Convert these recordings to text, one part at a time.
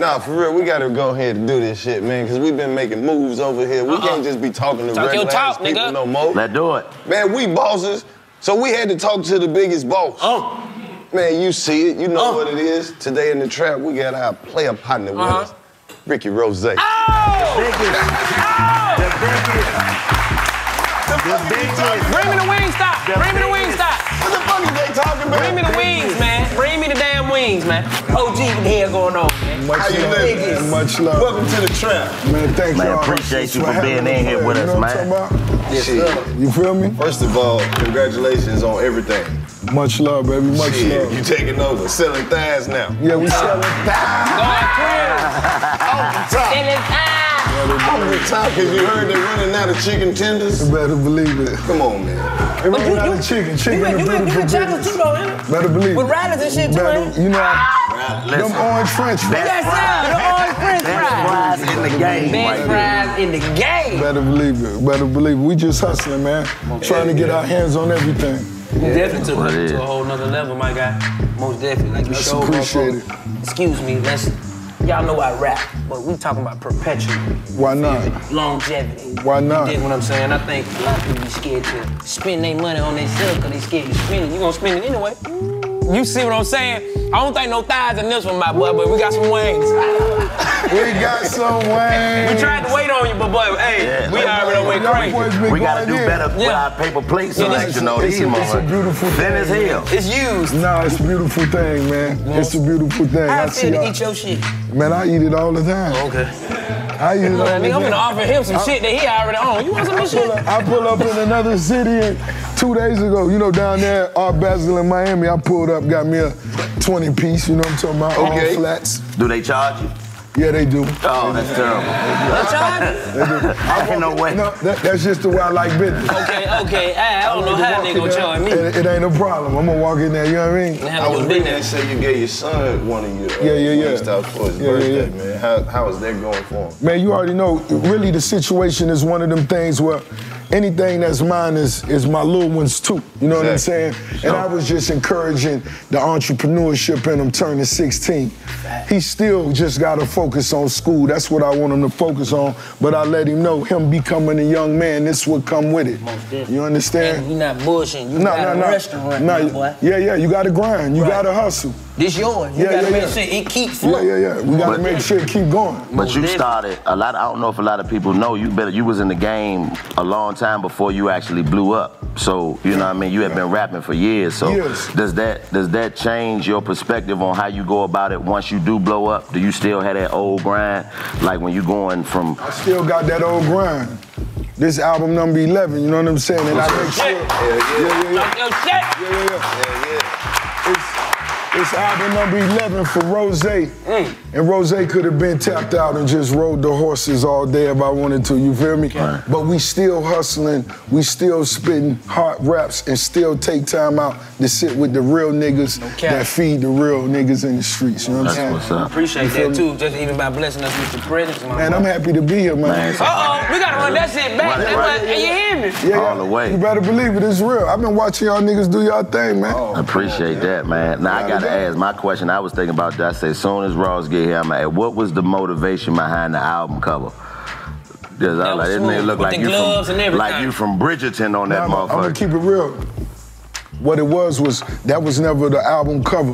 Nah, for real, we gotta go ahead and do this shit, man, because we've been making moves over here. We can't just be talking to regular ass people no more. Let's do it. Man, we bosses, so we had to talk to the biggest boss. Man, you see it, you know what it is. Today in the trap, we got our player partner with us, Ricky Rose. The biggest. Bring me the wings, stop. Bring me the wings, stop. What the fuck is they talking about? Bring me the wings, man. Bring me the damn wings, man. OG, what the hell going on, man? How you living? Much love. Welcome to the trap. Man, thank you. Man, appreciate you for being in here with us, man. Yes, sir. You feel me? First of all, congratulations on everything. Much love, baby. Much love. You taking over. Selling thighs now. Yeah, we selling thighs. Going crazy. Off the top. Selling thighs. Off the top, because you heard they're running out of chicken tenders. You better believe it. Come on, man. They running out of chicken. Chicken and beautiful chocolate too, though, man. Better believe it. With rallies and shit, too, man. You know, them orange French fries. Yes, sir. The orange French fries. Best fries in the game. Best fries in the game. Better believe it. Better believe it. We just hustling, man. Trying to get our hands on everything. You definitely took it to a whole nother level, my guy. Most definitely. Like you showed. Appreciate it. Excuse me, y'all know I rap, but we talking about perpetual. Why not? Longevity. Why not? You get what I'm saying? I think a lot of people be scared to spend their money on themselves because they scared to spend it. You gonna spend it anyway. You see what I'm saying? I don't think no thighs in this one, my boy, but we got some wings. We got some wings. We tried to wait on you, but boy, hey, we already went crazy. We gotta do better with our paper plate selection on these moments. It's a beautiful thing. Then it's here. It's used. Nah, it's a beautiful thing, man. It's a beautiful thing. How I feel to eat your shit? Man, I eat it all the time. Okay. I eat it all the time. I'm gonna offer him some shit that he already own. You want some of this shit? I pull up in another city and 2 days ago, you know, down there at Art Basel in Miami, I pulled up, got me a 20-piece, you know what I'm talking about? All flats. Do they charge you? Yeah, they do. Oh, that's terrible. They charge you? Ain't no way. No, that's just the way I like business. Okay. I don't know how they gonna charge me. It ain't a problem. I'm gonna walk in there, you know what I mean? I was reading that say you gave your son one of your stuff for his birthday, man. How is that going for him? Man, you already know, really the situation is one of them things where anything that's mine is my little ones too. You know what I'm saying? And I was just encouraging the entrepreneurship in him turning 16. He still just gotta focus on school. That's what I want him to focus on. But I let him know him becoming a young man, this would come with it. You understand? And you're not bullshitting. You got a restaurant, boy. Yeah, you gotta grind. You gotta hustle. This yours. You gotta make sure it keep flowing. Yeah. We gotta make sure it keep going. But you started I don't know if a lot of people know, you was in the game a long time before you actually blew up. So, you know what I mean? You had been rapping for years. So does that change your perspective on how you go about it once you do blow up? Do you still have that old grind? Like when you going from... I still got that old grind. This album number 11, you know what I'm saying? And I make sure... It's album number 11 for Rose. And Rose could have been tapped out and just rode the horses all day if I wanted to, you feel me? Right. But we still hustling, we still spitting hot raps and still take time out to sit with the real niggas that feed the real niggas in the streets, you know what I'm saying? What's up. Appreciate that too, just even by blessing us with the presence, man. I'm happy to be here, man. We gotta run that shit back. You hear me? Yeah, all the way. You better believe it, it's real. I've been watching y'all niggas do y'all thing, man. Appreciate that, man. Now I gotta ask my question. I was thinking about that. I said, as soon as Ross get here, I'm like, what was the motivation behind the album cover? Because I was like, this nigga look like you from Bridgerton on that motherfucker. I'm gonna keep it real. What it was that was never the album cover.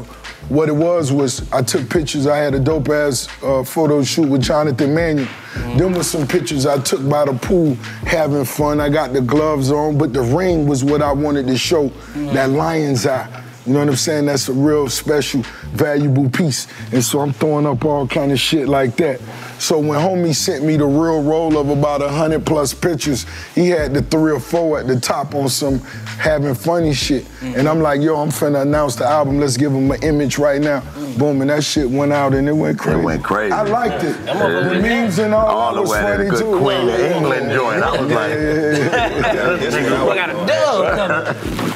What it was I took pictures. I had a dope ass photo shoot with Jonathan Manuel. Them was some pictures I took by the pool, having fun. I got the gloves on, but the ring was what I wanted to show. That lion's eye. You know what I'm saying? That's a real special, valuable piece. And so I'm throwing up all kind of shit like that. So when homie sent me the real roll of about 100+ pictures, he had the 3 or 4 at the top on some having funny shit. And I'm like, yo, I'm finna announce the album. Let's give him an image right now. Boom, and that shit went out and it went crazy. It went crazy. I liked it. The memes and all that was funny good too. Queen of England joint. I was like, I got a dub coming.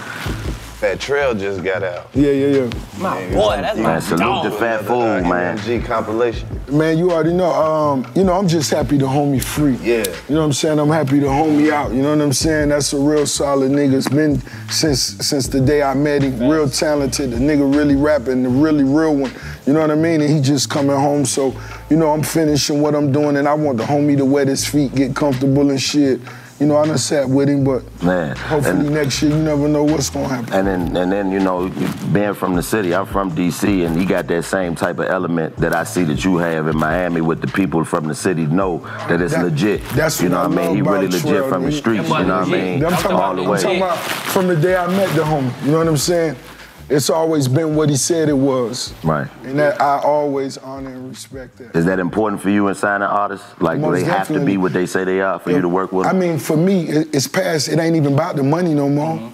Fat Trail just got out. Yeah. My boy, that's my salute the Fat Fool, man. MMG compilation. Man, you already know. You know, I'm just happy the homie free. Yeah. You know what I'm saying? I'm happy the homie out. You know what I'm saying? That's a real solid nigga. It's been since the day I met him. Real talented. The nigga really rapping, the really real one. You know what I mean? And he just coming home. So, you know, I'm finishing what I'm doing, and I want the homie to wet his feet, get comfortable and shit. You know, I done sat with him, but hopefully next year, you never know what's gonna happen. And then, you know, being from the city, I'm from DC, and he got that same type of element that I see that you have in Miami with the people from the city know that it's legit. That's you know what I mean? He really legit Trail, from the streets, you know what I mean? I'm talking about from the day I met the homie, you know what I'm saying? It's always been what he said it was. Right. And that I always honor and respect that. Is that important for you in signing artists? Like, do they have to be what they say they are for you to work with them? I mean, for me, it's past, it ain't even about the money no more.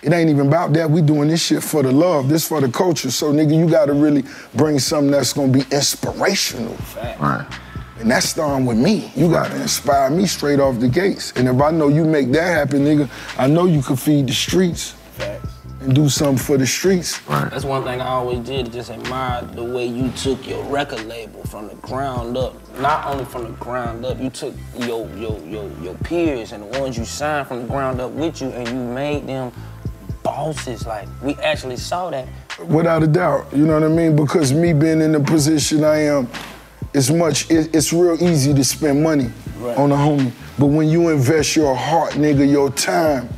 It ain't even about that. We doing this shit for the love, this for the culture. So, nigga, you gotta really bring something that's gonna be inspirational. Right. And that's starting with me. You gotta inspire me straight off the gates. And if I know you make that happen, nigga, I know you can feed the streets. Facts. And do something for the streets. Right. That's one thing I always did, just admire the way you took your record label from the ground up. Not only from the ground up, you took your peers and the ones you signed from the ground up with you, and you made them bosses. Like, we actually saw that. Without a doubt, you know what I mean? Because me being in the position I am, it's real easy to spend money on a homie. But when you invest your heart, nigga, your time,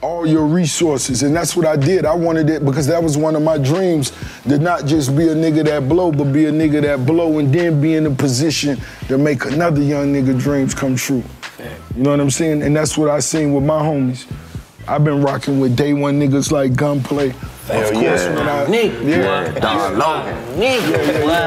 all your resources, and that's what I did. I wanted it because that was one of my dreams, to not just be a nigga that blow, but be a nigga that blow and then be in a position to make another young nigga dreams come true. You know what I'm saying? And that's what I seen with my homies. I've been rocking with day one niggas like Gunplay. Of course, when I, Nigga,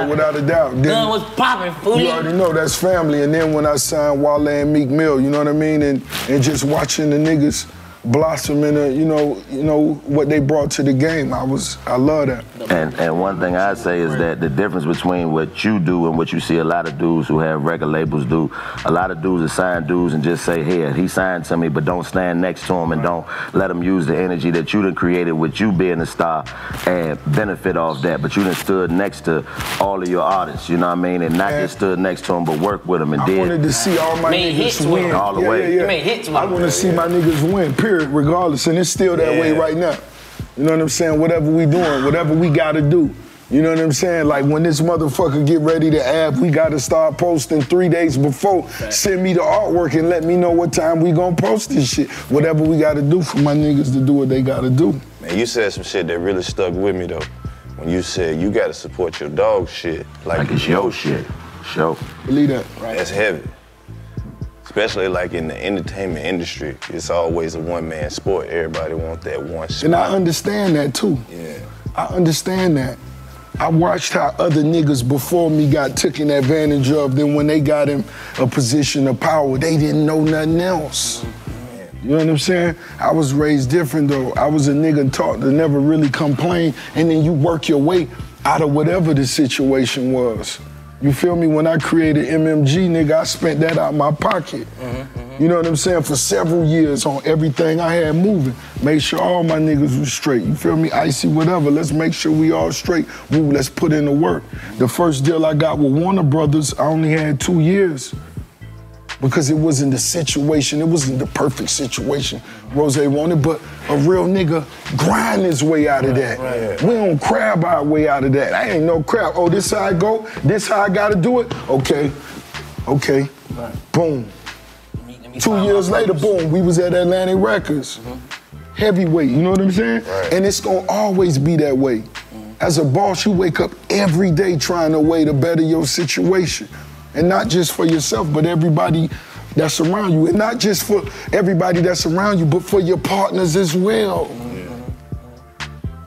without a doubt. Then, Gun was popping, fool. You already know that's family. And then when I signed Wale and Meek Mill, you know what I mean? And just watching the niggas blossom in a, you know what they brought to the game. I love that. And one thing I say is that the difference between what you do and what you see a lot of dudes who have record labels do, a lot of dudes are sign dudes and just say, here, he signed to me, but don't stand next to him and don't let him use the energy that you done created with you being a star and benefit off that. But you done stood next to all of your artists, you know what I mean? And not just stood next to them, but work with them and I wanted to see all my niggas win. All the way. I want to see my niggas win, period, regardless. And it's still that way right now. You know what I'm saying? Whatever we doing, whatever we gotta do. You know what I'm saying? Like when this motherfucker get ready to add, we gotta start posting 3 days before. Send me the artwork and let me know what time we gonna post this shit. Whatever we gotta do for my niggas to do what they gotta do. Man, you said some shit that really stuck with me though. When you said you gotta support your dog shit. Like it's your shit. Show. Believe that. That's heavy. Especially like in the entertainment industry, it's always a one-man sport. Everybody want that one spot. And I understand that too. Yeah. I understand that. I watched how other niggas before me got taken advantage of. Then when they got in a position of power, they didn't know nothing else. You know what I'm saying? I was raised different though. I was a nigga taught to never really complain, and then you work your way out of whatever the situation was. You feel me? When I created MMG, nigga, I spent that out of my pocket. You know what I'm saying? For several years on everything I had moving. Made sure all my niggas was straight. You feel me? Icy, whatever. Let's make sure we all straight. Woo, let's put in the work. The first deal I got with Warner Brothers, I only had 2 years. Because it wasn't the situation, it wasn't the perfect situation Rose wanted, but a real nigga grind his way out of that. We don't crab our way out of that. I ain't no crab. Oh, this how I go? This how I gotta do it? Okay. Boom. 2 years later, boom, we was at Atlantic Records. Heavyweight, you know what I'm saying? And it's gonna always be that way. As a boss, you wake up every day trying a way to better your situation. And not just for yourself, but everybody that's around you. And not just for everybody that's around you, but for your partners as well.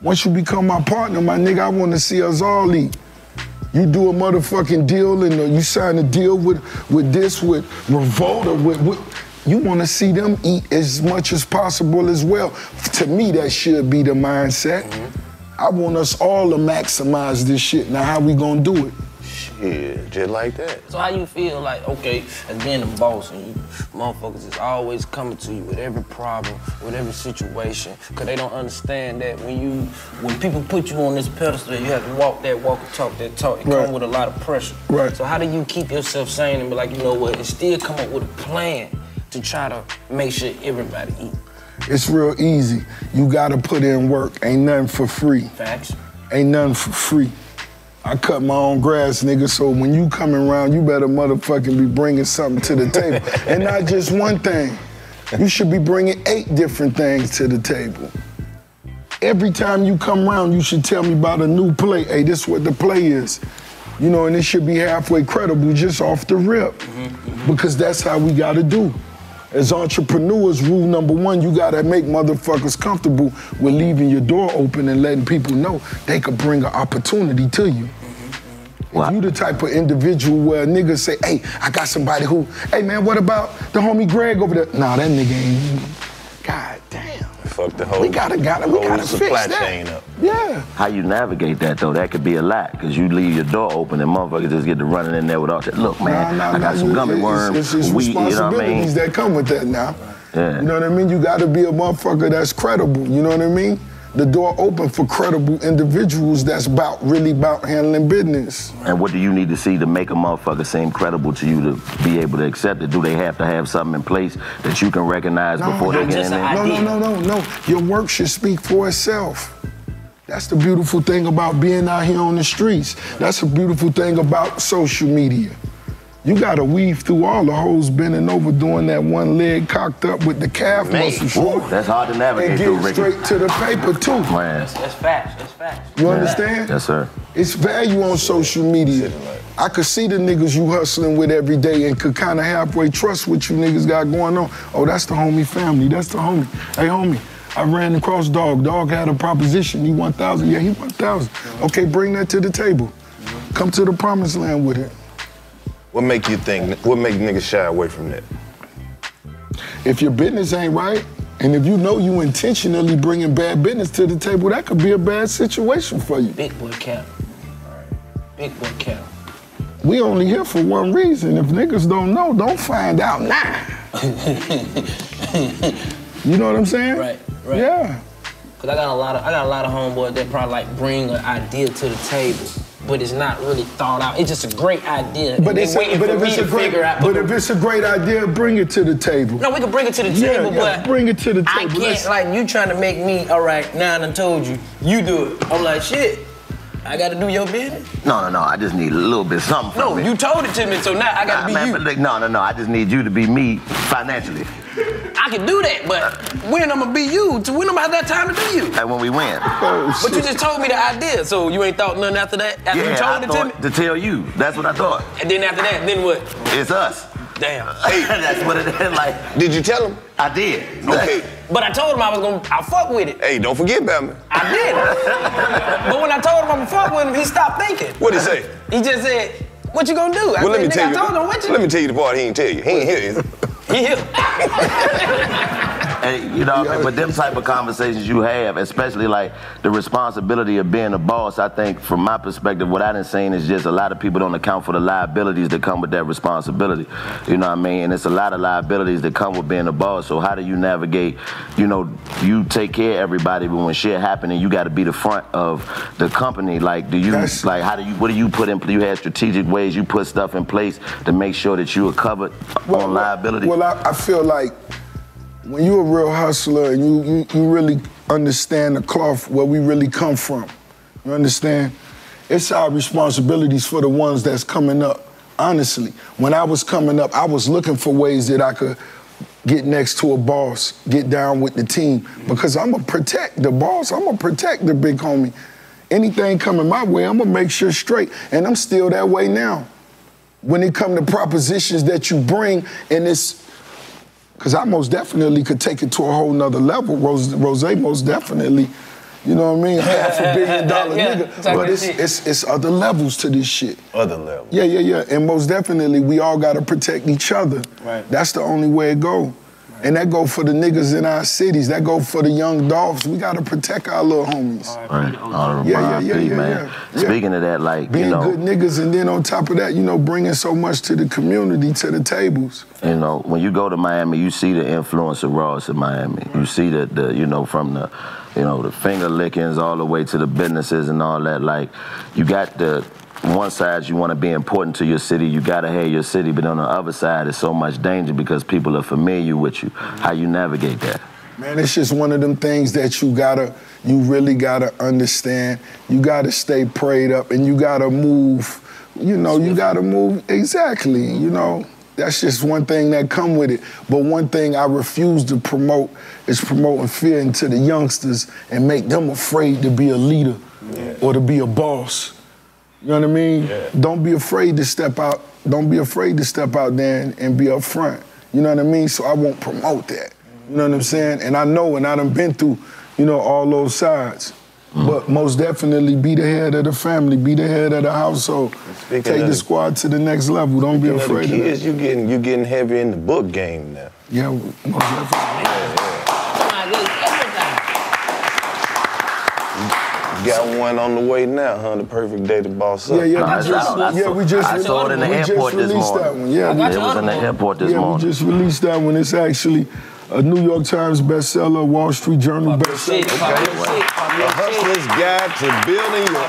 Once you become my partner, my nigga, I want to see us all eat. You do a motherfucking deal and you sign a deal with Revolt or with you want to see them eat as much as possible as well. To me, that should be the mindset. I want us all to maximize this shit. Now, how we gonna do it? Yeah, just like that. So how you feel like, okay, as being the boss and you motherfuckers is always coming to you with every problem, with every situation, because they don't understand that when people put you on this pedestal, you have to walk that walk and talk that talk. It comes with a lot of pressure. Right. So how do you keep yourself sane and be like, you know what, and still come up with a plan to try to make sure everybody eat? It's real easy. You gotta put in work. Ain't nothing for free. Facts. Ain't nothing for free. I cut my own grass, nigga, so when you coming around, you better motherfucking be bringing something to the table. And not just one thing. You should be bringing 8 different things to the table. Every time you come around, you should tell me about a new play. Hey, this is what the play is. You know, and it should be halfway credible just off the rip. Because that's how we gotta do. As entrepreneurs, rule number 1, you gotta make motherfuckers comfortable with leaving your door open and letting people know they could bring an opportunity to you. If you the type of individual where niggas say, hey, I got somebody who, hey man, what about the homie Greg over there? Nah, that nigga ain't, God damn. Fuck the whole, we gotta supply fix that. chain up. Yeah. How you navigate that though? That could be a lot, because you leave your door open and motherfuckers just get to running in there with all that. Look, man, I got some gummy worms, weed, you know what I mean? Responsibilities that come with that now. Yeah. You know what I mean? You gotta be a motherfucker that's credible, you know what I mean? The door open for credible individuals that's really about handling business. And what do you need to see to make a motherfucker seem credible to you to be able to accept it? Do they have to have something in place that you can recognize before they get in there? No. Your work should speak for itself. That's the beautiful thing about being out here on the streets. That's the beautiful thing about social media. You gotta weave through all the hoes bending over doing that one leg cocked up with the calf muscle short. That's hard to navigate through, Ricky. And get straight to the paper too. Man. That's facts, that's facts. You understand? Yes, sir. It's value on social media. I could see the niggas you hustling with every day and could kind of halfway trust what you niggas got going on. Oh, that's the homie family, that's the homie. Hey homie, I ran across Dog. Dog had a proposition, he 1,000, yeah, he 1,000. Okay, bring that to the table. Come to the promised land with it. What make niggas shy away from that? If your business ain't right, and if you know you intentionally bringing bad business to the table, that could be a bad situation for you. Big boy cap. Big boy cap. We only here for one reason. If niggas don't know, don't find out now. You know what I'm saying? Right. Yeah. Cause I got a lot of homeboys that probably like bring an idea to the table, but it's not really thought out. It's just a great idea. But if it's a great idea, bring it to the table. No, we can bring it to the table, but bring it to the table. I can't, like, you trying to make me, all right, now I done told you, you do it. I'm like, shit, I gotta do your business? No, I just need a little bit something from No, you told it to me, so now I gotta be you. But no, I just need you to be me financially. I can do that, but when I'm gonna be you? When I'm gonna have that time to do you? Like when we win. But you just told me the idea, so you ain't thought nothing after that? After you told it to me? To tell you, that's what I thought. And then after that, then what? It's us. Damn. Hey, that's what it is like. Did you tell him? I did. Okay. But I told him I'll fuck with it. Hey, don't forget about me. I did. But when I told him I'm gonna fuck with him, he stopped thinking. What'd he say? He just said, what you gonna do? Let me tell you the part he ain't tell you. He ain't here, is he? He here. And, you know, but them type of conversations you have, especially like the responsibility of being a boss, I think from my perspective, what I done seen is just a lot of people don't account for the liabilities that come with that responsibility. You know what I mean? And it's a lot of liabilities that come with being a boss. So how do you navigate, you know, you take care of everybody, but when shit happening, you got to be the front of the company. Like, what do you put in place? You have strategic ways you put stuff in place to make sure that you are covered on liability? Well, I feel like when you're a real hustler and you really understand the cloth where we really come from, you understand? It's our responsibilities for the ones that's coming up. Honestly, when I was coming up, I was looking for ways that I could get next to a boss, get down with the team, because I'm gonna protect the boss, I'm gonna protect the big homie. Anything coming my way, I'm gonna make sure straight, and I'm still that way now. When it come to propositions that you bring, and it's, because I most definitely could take it to a whole nother level. Rose most definitely, you know what I mean? $500 million nigga. But it's other levels to this shit. Other levels. Yeah. And most definitely, we all gotta protect each other. Right. That's the only way it go. And that go for the niggas in our cities. That go for the young dogs. We gotta protect our little homies. Right. Yeah. Speaking of that, like, being you know, good niggas, and then on top of that, you know, bringing so much to the community, to the tables. You know, when you go to Miami, you see the influence of Ross in Miami. You see the you know, from the, you know, the finger lickings all the way to the businesses and all that. Like, you got the one side, you want to be important to your city, you got to have your city, but on the other side, it's so much danger because people are familiar with you. How you navigate that? Man, it's just one of them things that you really gotta understand. You gotta stay prayed up, and you gotta move, you know, you gotta move, exactly, you know. That's just one thing that come with it. But one thing I refuse to promote is promoting fear into the youngsters and make them afraid to be a leader or to be a boss. You know what I mean? Yeah. Don't be afraid to step out. Don't be afraid to step out there and be up front. You know what I mean? So I won't promote that. You know what I'm saying? And I know, and I done been through, you know, all those sides. But most definitely be the head of the family, be the head of the household. Take the squad to the next level. Don't be afraid of that. Kids, you getting heavy in the book game now. Yeah, most definitely. Got one on the way now, huh? The perfect day to boss up. We just I saw it in the airport this morning. Yeah, it was in the airport this morning. We just released that one. It's actually a New York Times bestseller, Wall Street Journal bestseller. A hustler's guide to building your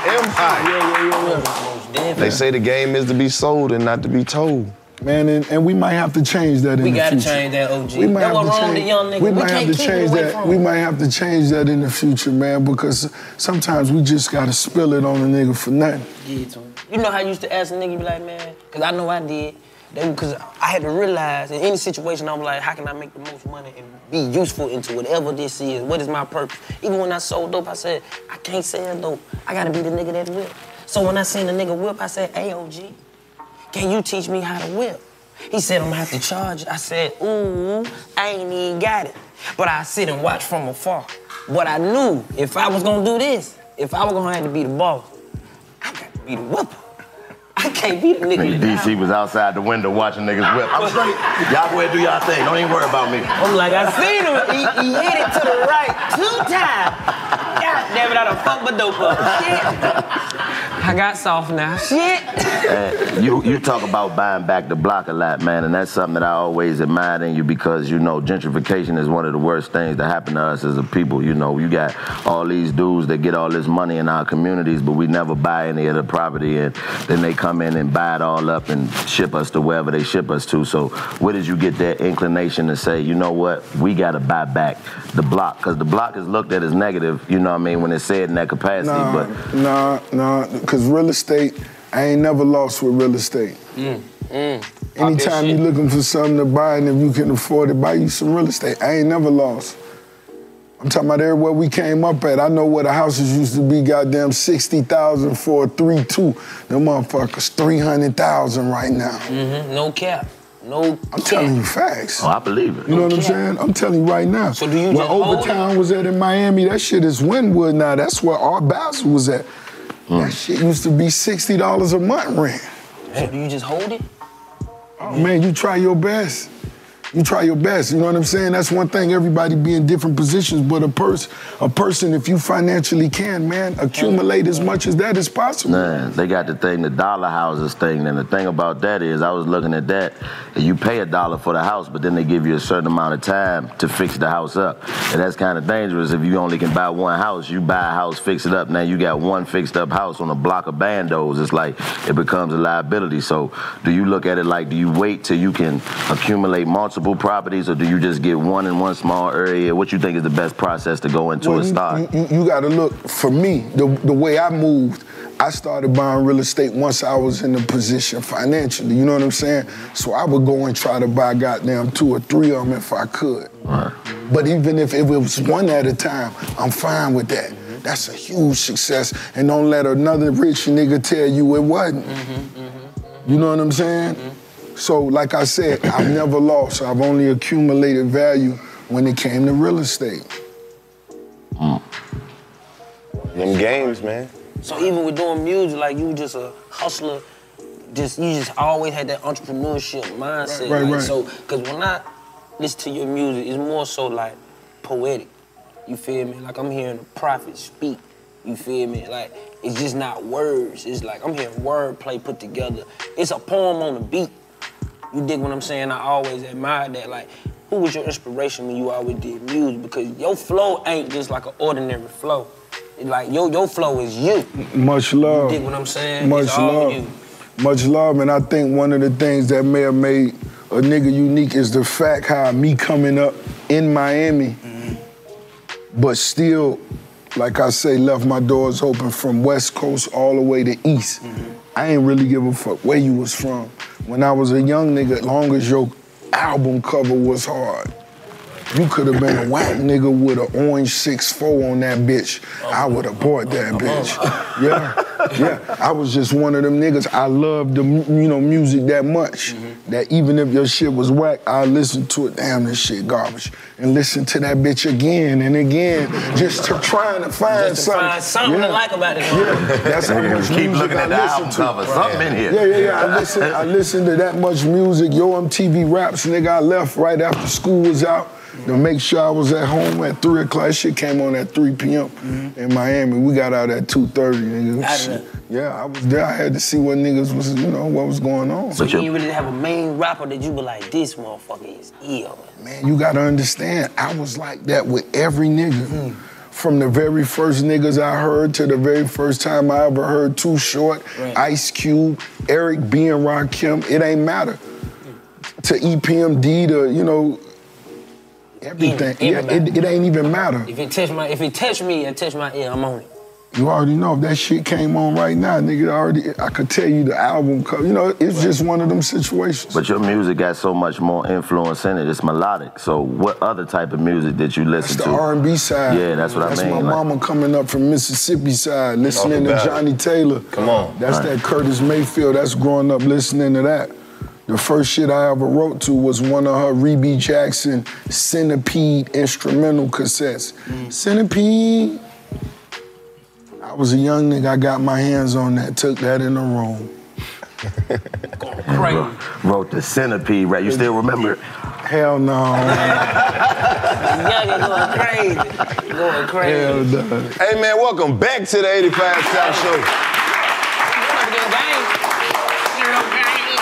empire. They say the game is to be sold and not to be told. Man, and we might have to change that in the future. We gotta change that, OG. We might have to change the young nigga. We might have to change that. We might have to change that in the future, man, because sometimes we just gotta spill it on a nigga for nothing. You know how I used to ask a nigga, be like, man, because I know I did. Because I had to realize in any situation, I'm like, how can I make the most money and be useful into whatever this is? What is my purpose? Even when I sold dope, I said, I can't sell dope. I gotta be the nigga that whip. So when I seen the nigga whip, I said, hey, OG, can you teach me how to whip? He said, I'm gonna have to charge it. I said, ooh, I ain't even got it. But I sit and watch from afar. But I knew if I was gonna do this, if I was gonna have to be the boss, I got to be the whipper. I can't be the nigga. DC was outside the window watching niggas whip. I'm straight. Y'all go ahead and do y'all thing. Don't even worry about me. I'm like, I seen him. He hit it to the right 2 times. God damn it, I done fucked my dope up. Shit. I got soft now. Shit. You talk about buying back the block a lot, man, and that's something that I always admired in you because, you know, gentrification is one of the worst things that happen to us as a people. You know, you got all these dudes that get all this money in our communities, but we never buy any of the property, and then they come in and buy it all up and ship us to wherever they ship us to. So where did you get that inclination to say, you know what, we got to buy back the block? Because the block is looked at as negative, you know what I mean, when it's said in that capacity. Nah, because real estate, I ain't never lost with real estate. Anytime you looking for something to buy, and if you can afford it, buy you some real estate. I ain't never lost. I'm talking about everywhere we came up at. I know where the houses used to be, goddamn 60,000 for a 3-2. Them motherfuckers 300,000 right now. No cap. No I'm telling you facts. Oh, I believe it. You know what I'm saying? I'm telling you right now. So do you where Overtown was at in Miami, that shit is Wynwood now. That's where Art Basel was at. That shit used to be $60 a month rent. So do you just hold it? Oh man, you try your best. You try your best, you know what I'm saying? That's one thing, everybody be in different positions, but a person, if you financially can, man, accumulate as much as that as possible. Man, they got the thing, the dollar houses thing, and the thing about that is, I was looking at that, and you pay $1 for the house, but then they give you a certain amount of time to fix the house up. And that's kind of dangerous if you only can buy one house. You buy a house, fix it up, now you got one fixed up house on a block of bandos. It's like, it becomes a liability. So do you look at it like, do you wait till you can accumulate multiple properties, or do you just get one in one small area? What you think is the best process to go into a start? You got to look, for me, the way I moved, I started buying real estate once I was in a position financially, you know what I'm saying? So I would go and try to buy goddamn 2 or 3 of them if I could. Right. But even if it was one at a time, I'm fine with that. That's a huge success, and don't let another rich nigga tell you it wasn't. You know what I'm saying? So, like I said, I've never lost. I've only accumulated value when it came to real estate. Them games, man. So even with doing music, like you just a hustler, you just always had that entrepreneurship mindset. Right. So, cause when listen to your music, it's more so like poetic. You feel me? Like I'm hearing a prophet speak. You feel me? Like it's just not words. It's like I'm hearing wordplay put together. It's a poem on the beat. You dig what I'm saying? I always admired that. Like, who was your inspiration when you always did music? Because your flow ain't just like an ordinary flow. Like your flow is you. Much love. You dig what I'm saying? Much it's all love. you. Much love, and I think one of the things that may have made a nigga unique is the fact how me coming up in Miami, but still, like I say, left my doors open from West Coast all the way to East. I ain't really give a fuck where you was from. When I was a young nigga, long as your album cover was hard, you could have been a whack nigga with an orange 6'4" on that bitch. I would have bought that bitch. Yeah. I was just one of them niggas. I loved the music that much that even if your shit was whack, I listened to it. Damn, this shit garbage, and listen to that bitch again and again, just to trying to find something. To like about it. Yeah, that's how much Keep music looking I at the album listen to. cover. Something in here. Yeah. I listened to that much music. Yo MTV Raps, nigga. I left right after school was out to make sure I was at home at 3 o'clock. Shit came on at 3 p.m. in Miami. We got out at 2:30, nigga. Yeah, I was there. I had to see what niggas was, what was going on. So you didn't really have a main rapper that you were like, this motherfucker is ill. Man, you gotta understand, I was like that with every nigga. From the very first niggas I heard to the very first time I ever heard Too Short, Ice Cube, Eric B. and Rakim, it ain't matter. To EPMD, to, everything. It ain't even matter. If it touch me and touch my ear, I'm on it. You already know if that shit came on right now, nigga, I could tell you the album cover. It's just one of them situations. But your music got so much more influence in it. It's melodic. So what other type of music did you listen to? That's the R&B side. Yeah, that's what I mean. That's my mama coming up from Mississippi side, listening to Johnny Taylor. Come on. That's that Curtis Mayfield. That's growing up listening to that. The first shit I ever wrote to was one of her Rebe Jackson Centipede instrumental cassettes. Centipede. I was a young nigga, I got my hands on that, took that in the room. Wrote the Centipede, right? You still remember it? Hell no. Going crazy. Hell no. Hey man, welcome back to the 85 South Show.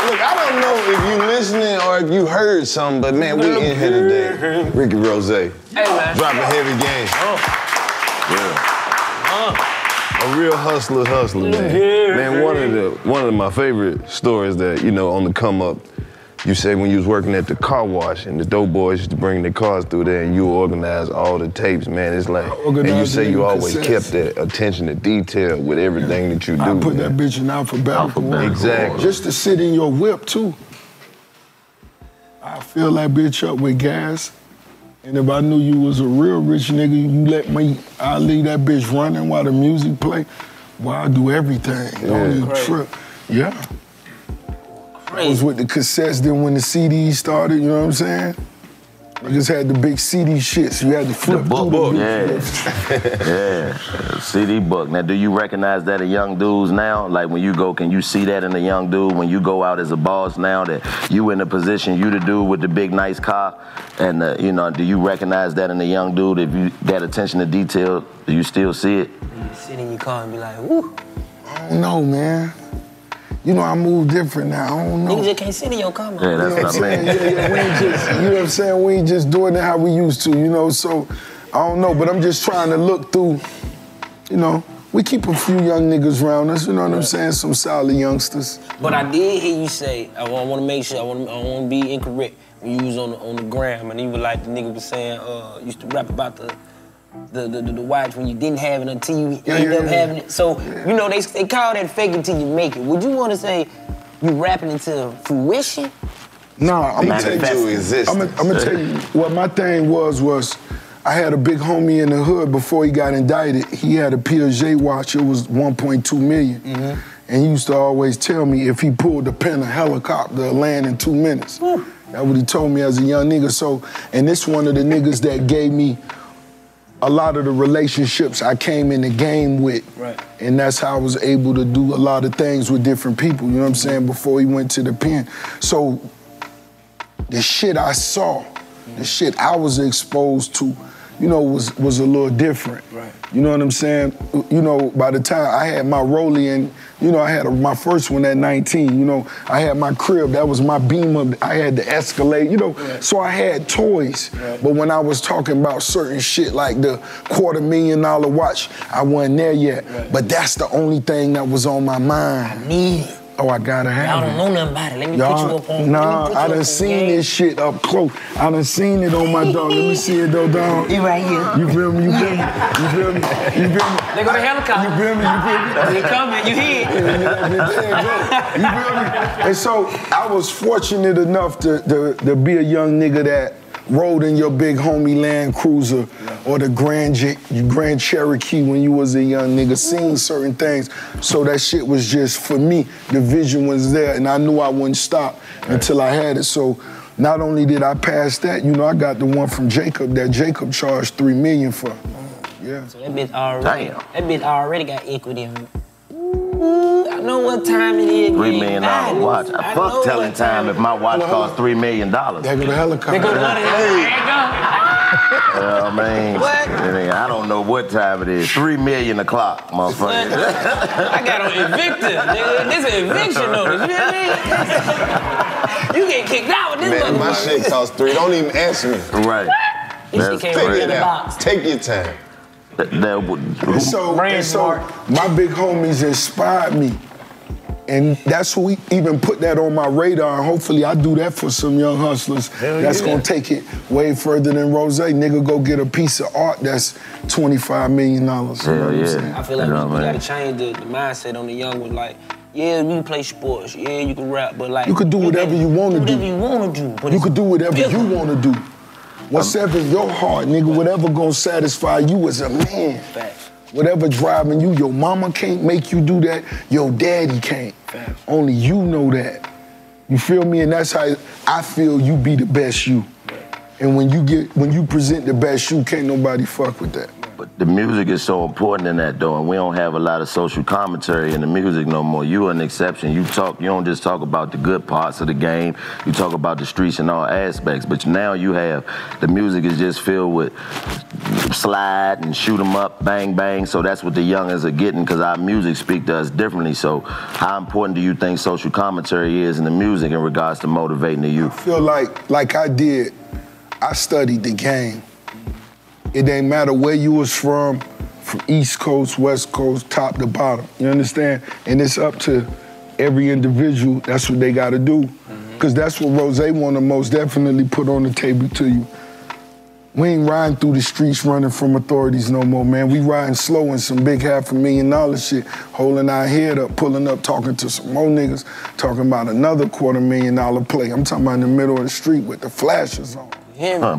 Look, I don't know if you listening or if you heard something, but man, we in here today. Ricky Rose. Hey man. Dropping heavy game. A real hustler, man. Man, one of my favorite stories that, on the come up, you say when you was working at the car wash and the dope boys used to bring their cars through there and you organize all the tapes, man. It's like, and you say you always kept that attention to detail with everything that you do. I put that bitch in alphabetical. Exactly. Just to sit in your whip, too. I fill that bitch up with gas. And if I knew you was a real rich nigga, you let me, I'll leave that bitch running while the music play. Well, I'll do everything. Don't even trip. Yeah. I was with the cassettes, then when the CDs started, you know what I'm saying? Niggas had the big CD shits. You had to flip the book. Yeah. CD book. Now, do you recognize that in young dudes now? Like when you go, can you see that in a young dude when you go out as a boss now that you in a position, you the dude with the big nice car, and do you recognize that in a young dude? If you that attention to detail, do you still see it? You sit in your car and be like, woo. I don't know, man. I move different now. I don't know. Niggas just can't sit in your car, man. Yeah, that's what I mean. We ain't just, you know what I'm saying? We ain't just doing it how we used to, so I don't know, but I'm just trying to look through, we keep a few young niggas around us, you know what I'm saying? Some solid youngsters. But I did hear you say, I want to make sure, I want to be incorrect, when you was on the gram, and even like the nigga was saying, used to rap about the watch when you didn't have it until you ended up having it. So, they call that fake until you make it. Would you want to say you rapping into fruition? No, I'm gonna tell you what my thing was I had a big homie in the hood before he got indicted. He had a Piaget watch, it was 1.2 million. And he used to always tell me if he pulled the pin, a helicopter would land in 2 minutes. That's what he told me as a young nigga. So, and this one of the niggas that gave me a lot of the relationships I came in the game with. And that's how I was able to do a lot of things with different people, you know what I'm saying, before he went to the pen. So the shit I saw the shit I was exposed to, you know, was a little different. Right. You know what I'm saying? You know, by the time I had my Rollie and, you know, I had my first one at 19, you know, I had my crib, that was my Beamer, I had the Escalade, you know, so I had toys. Right. But when I was talking about certain shit like the $250,000 watch, I wasn't there yet. Right. But that's the only thing that was on my mind. I need it. Oh, I gotta have it. Y'all don't know nothing about it. Let me put you up on. Nah, I done seen this shit up close. I done seen it on my dog. Let me see it though, dog. You right here. You feel me? You feel me? You feel me? You feel me? They go to helicopter. You feel me? You feel me? They coming. You hear it. You feel me? And so I was fortunate enough to be a young nigga that rode in your big homie Land Cruiser or the Grand Cherokee when you was a young nigga, seen certain things. So that shit was just, for me, the vision was there and I knew I wouldn't stop until I had it. So not only did I pass that, you know, I got the one from Jacob that Jacob charged $3 million for. Yeah. So that bitch already got equity on it. Ooh, I know what time it is. $3 million watch. I fuck telling time if my watch costs $3 million. There go the helicopter. They go to the helicopter. Well, man, What? I don't know what time it is. 3 million o'clock, motherfucker. I got on evicted, nigga. This is eviction notice. You hear me? You get kicked out with this Man, my shit costs $3. Don't even answer me. Right. This shit came in the box. Take your time. And so my big homies inspired me. And that's who even put that on my radar. And hopefully I do that for some young hustlers. That's gonna take it way further than Rose. Nigga, go get a piece of art that's $25 million. Hell yeah. I feel like we gotta change the mindset on the young one. Like, yeah, you can play sports. Yeah, you can rap, but like... You can do whatever you wanna do. Whatever you wanna do. But you can do whatever you wanna do. Whatever in your heart, nigga, whatever gonna satisfy you as a man. Facts. Whatever driving you, your mama can't make you do that, your daddy can't. Facts. Only you know that. You feel me? And that's how I feel you be the best you. And when you present the best you, can't nobody fuck with that. But the music is so important in that though, and we don't have a lot of social commentary in the music no more. You're an exception. You don't just talk about the good parts of the game, you talk about the streets and all aspects, but now you have, the music is just filled with slide and shoot 'em up, bang, bang, so that's what the youngins are getting because our music speak to us differently. So how important do you think social commentary is in the music in regards to motivating the youth? I feel like I did, I studied the game. It ain't matter where you was from East Coast, West Coast, top to bottom. You understand? And it's up to every individual. That's what they gotta do. Because that's what Rose wanna most definitely put on the table to you. We ain't riding through the streets running from authorities no more, man. We riding slow in some big $500,000 shit, holding our head up, pulling up, talking to some more niggas, talking about another $250,000 play. I'm talking about in the middle of the street with the flashes on.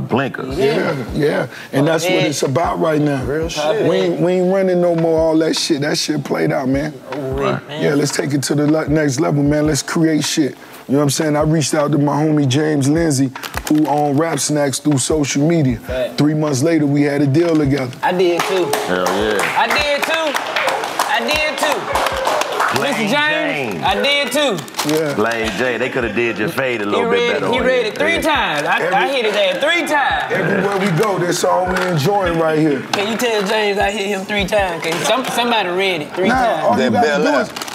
Blinkers. Yeah. And that's what it's about right now. Real shit. We ain't running no more all that shit. That shit played out, man. Yeah, let's take it to the next level, man. Let's create shit. You know what I'm saying? I reached out to my homie James Lindsay, who owned Rap Snacks through social media. 3 months later, we had a deal together. I did too. Hell yeah. I did too. Mr. James, I did too. Yeah. Lane J, they could have did your fade a little bit better. He read it 3 times. I hit his ass 3 times. Everywhere we go, that's all we enjoying right here. Can you tell James I hit him 3 times? Cause somebody read it 3 times.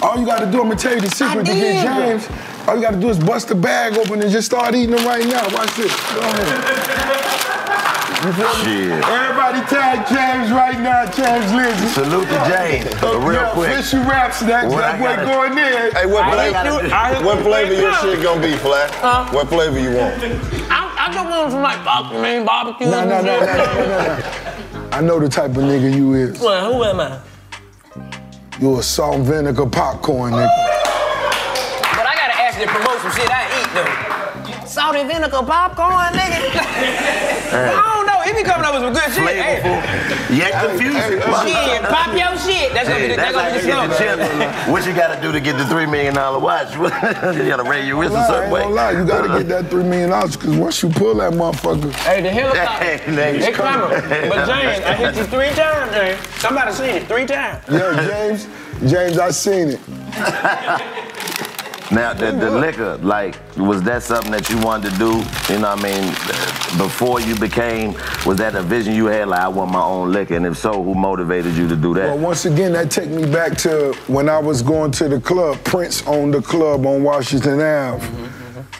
All you gotta do, I'm gonna tell you the secret to get James. All you gotta do is bust the bag open and just start eating them right now. Watch this. Go ahead. You feel me? Shit. Everybody tag James right now, James Lindsay. Salute to James, real quick. Official Rap Snacks, that boy going in. Hey, what flavor your shit gonna be, Flat? What flavor you want? I just want some like barbecue. No. I know the type of nigga you is. Well, who am I? You a salt and vinegar popcorn nigga. But I gotta actually promote some shit I eat though. Salt and vinegar popcorn, nigga. I don't know. He be coming up with some good shit. Flavorful, yet confusing. Shit, pop your shit. That's gonna be the slogan. What you gotta do to get the $3 million watch? You gotta raise your wrist a certain way. I ain't gonna lie, you gotta get that $3 million because once you pull that motherfucker. Hey, the helicopter, they coming. But James, I hit you 3 times, James. Somebody seen it 3 times. Yeah, James, I seen it. Now, the liquor, like, was that something that you wanted to do? You know what I mean? before you became, was that a vision you had, like I want my own liquor? And if so, who motivated you to do that? Well, once again, that take me back to when I was going to the club. Prince owned the club on Washington Ave.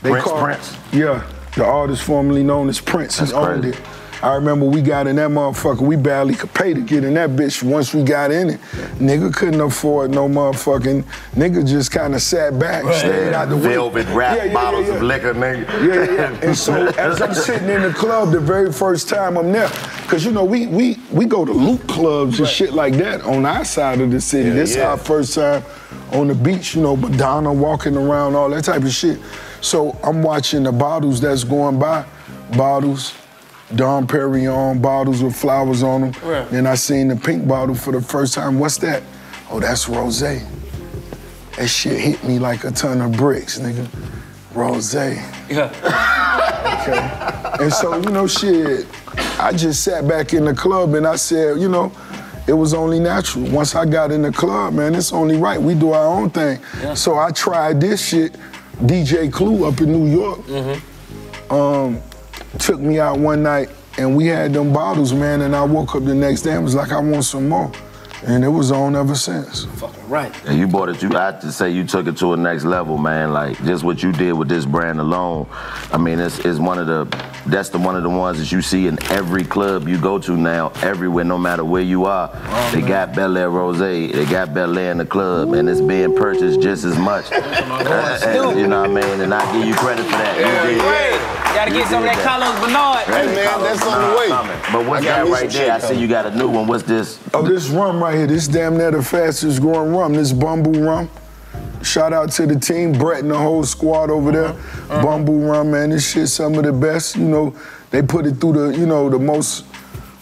Prince? Yeah, the artist formerly known as Prince. He owned it. I remember we got in that motherfucker, we barely could pay to get in that bitch. Once we got in it, nigga couldn't afford no motherfucking, nigga just kind of sat back, stayed out the way. Velvet wrap bottles of liquor, nigga. Yeah. And so as I'm sitting in the club the very first time I'm there, cause you know, we go to loop clubs and shit like that on our side of the city. This is our first time on the beach, you know, Madonna walking around, all that type of shit. So I'm watching the bottles that's going by, bottles, Dom Perignon, bottles with flowers on them. Right. Then I seen the pink bottle for the first time. What's that? Oh, that's rosé. That shit hit me like a ton of bricks, nigga. Rosé. Yeah. Okay. And so, you know, shit, I just sat back in the club and I said, you know, it was only natural. Once I got in the club, man, it's only right. We do our own thing. Yeah. So I tried this shit. DJ Clue up in New York. Took me out one night and we had them bottles, man, and I woke up the next day and was like, I want some more. And it was on ever since. Fucking right. And you bought it, I have to say you took it to a next level, man. Like, just what you did with this brand alone, I mean, it's one of the ones that you see in every club you go to now, everywhere, no matter where you are. They got Bel Air Rosé, they got Bel Air in the club, and it's being purchased just as much. You know what I mean? And I give you credit for that. You gotta get some of that Carlos Bernard. Hey, man, that's on the way. But what's that right there? I see you got a new one. What's this? Oh, this rum right here. This damn near the fastest growing rum. This Bumble rum. Shout out to the team, Brett and the whole squad over there. Bumble rum, man. This shit some of the best. You know, they put it through the, you know, the most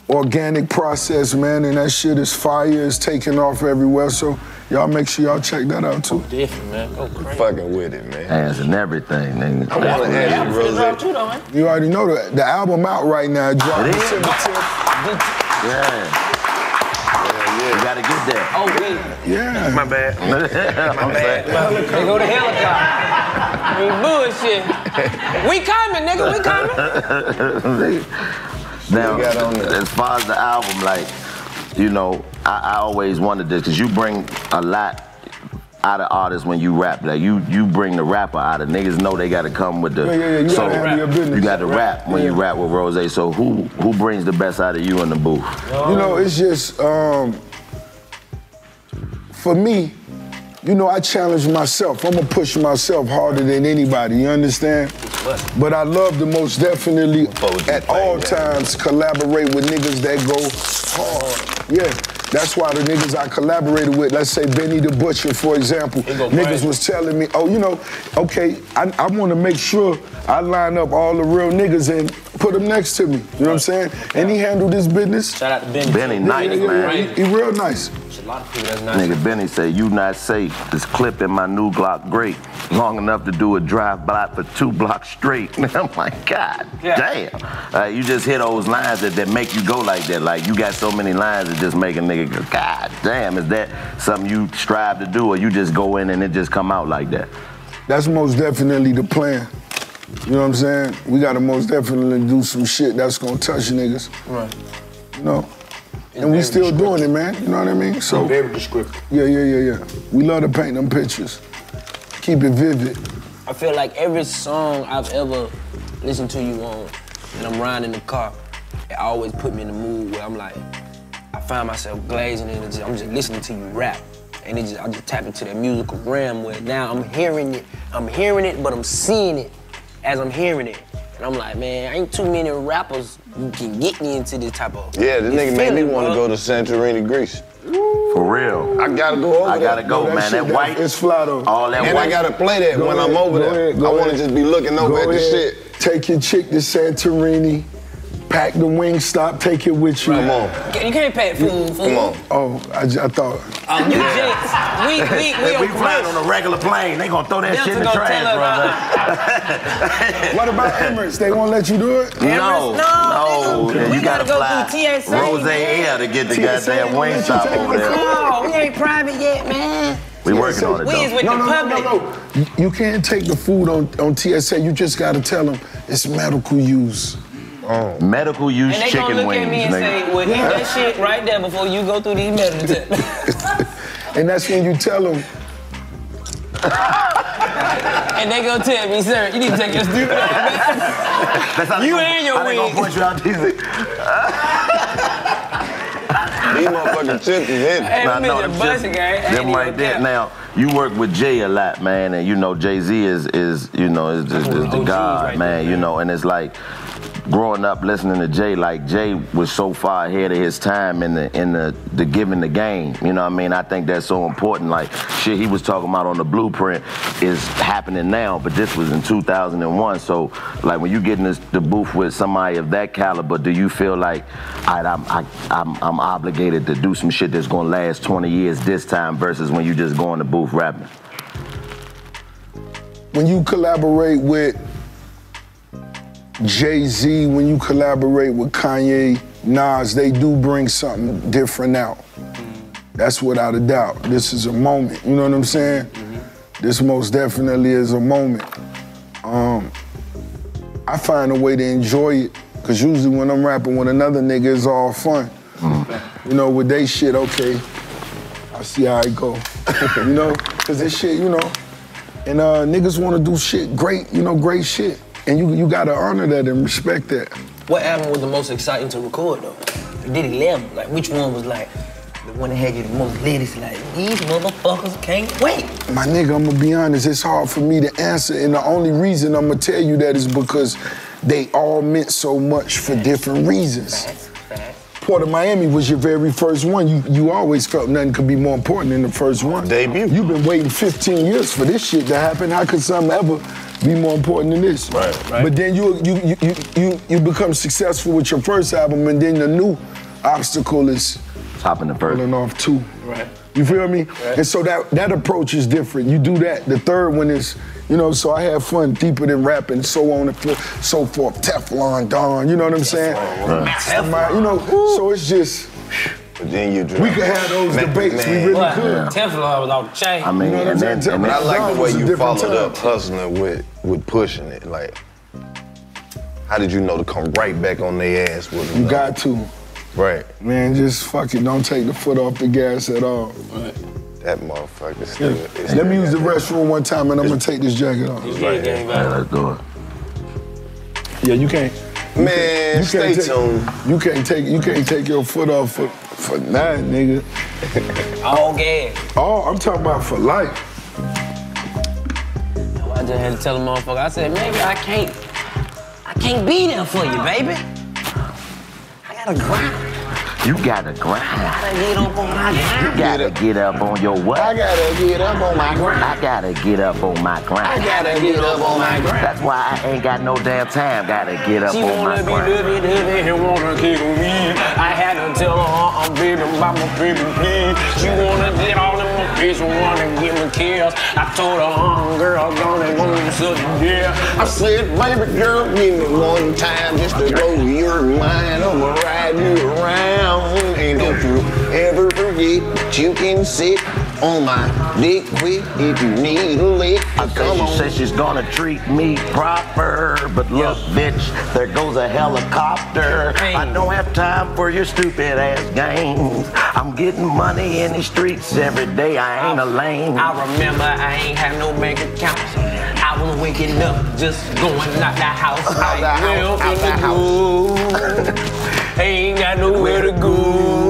organic process, man, and that shit is fire. It's taking off everywhere. So y'all make sure y'all check that out too. Different, man. Go crazy. Fucking with it, man. Hands and everything, nigga. I want to ask you, Rosé. You already know the album out right now. It dropped December 10th. Yeah. You gotta get that. Oh, wait. Yeah. My bad. My bad. They go to helicopter. We bullshit. We coming, nigga. We coming. Now, as far as the album, like, you know, I always wanted this, because you bring a lot out of artists when you rap. Like, you bring the rapper out of niggas know they gotta come with the you so gotta have your business. You gotta rap when you rap with Rosé. So who brings the best out of you in the booth? You know, it's just for me, you know, I challenge myself. I'm gonna push myself harder than anybody, you understand? But I love to most definitely, at all times, collaborate with niggas that go hard. Yeah, that's why the niggas I collaborated with, let's say Benny the Butcher, for example, niggas was telling me, oh, you know, okay, I wanna make sure I line up all the real niggas and put them next to me, you know what I'm saying? And he handled his business. Shout out to Benny. Benny nice, man. He real nice. A lot of people that's nice. Nigga Benny say, you not safe. This clip in my new Glock great. Long enough to do a drive-by for 2 blocks straight. I'm like, God damn. You just hit those lines that make you go like that. Like, you got so many lines that just make a nigga go, God damn. Is that something you strive to do, or you just go in and it just come out like that? That's most definitely the plan. You know what I'm saying? We gotta most definitely do some shit that's gonna touch niggas. Right. You know? And we still doing it, man. You know what I mean? So very descriptive. Yeah. We love to paint them pictures. Keep it vivid. I feel like every song I've ever listened to you on, and I'm riding in the car, it always put me in the mood where I'm like, I find myself glazing and I'm just listening to you rap. And I just tap into that musical realm where now I'm hearing it, but I'm seeing it as I'm hearing it. And I'm like, man, ain't too many rappers who can get me into this type of this nigga made me want to go to Santorini, Greece. For real. I gotta go over there. I gotta go, man. That white, it's fly though. All that and white. I gotta play that when I'm over there. I wanna just be looking over at the shit. Take your chick to Santorini. Pack the Wingstop, take it with you. Come on. You can't pack food. Come on. Oh, I thought. We flying on a regular plane. They gonna throw that shit in the trash, brother. What about Emirates? They won't let you do it? No. You gotta go fly through TSA. Rosé Air to get the goddamn Wingstop over there. No, we ain't private yet, man. We working on it, though. We is with the public. No. You can't take the food on TSA. You just gotta tell them it's medical use. Medical use and they chicken gonna look wings, at me and say, well, eat that shit right there before you go through these medical tests. And that's when you tell them. And they gonna tell me, sir, you need to take your stupid ass back. You and your wings. They gonna point you out these. These motherfucking chips is hitting. Hey, them right there. Now, you work with Jay a lot, man, and you know Jay-Z is the god, right man, there, you know, and it's like growing up listening to Jay, like Jay was so far ahead of his time in the giving the game. You know what I mean? I think that's so important. Like shit he was talking about on the Blueprint is happening now, but this was in 2001. So like when you get in the booth with somebody of that caliber, do you feel like I'm obligated to do some shit that's gonna last 20 years this time versus when you just go in the booth rapping? When you collaborate with Jay-Z, when you collaborate with Kanye, Nas, they do bring something different out. That's without a doubt. This is a moment, you know what I'm saying? This most definitely is a moment. I find a way to enjoy it, because usually when I'm rapping with another nigga, it's all fun. You know, with they shit, okay, I see how it go. You know, because this shit, you know, and niggas want to do shit great, you know, great shit. And you gotta honor that and respect that. What album was the most exciting to record though? You did 11. Like which one was like the one that had you the most latest? Like these motherfuckers can't wait. My nigga, I'm gonna be honest, it's hard for me to answer, and the only reason I'm gonna tell you that is because they all meant so much for different reasons. Port of Miami was your very first one. You always felt nothing could be more important than the first one. Debut. You've been waiting 15 years for this shit to happen. How could something ever be more important than this? Right. But then you become successful with your first album, and then the new obstacle is topping the first. Pulling off two. Right. You feel me? Right. And so that approach is different. You do that. The third one is, you know, so I have fun deeper than rapping, so on and so forth. Teflon, Don, you know what I'm saying? Right. You know, so it's just. But then you we could have those debates. We really could. Teflon was off the chain. I mean, you know what I'm saying? I like the way you followed up hustling with pushing it. Like, how did you know to come right back on their ass with it? You got to. Right. Man, just fuck it. Don't take the foot off the gas at all. Right. That motherfucker still. Let me use the restroom one time and I'm gonna take this jacket off. Let's do it. Yeah, you can't. Man, stay tuned. You can't take your foot off for nothing, nigga. All gas. Oh, I'm talking about for life. I just had to tell the motherfucker, I said, maybe I can't be there for you, baby. I gotta grind. You gotta grind. I gotta get up on my grind. You gotta get up on your what? I gotta get up on my grind. I gotta get up on my grind. I gotta get up on my grind. That's why I ain't got no damn time. Gotta get up on my grind. She wanna be living and wanna kick me. I had to tell her I'm baby, mama, baby, please. She wanna get all in my face and wanna give me kills. I told her, girl, don't even want to such a deal. I said, baby girl, give me one time just to blow your mind. I'ma ride you around. And don't you ever forget that you can sit on my dick quick if you need a lick. She said she's gonna treat me proper, but look, bitch, there goes a helicopter. I don't have time for your stupid ass games. I'm getting money in the streets every day. I ain't a lame. I remember I ain't had no bank account. I was waking up just going out the house. Ain't got nowhere to go.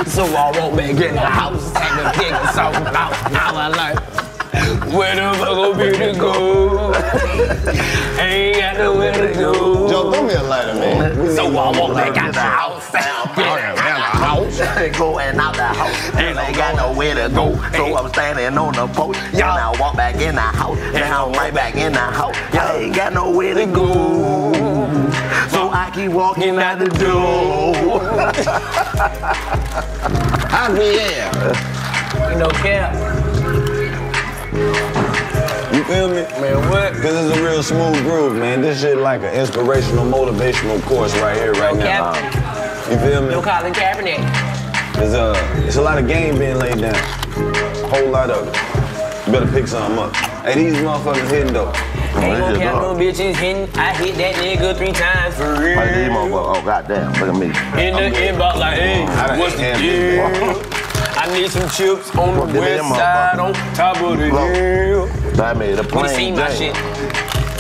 So I walk back in the house, take the nigga something out. Now I like, where the fuck gonna be to go? Ain't got nowhere to go. Joe, throw me a lighter, man. So I walk back out the house. Going out the house, and ain't got nowhere to go. So I'm standing on the porch, and I walk back in the house. Now I'm right back in the house. I ain't got nowhere to go. So I keep walking out the door. I'll be there. You know, Cap. You feel me? Man, what? This is a real smooth groove, man. This shit like an inspirational, motivational course right here, right now. You feel me? No Colin Kaepernick. There's a lot of game being laid down. A whole lot of it. You better pick something up. Hey, these motherfuckers hitting though. Ain't gonna count no bitches hitting. I hit that nigga 3 times for real. Oh, goddamn, look at me. In the inbox, like, hey, what's the deal? I need some chips on the west side, on top of the hill. I made a plain seen my shit.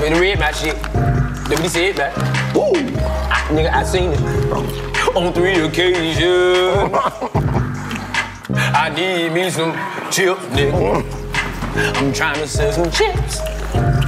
When read my shit. Let me see it back. Woo! Nigga, I seen it. On 3 occasions. I need me some chips, nigga. I'm trying to sell some chips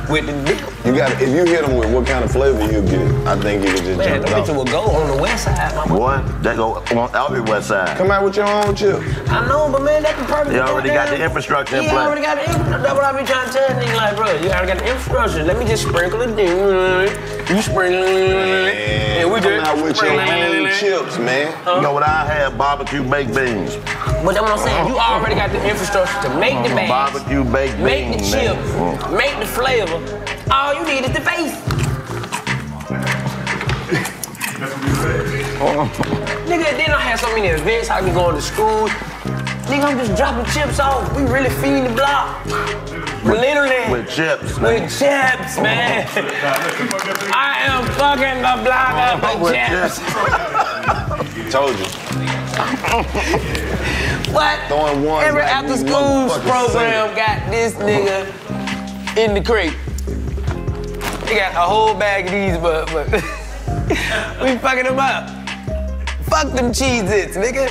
with the dip. You got if you hit them with what kind of flavor you get, I think you could just man, jump it the off. bitch will go on the west side, my boy. Boy, that go on every west side. Come out with your own chips. I know, but man, that's the perfect. You already got the infrastructure in place. You already got the infrastructure. That's what I be trying to tell niggas, like, bro, you already got the infrastructure. Let me just sprinkle it in. You sprinkle it. And we Come out with your own chips, man. You know what I had? Barbecue baked beans. But that's what I'm saying. You already got the infrastructure to make the bags, Barbecue baked make beans. the chips, make the flavor. All you need is the face. Nigga, then I had so many events. I be going to school. Nigga, I'm just dropping chips off. We really feeding the block. Literally. With chips. With chips, man. I am fucking the block up with chips. Told you. What? Throwing ones Every like after these school motherfuckers program got this nigga in the crate. They got a whole bag of these, but we fucking them up. Fuck them Cheez-Its, nigga.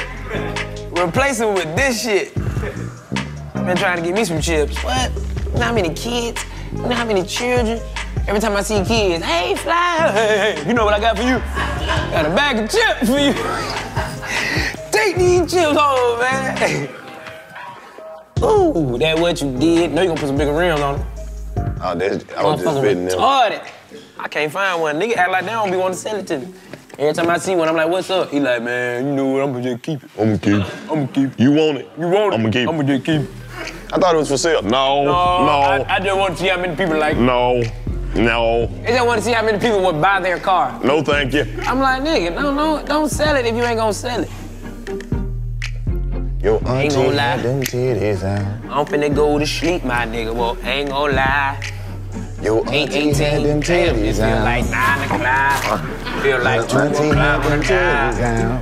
Replace them with this shit. Been trying to get me some chips. What? You know how many kids? You know how many children? Every time I see kids, hey, fly, hey, you know what I got for you? Got a bag of chips for you. Take these chips home, man. Ooh, that what you did. No, you gonna put some bigger rims on it. Oh, I was just fitting them. Retarded. I can't find one. Nigga act like they don't be wanting to sell it to me. Every time I see one, I'm like, what's up? He like, man, you know what, I'm gonna just keep it. I'm gonna keep it. I'm gonna keep it. You want it? You want it? I'm gonna keep it. I'm gonna just keep it. I thought it was for sale. No. I just want to see how many people like it. No. They just want to see how many people would buy their car. No, thank you. I'm like, nigga, no, don't sell it if you ain't gonna sell it. Your Ain't auntie gonna lie. had them titties out. I'm finna go to sleep, my nigga. Well, ain't gonna lie. Your auntie had them Damn, it titties feel out. like 9 o'clock. Feel like 2 Your auntie had o'clock. them titties out.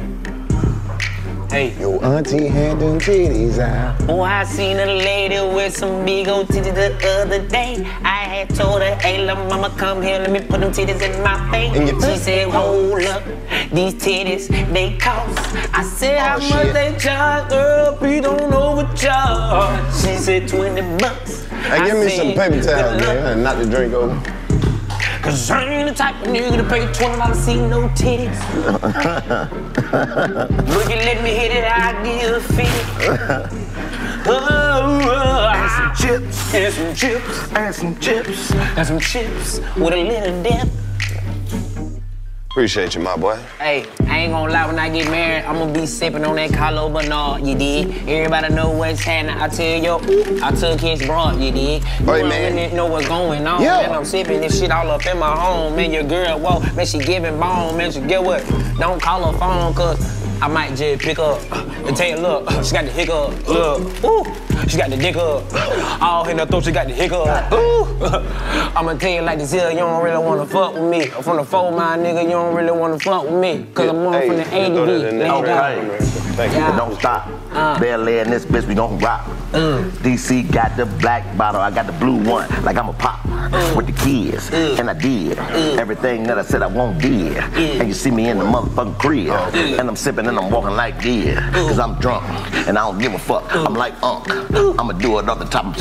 Hey. Your auntie had them titties out. Oh, I seen a lady with some big old titties the other day. I had told her, hey, little mama, come here, let me put them titties in my face. She said, hold up, these titties, they cost. I said, how much they charge? Girl, please don't overcharge. She said, $20. Hey, give me some paper towels, man. Not the drink over. Cause I ain't the type of nigga to pay $20 to see no titties. Look, you let me hit it, I give a fit. And some chips. And some chips. And some chips. And some chips with a little dip. Appreciate you, my boy. Hey, I ain't gonna lie, when I get married, I'm gonna be sipping on that Carlo Bernard, you dig? Everybody know what's happening. I tell kids broad, you dig? You don't really know what's going on, man. I'm sipping this shit all up in my home, man. Your girl, whoa, man, she giving bone, man. She get what? Don't call her phone, cause I might just pick up and tell you, look, she got the hiccup, look, ooh, she got the dick up, all in her throat, she got the hiccup, ooh. I'ma tell you like this here, you don't really wanna fuck with me. From the 4 mile, nigga, you don't really wanna fuck with me, cause I'm on from the A to B. Thank you. Don't stop. Barely in this bitch, we gon' rock. DC got the black bottle, I got the blue one, like I'm a pop with the kids, and I did everything that I said I won't did. And you see me in the motherfucking crib, and I'm sipping and I'm walking like this, cause I'm drunk and I don't give a fuck. I'm like I'ma do it off the top. I'm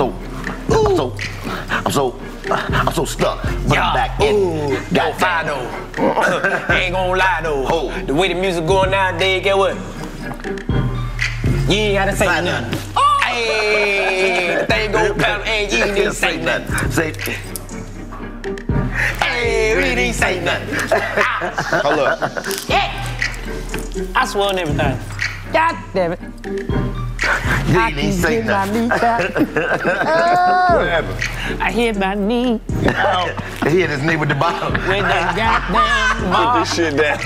so stuck, but I'm back in. Got fire though. Ain't gonna lie though. The way the music going nowadays, get what? You ain't gotta say nothing. Hey, the thing go pound and you ain't even say nothing. Say, hey, we didn't say nothing. Hold up. Yeah. I swear on everything. God damn it. You ain't say nothing. What happened? I hit my knee. He hit his knee with the bottle. With that goddamn bar. Put this shit down.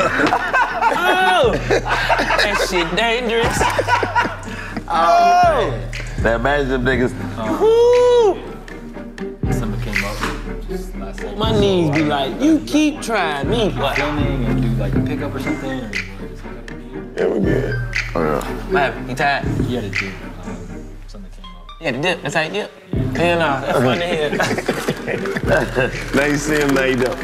Oh, that shit dangerous. Oh, man. Now imagine them niggas. Woo. My knees be like, you keep trying me, but. Filming and do like a pickup or something? Or Yeah, we good. Oh, yeah. What happened? You tired? you had a dip. Something came up. Yeah, the dip. That's how you dip. Hell no, that's funny here. Now you see him, now you don't.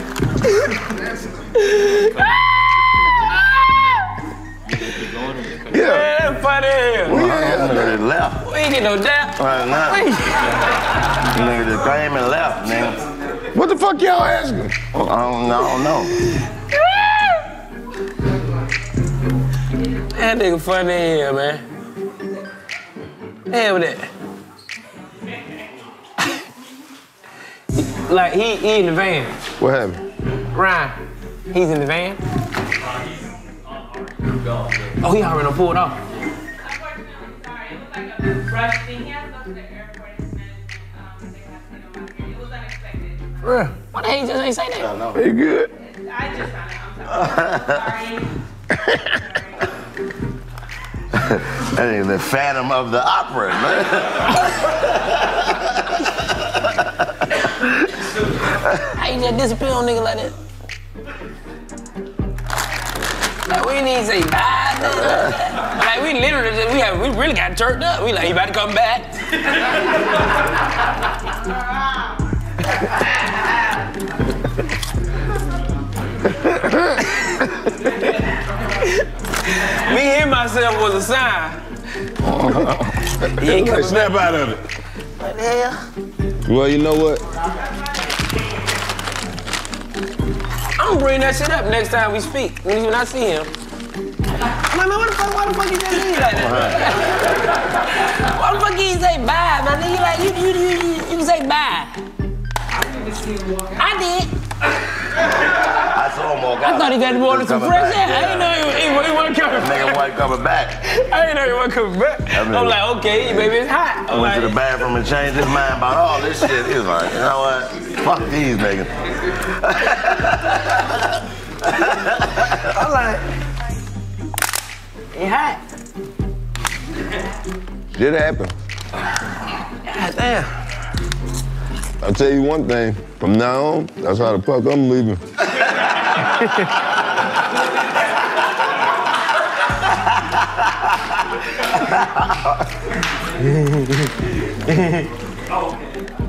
Yeah. That's funny here. Nigga left. We ain't get no dap. Right now. Nigga just came and left, nigga. What the fuck y'all asking? I don't know. That nigga funny here, man. Hell with that. Like, he in the van. What happened? Ryan, he's in the van. Oh, he already done pulled off. Unfortunately, sorry. It was like a rush thing. He has to go to the airport and management. They have to know about here. It was unexpected. For real? Why the hell you just ain't say that? You good? I just found it. I'm sorry. That is the Phantom of the Opera, man. How you just disappear on nigga like that? Like, we need to say bye. Like, we literally just, we really got turned up. We like, you about to come back? Me and myself was a sign. He ain't coming Snap back. out of it. What the hell? Well, you know what? I'm gonna bring that shit up next time we speak. When I see him. I'm like, man, why the fuck you just leave like that? Why the fuck you ain't say bye, man? Nigga, like, you can say bye. I did. I saw him walk out. I thought he got more than some fresh air. I didn't know he wasn't coming back. Nigga wasn't coming back. I didn't know he wasn't coming back. I'm like, okay, baby, it's hot. I'm Went like, to the bathroom and changed his mind about all this shit. He was like, you know what? Fuck these niggas. I'm like, it hot. Shit happened. God damn. I'll tell you one thing. From now on, that's how the fuck I'm leaving.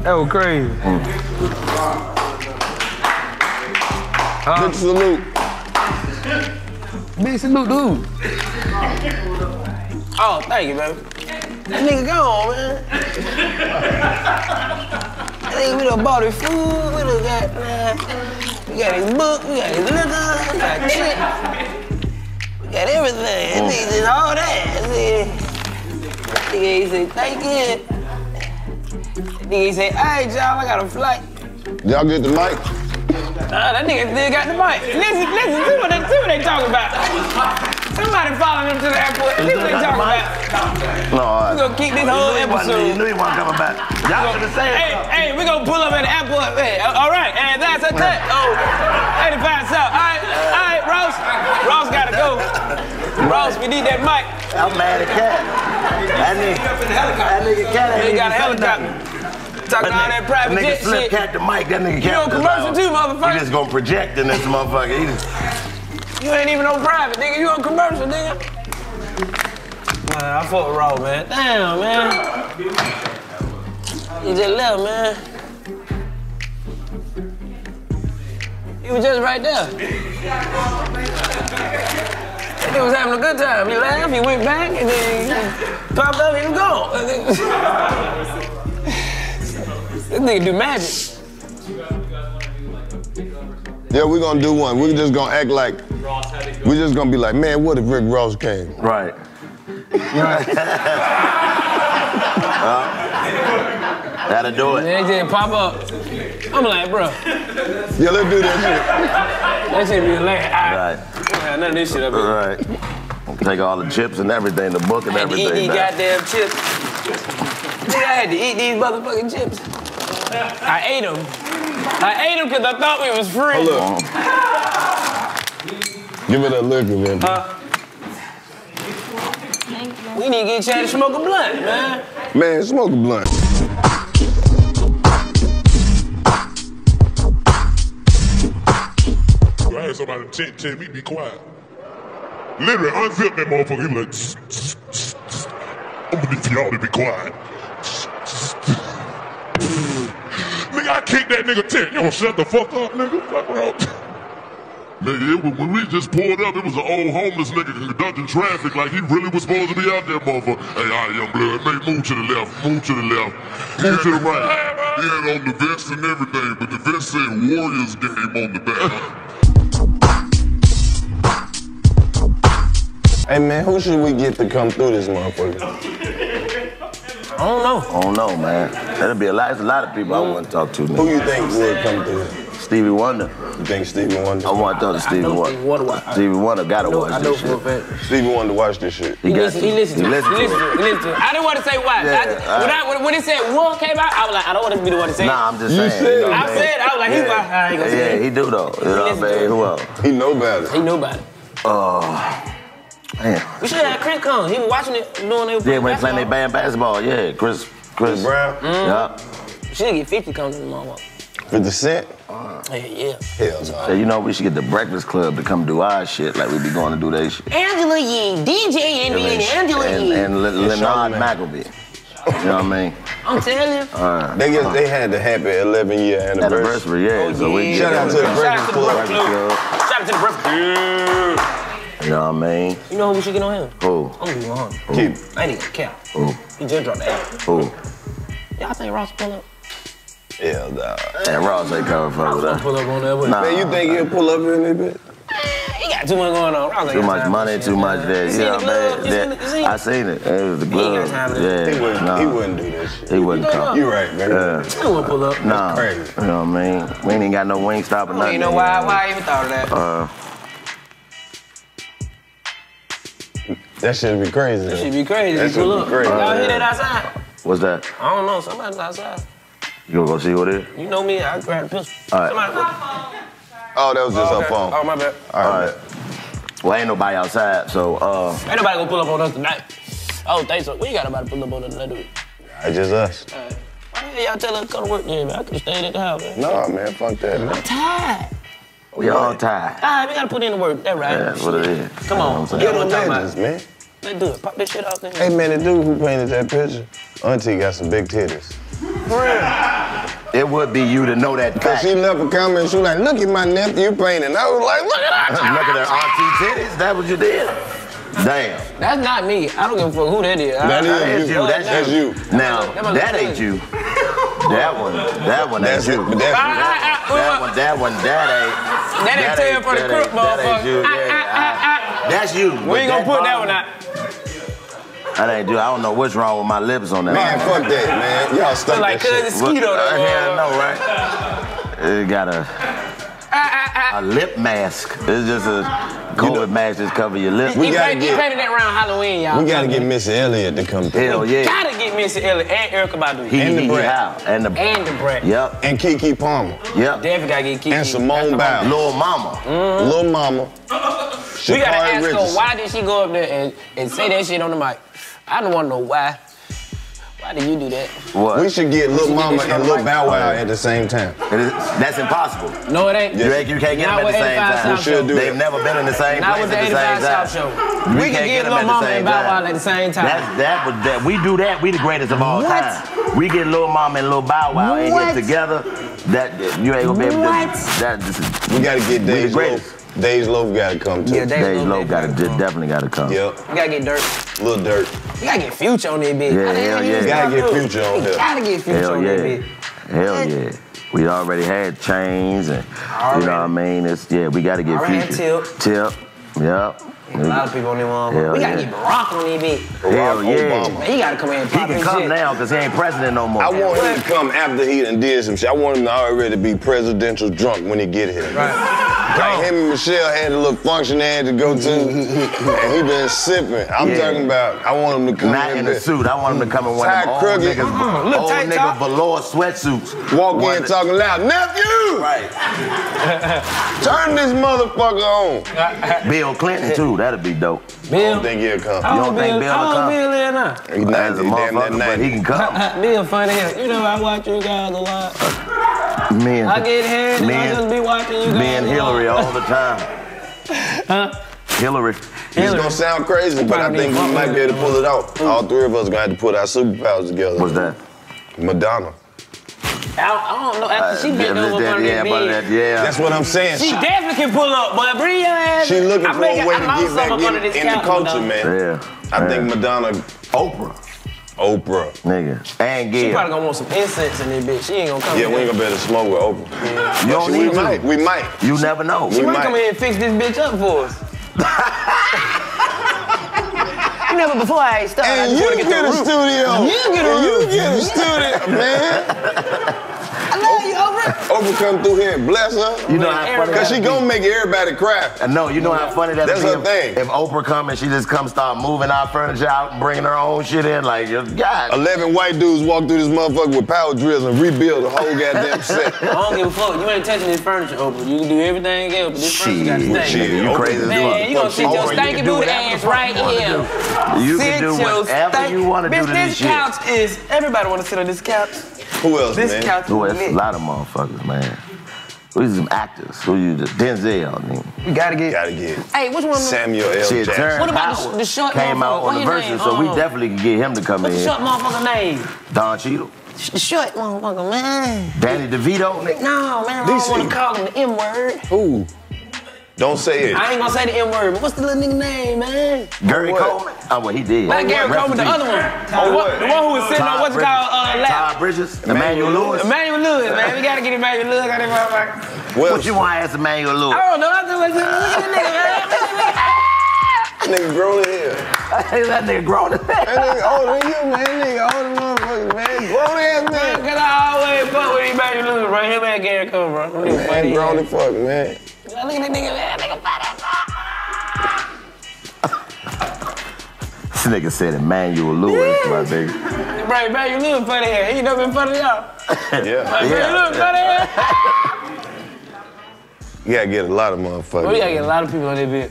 That was crazy. Big salute. Big salute, dude. Oh, thank you, baby. That nigga gone, man. That nigga, we done bought his food, we done got, we got his book, we got his liquor, we got shit. We got everything. That nigga did all that. That nigga ain't say thank you. That nigga ain't say, hey, y'all, I got a flight. Y'all get the mic? That nigga still got the mic. Listen, see what they talking about. Somebody following him to the airport. See what they talking about. No, We gonna keep this whole episode. You knew he wasn't coming back. Y'all should have said something. Hey, we gonna pull up at the airport. Hey, all right, and that's a cut. Oh, 85 South. All right, Ross. Ross gotta go. Ross, we need that mic. I'm mad at Cat. That nigga Cat ain't They got a even said helicopter. nothing. Talking all that private Nigga jet slip shit. Cat the mic. That nigga You Cat. on commercial too, motherfucker. He just gonna project in this motherfucker. He just... You ain't even on private, nigga. You on commercial, nigga. Man, I fuck with Raw, man. Damn, man. He just left, man. He was just right there. He was having a good time. He laughed, he went back, and then he popped up, he was gone. This nigga do magic. Yeah, we're gonna do one. We're just gonna act like, we're just gonna be like, man, what if Rick Ross came? Right. That'll do it. They just pop up. I'm like, bro. Yeah, let's do that That shit be hilarious. Right. Yeah, none of this shit up here. Right. Take all the chips and everything, the book and I had to eat everything. these man. goddamn chips. Nigga, I had to eat these motherfucking chips. I ate them. I ate them because I thought we was free. shit. Hold up. Give it a liquor, man. We need to get Chad to smoke a blunt, man. Man, smoke a blunt. somebody tell me be quiet. Literally unzip that motherfucker. He like, I'm gonna need for y'all to be quiet. Nigga, I kicked that nigga tent. You don't shut the fuck up, nigga. Fuck around. Nigga, when we just pulled up, it was an old homeless nigga conducting traffic like he really was supposed to be out there, motherfucker. Hey, all right, young blood, make move to the left, move to the left, move to the right. He had on the vest and everything, but the vest said Warriors game on the back. Hey man, who should we get to come through this motherfucker? I don't know. I don't know, man. There's a lot of people I want to talk to. Man. Who you think would come through? Stevie Wonder. You think Stevie Wonder? I want to talk to Stevie Wonder. Stevie Wonder gotta watch this shit. Stevie Wonder watch this shit. He listens to it. I didn't want to say why. Yeah, when it said war came out, I was like, I don't want to be the one to say it. Nah, I'm just saying. Said I said, I was like, he's like, yeah, he do though. You know what I mean? Who else? He know about it. He knew about it. Man. We should have had Chris come. He was watching it, doing it. Yeah, when they playing their band basketball. Yeah, Chris Brown? Yeah. Should get 50 coming to the mama. 50 Cent? Yeah. Hell no. So, you know, we should get the Breakfast Club to come do our shit like we be going to do their shit. Angela Yee, DJ Indian, Angela Yee. And Leonard McElby. You know what I mean? I'm telling you. They had the happy 11-year anniversary. Yeah. Oh, So we yeah. Shout out to the Breakfast Club. Shout out to the Breakfast Club. You know what I mean? You know who we should get on him? Who? I'm gonna be 100. Keep. I ain't even count. Who? He just dropped the album. Who? Y'all think Ross pull up? Hell no. And Ross ain't coming from that. Pull up on that one. Nah. Man, you think he'll pull up in a bit? He got too much going on. Ross ain't Too got much time money, for too much that. You You seen know the what glove? I You mean? seen it? I seen it. It was the He ain't got glove. time for that. Yeah. He wouldn't do that shit. He wouldn't come. You right, man. He wouldn't pull up. Nah. crazy. You know what I mean? We ain't got no wing stop or nothing. You know why I even thought of that? That shit be crazy. That should be crazy. That He pull shit up. be crazy. Y'all hear that outside? What's that? I don't know. Somebody's outside. You gonna go see what it is? You know me. I grab the pistol. All right. Somebody. Oh, that was just her Okay. phone. Oh, my bad. All right. Well, ain't nobody outside, so Ain't nobody gonna pull up on us tonight. Oh, thanks. We ain't got nobody pull up on us tonight. It's just us. Why the hell y'all tell us to come to work then, man? I could've stayed at the house, man. Nah, man, fuck that, man. I'm tired. we all tired. Alright, we gotta put in the work. That right. That's what it is. Come on. You know what I'm Get Get what them I'm talking legends, about. man. Let's do it. Pop this shit off there. Hey, man, the dude who painted that picture, Auntie got some big titties. It would be you to know that Because fact. she left a comment, she was like, look at my nephew painting. I was like, look at that. Look at that auntie titties. That's what you did. Damn. That's not me. I don't give a fuck who that is. That That's is you. you. That's you. Now, my that little ain't you. That one ain't That's you. it. But that's That ain't. That ain't tail for the crook, That ain't you. motherfucker. Yeah, that's you. We ain't gonna put that one out. That ain't you. I don't know what's wrong with my lips on that. man, fuck that, man. Y'all stuck Like that shit. Cousin Skeeto, that Yeah, I motherfucker. know, right? It got a lip mask. It's just a COVID mask just cover your lips. We He gotta painted that around Halloween, y'all. We gotta get Missy Elliott to come through. Hell yeah. Gotta get Missy Elliott and Erykah Badu. And the Brat. And the Brat. Yep. And Keke Palmer. Yep. Definitely gotta get Keke. And Simone Biles. Lil Mama. Lil Mama. We gotta ask her, Richardson. why did she go up there and say that shit on the mic? I don't wanna know why. Why did you do that? What? We should get Lil Mama and Lil Bow Wow at the same time. That's impossible. No, it ain't. You can't get them at the same time. We should do They've it. never been in the same Not place with the at the 85 same South time. show. We can't can get them Lil at the Mama same and Bow time. Wow at the same time. We do that. We the greatest of all time. We get Lil Mama and Lil Bow Wow and get together. That you ain't gonna be able to. We gotta get the Days greatest. Loaf. Days Loaf gotta come too. Yeah, Days Low definitely gotta come. Yep. We gotta get Dirt. Lil Dirt. We gotta get Future on that bitch. Yeah, hell yeah. Gotta get Future on We here. gotta get Future Hell on that yeah. bitch. Hell yeah. We already had Chains and you know what I mean? We gotta get Already had Future. Tip. Yep. A lot of people on them Hell We gotta yeah. get Barack on that bitch. Hell yeah. Obama. Man, he gotta come in and He pop can his come shit. now because he ain't president no more. I want him to come after he done did some shit. I want him to already be presidential drunk when he get here. Right. Like him and Michelle had a little function they had to go to, and he been sipping. I'm talking about, I want him to come Not in a suit. I want him to come in one Tight of them old crooked. niggas, Look tight top. velour sweatsuits. Walk in talking loud, nephew! Right. Turn this motherfucker on. Bill Clinton too. That'd be dope. I Bill. don't think he'll come. How don't old think Bill will How come? old Bill is now? He's not As a damn that motherfucker, but he 90. can come. Bill funny here. You know I watch you guys a lot. Me I get head and I me just be watching you guys and a Hillary Hillary all the time. Huh? Hillary. It's gonna sound crazy, but I think we might be able to pull it out. All three of us gonna have to put our superpowers together. What's that? Madonna. I don't know. After she been over on that yeah. That's what I'm saying. She definitely can pull up, but bring your ass. She looking for a way to get back in the culture, man. Yeah. I think Madonna. Oprah. Nigga. And Gail. She probably gonna want some incense in this bitch. She ain't gonna come. Yeah, we ain't gonna be able to smoke with Oprah. Yeah. You don't need to. We might. You never know. She might come in and fix this bitch up for us. You know, but before I start, I just want to get the studio. You get a studio, man. I love you, Oprah. Oprah come through here and bless her. You know how funny Cause she gonna make everybody cry. No, you know how funny that That's be her thing. If Oprah come and she just come start moving our furniture out and bringing her own shit in, like, God. 11 white dudes walk through this motherfucker with power drills and rebuild the whole goddamn set. I don't give a fuck. You ain't touching this furniture, Oprah. You can do everything else, but this furniture gotta stay. You crazy as fuck. Man, you gonna sit your stanky booty ass right here. You can do whatever you want to do to this shit. This couch is, everybody wanna sit on this couch. Who else, this man? Couch Who else? A lot of motherfuckers, man. Who's some actors? Who you just Denzel, I mean. We gotta get. Hey, which one? Samuel L. Jackson. What about the short came out on the verses, so we definitely can get him to come in. What's the short motherfucker name? Don Cheadle. The short motherfucker, man. Danny DeVito, nigga. No, man, I don't wanna call him the M-word. Who? Don't say it. I ain't gonna say the M-word, but what's the little nigga name, man? Gary Coleman. Oh, well, he did. Not Gary Coleman, the other one. The one who was sitting on what's it called, lap. Todd Bridges. Emmanuel Lewis. Emmanuel Lewis, man. We gotta get Emmanuel Lewis out of this motherfucker. What you want to ask Emmanuel Lewis? I don't know. I just want to look at the nigga, man. Nigga grown in here. That nigga grown in here. That nigga older than you, man. That nigga older motherfucker, man. Grown ass man. Cause I always fuck with Emmanuel Lewis, right? Him and Gary Coleman, bro. Man, grown as fuck, man. Look at that nigga, man. That nigga fat as fuck. This nigga said Emmanuel Lewis, my nigga. Right, Emmanuel Lewis funny here. He never been funny to y'all. Yeah. Emmanuel Lewis funny here. You gotta get a lot of motherfuckers. We gotta get a lot of people on this bit.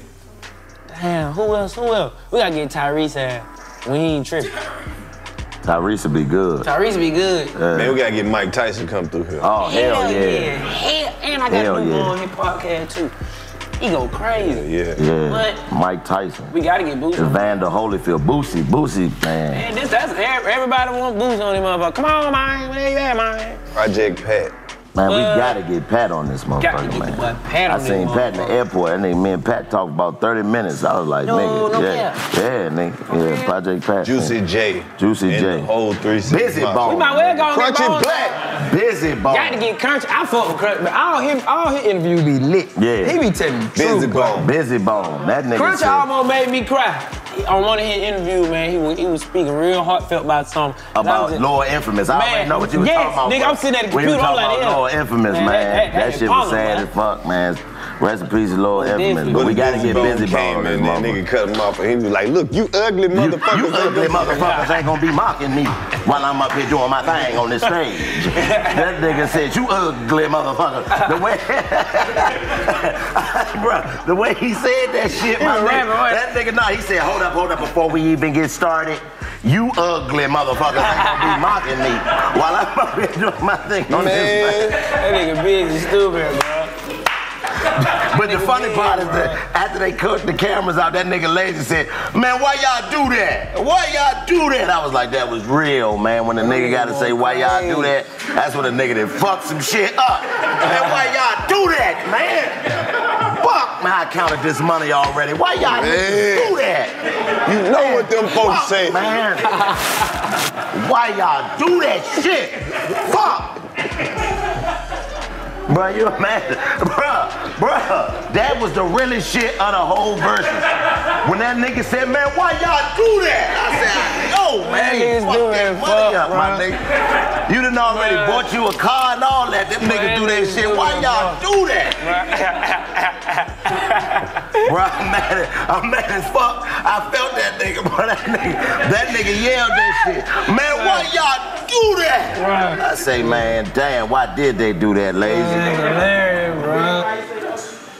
Damn, who else? We gotta get Tyrese in. We ain't tripping. Tyrese will be good. Tyrese be good. Man, we gotta get Mike Tyson come through here. Oh, hell yeah. And I got to do on his podcast too. He go crazy. Yeah. But Mike Tyson. we gotta get Boosie. Evander Holyfield. Boosie, man. Man, that's everybody want Boosie on this motherfucker. Come on, man. Where you at, man? Project Pat. Man, we gotta get Pat on this motherfucker, man. Pat on I seen Pat in the airport. That nigga, me and Pat talked about 30 minutes. I was like, nigga, yeah, nigga, yeah, Project Pat. Juicy J. Juicy J. The whole 360. Busy Bone. We might well go on Crunchy Black. Busy Bone. Got to get Crunchy. I fuck with Crunchy, but all his interviews be lit. Yeah. He be telling me Busy Bone. Busy Bone. That nigga Crunchy said, almost made me cry. On one of his interviews, man, he was speaking real heartfelt about something. about Lord Infamous. I already know what you was talking about. Nigga, I'm sitting at the when you computer, I'm talking like, about Lord Infamous, man. That shit was sad as fuck, man. Rest in peace, Lord Infamous. But we gotta get Busy Bone. And that nigga cut him off and he was like, look, you ugly motherfuckers. You ugly motherfuckers ain't gonna be mocking me while I'm up here doing my thing on this stage. That nigga said, you ugly motherfucker. The way he said that shit, my nigga, that nigga, he said, hold up, before we even get started. You ugly motherfuckers ain't gonna be mocking me while I'm up here doing my thing on this stage. That nigga big and stupid, bro. But the funny part is that after they cut the cameras out, that nigga Lazy said, man, why y'all do that? Why y'all do that? I was like, that was real, man. When the nigga gotta say, why y'all do that? That's when the nigga that fucked some shit up. Man, why y'all do that, man? Fuck, man, I counted this money already. Why y'all do that? You know what them folks say. Man, why y'all do that shit? Fuck. Bro, you imagine, bro, that was the realest shit of the whole verses. When that nigga said, man, why y'all do that? I said, yo, man, fuck that money up, my nigga. You done already bought you a car and all that. Them niggas do that shit. Why y'all do that? Bro, I'm mad as fuck. I felt that nigga, bro. That nigga yelled that shit. Man, why y'all do that? I say, man, damn, why did they do that, Lazy?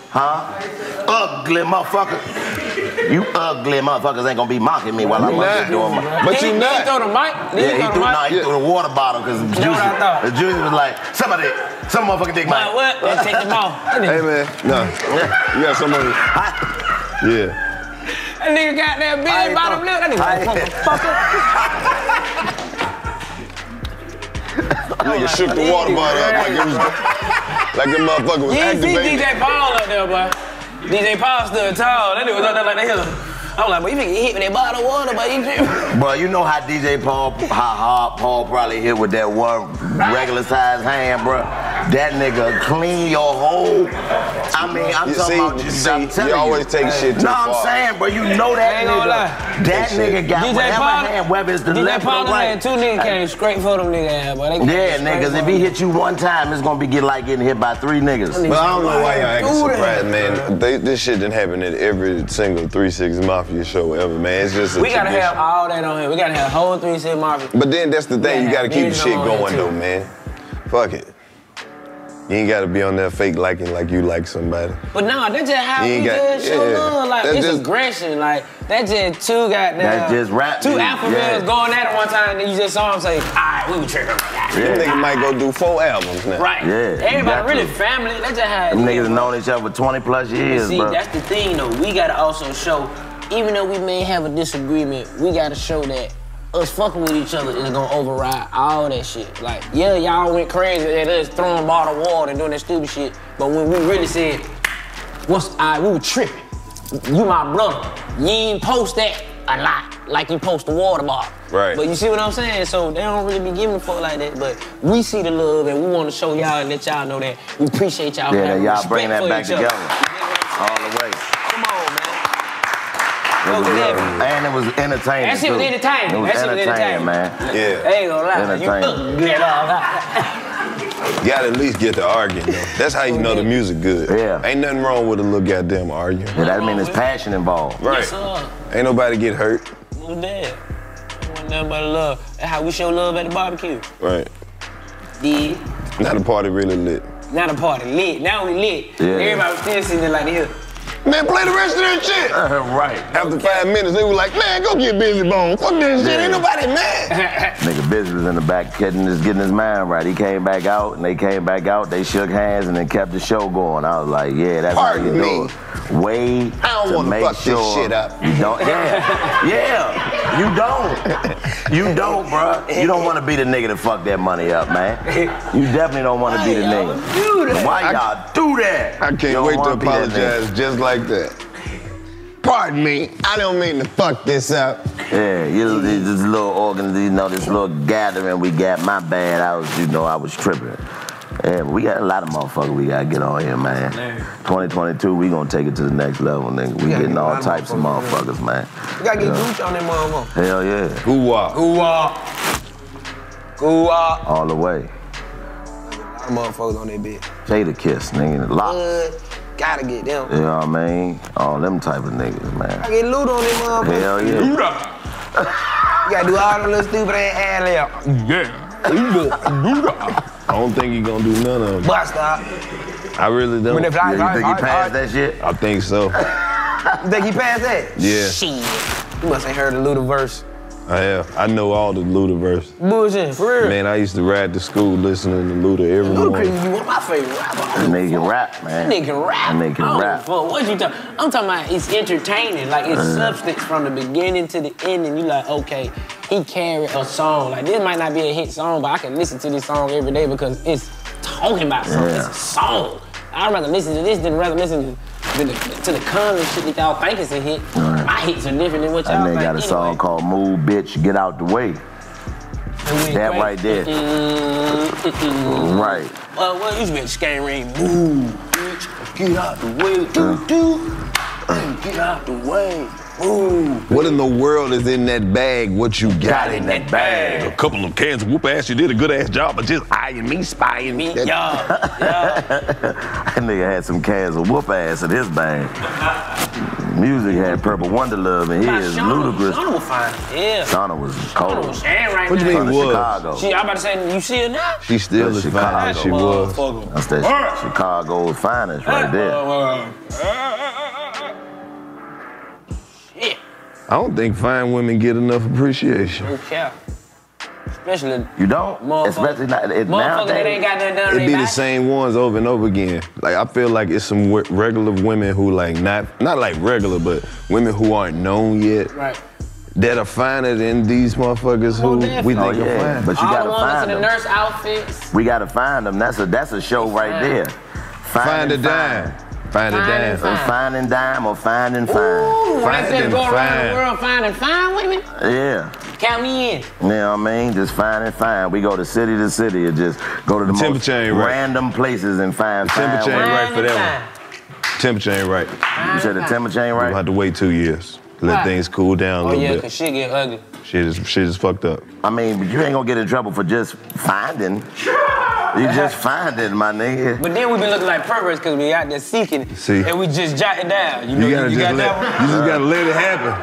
Huh? Ugly motherfucker. You ugly motherfuckers ain't gonna be mocking me while I'm up here doing my... But you not. He threw the mic? Yeah, he threw the water bottle because the juice was like, Some motherfucking dick, man. What? Let's take them off. Hey, man. No. You got somebody. Yeah. That nigga got that big bottom lip. That nigga shook the water bottle up like the motherfucker was activated. You see DJ Paul up there, boy. DJ Paul stood tall. That nigga was up there like that. I was like, but you think he hit with that bottle of water, but you drink. Bro, you know how DJ Paul, how hard Paul probably hit with that one regular size hand, bro. That nigga clean your whole. I mean, I'm talking about just. I'm telling you always take shit too far. No, I'm saying, bro, you know that nigga. That nigga got DJ whatever Paul, hand, whether it's the left or the right. Had two niggas came straight for them niggas, boy. Yeah, niggas, if he hit you one time, it's gonna be like getting hit by 3 niggas. But I don't know why y'all acting surprised, man. This shit done happened at every single 3 6 Mafia show ever, man. It's just a We gotta have all that on here. We gotta have a whole 3 6 Mafia. But then that's the thing, you gotta keep the shit going though, man. Fuck it. You ain't gotta be on there fake liking like you like somebody. But no, that's just how we just show love. Like, it's just aggression. Like, that's just two goddamn. That's just rap. Two alpha males going at it one time, and then you just saw them say, all right, we were tripping. Them niggas might go do 4 albums now. Right. Yeah. Everybody really family. That's just how it is. Them niggas have known each other for 20 plus years, see, bro. That's the thing, though. We gotta also show, even though we may have a disagreement, we gotta show that us fucking with each other is gonna override all that shit. Like, yeah, y'all went crazy at us throwing bottled water and doing that stupid shit, but when we really said, we were tripping. You my brother. You ain't post that a lot, like you post the water bottle. Right. But you see what I'm saying? So they don't really be giving a fuck like that, but we see the love and we wanna show y'all and let y'all know that we appreciate y'all. Yeah, y'all bring that back together. All the way. Come on, man. And it was entertaining. That shit was entertaining. It was entertaining, man. Yeah. I ain't gonna lie. You gotta at least get to arguing, though. That's how you know the music good. Yeah. Ain't nothing wrong with a little goddamn arguing. Yeah, that means there's passion involved. Right. Yes, ain't nobody get hurt. No dead. Nothing but love. That's how we show love at the barbecue. Right. Did. Now the party really lit. Now the party lit. Now we lit. Yeah. Everybody was still sitting there like this. Man, play the rest of that shit. Right. After 5 minutes, they were like, man, go get Busy Bone. Fuck that shit, ain't nobody mad. Nigga Busy was in the back getting his mind right. He came back out, and they came back out, they shook hands, and then kept the show going. I was like, yeah, that's how you do it. Way I don't want to fuck sure this shit up. You don't, yeah, you don't. You don't, bro. You don't want to be the nigga to fuck that money up, man. You definitely don't want to be the nigga. Why y'all do that? I can't wait to apologize just like that. Pardon me, I don't mean to fuck this up. Yeah, this little this little gathering we got. My bad, I was tripping. Yeah, but we got a lot of motherfuckers we gotta get on here, man. 2022, we gonna take it to the next level, nigga. We getting all types of motherfuckers, man. We gotta get Gooch on that motherfucker. Hell yeah. Hoo-wah. Hoo-wah. Hoo-wah. All the way. Motherfuckers on that bitch. Jada Kiss, nigga. Lock. Gotta get them. You know what I mean? All them type of niggas, man. I get loot on them motherfuckers. Hell yeah. You gotta do all them little stupid ass ad-libs. I don't think he gonna do none of them. Bust up. I really don't. You think he passed that shit? I think so. You think he passed that? Yeah. Shit. You must ain't heard the Ludaverse. I have. I know all the Ludaverse. Bullshit, for real. Man, I used to ride to school listening to Luda every morning. Ludacris, you one of my favorite rappers. That nigga can rap, man. That nigga can rap. That nigga can rap. What you talking? I'm talking about it's entertaining. Like it's substance from the beginning to the end, and you like, okay, he carried a song. Like this might not be a hit song, but I can listen to this song every day because it's talking about something. It's a song. I'd rather listen to this than rather listen to the common shit that y'all think is a hit. My hits are different than what y'all think. That nigga got a song called Move, Bitch, Get Out the Way. That right there. Right. Well, you been skating ring. Move, bitch, get out the way. Get out the way. Ooh. What in the world is in that bag? What you got in that bag? A couple of cans of whoop ass. You did a good ass job of just eyeing me, spying me. Yeah. That nigga had some cans of whoop ass in his bag. Music had Purple Wonder Love in his. Ludacris. Shauna was fine. Yeah. Shauna was cold. Shauna was right What do you mean was? Chicago. I'm about to say, you see her now? She still is fine as she was. That's that Chicago's finest right there. Shit. I don't think fine women get enough appreciation. No cap. Especially You don't? Especially not, motherfuckers that ain't got nothing done. It be the same ones over and over again. Like I feel like it's some regular women who like not like regular, but women who aren't known yet. Right. That are finer than these motherfuckers who we think are fine. But you all gotta the ones find in them. the nurse outfits. We gotta find them. That's a show right there. Find a dime. Find a dime. Find and dime or find and fine. Ooh, they said go around the world finding fine women. Yeah. Count me in. You know what I mean? Just find and find. We go to city and just go to the most random places and find temperature ain't right for that one. Temperature ain't right. You said the temperature ain't right? We'll have to wait 2 years. Let things cool down a little bit. Oh yeah, cause shit get ugly. Shit is fucked up. I mean, but you ain't gonna get in trouble for just finding. You just find it, my nigga. But then we been looking like perverts because we out there seeking it. See. And we just jotting down. You gotta you got that one? You just gotta let it happen.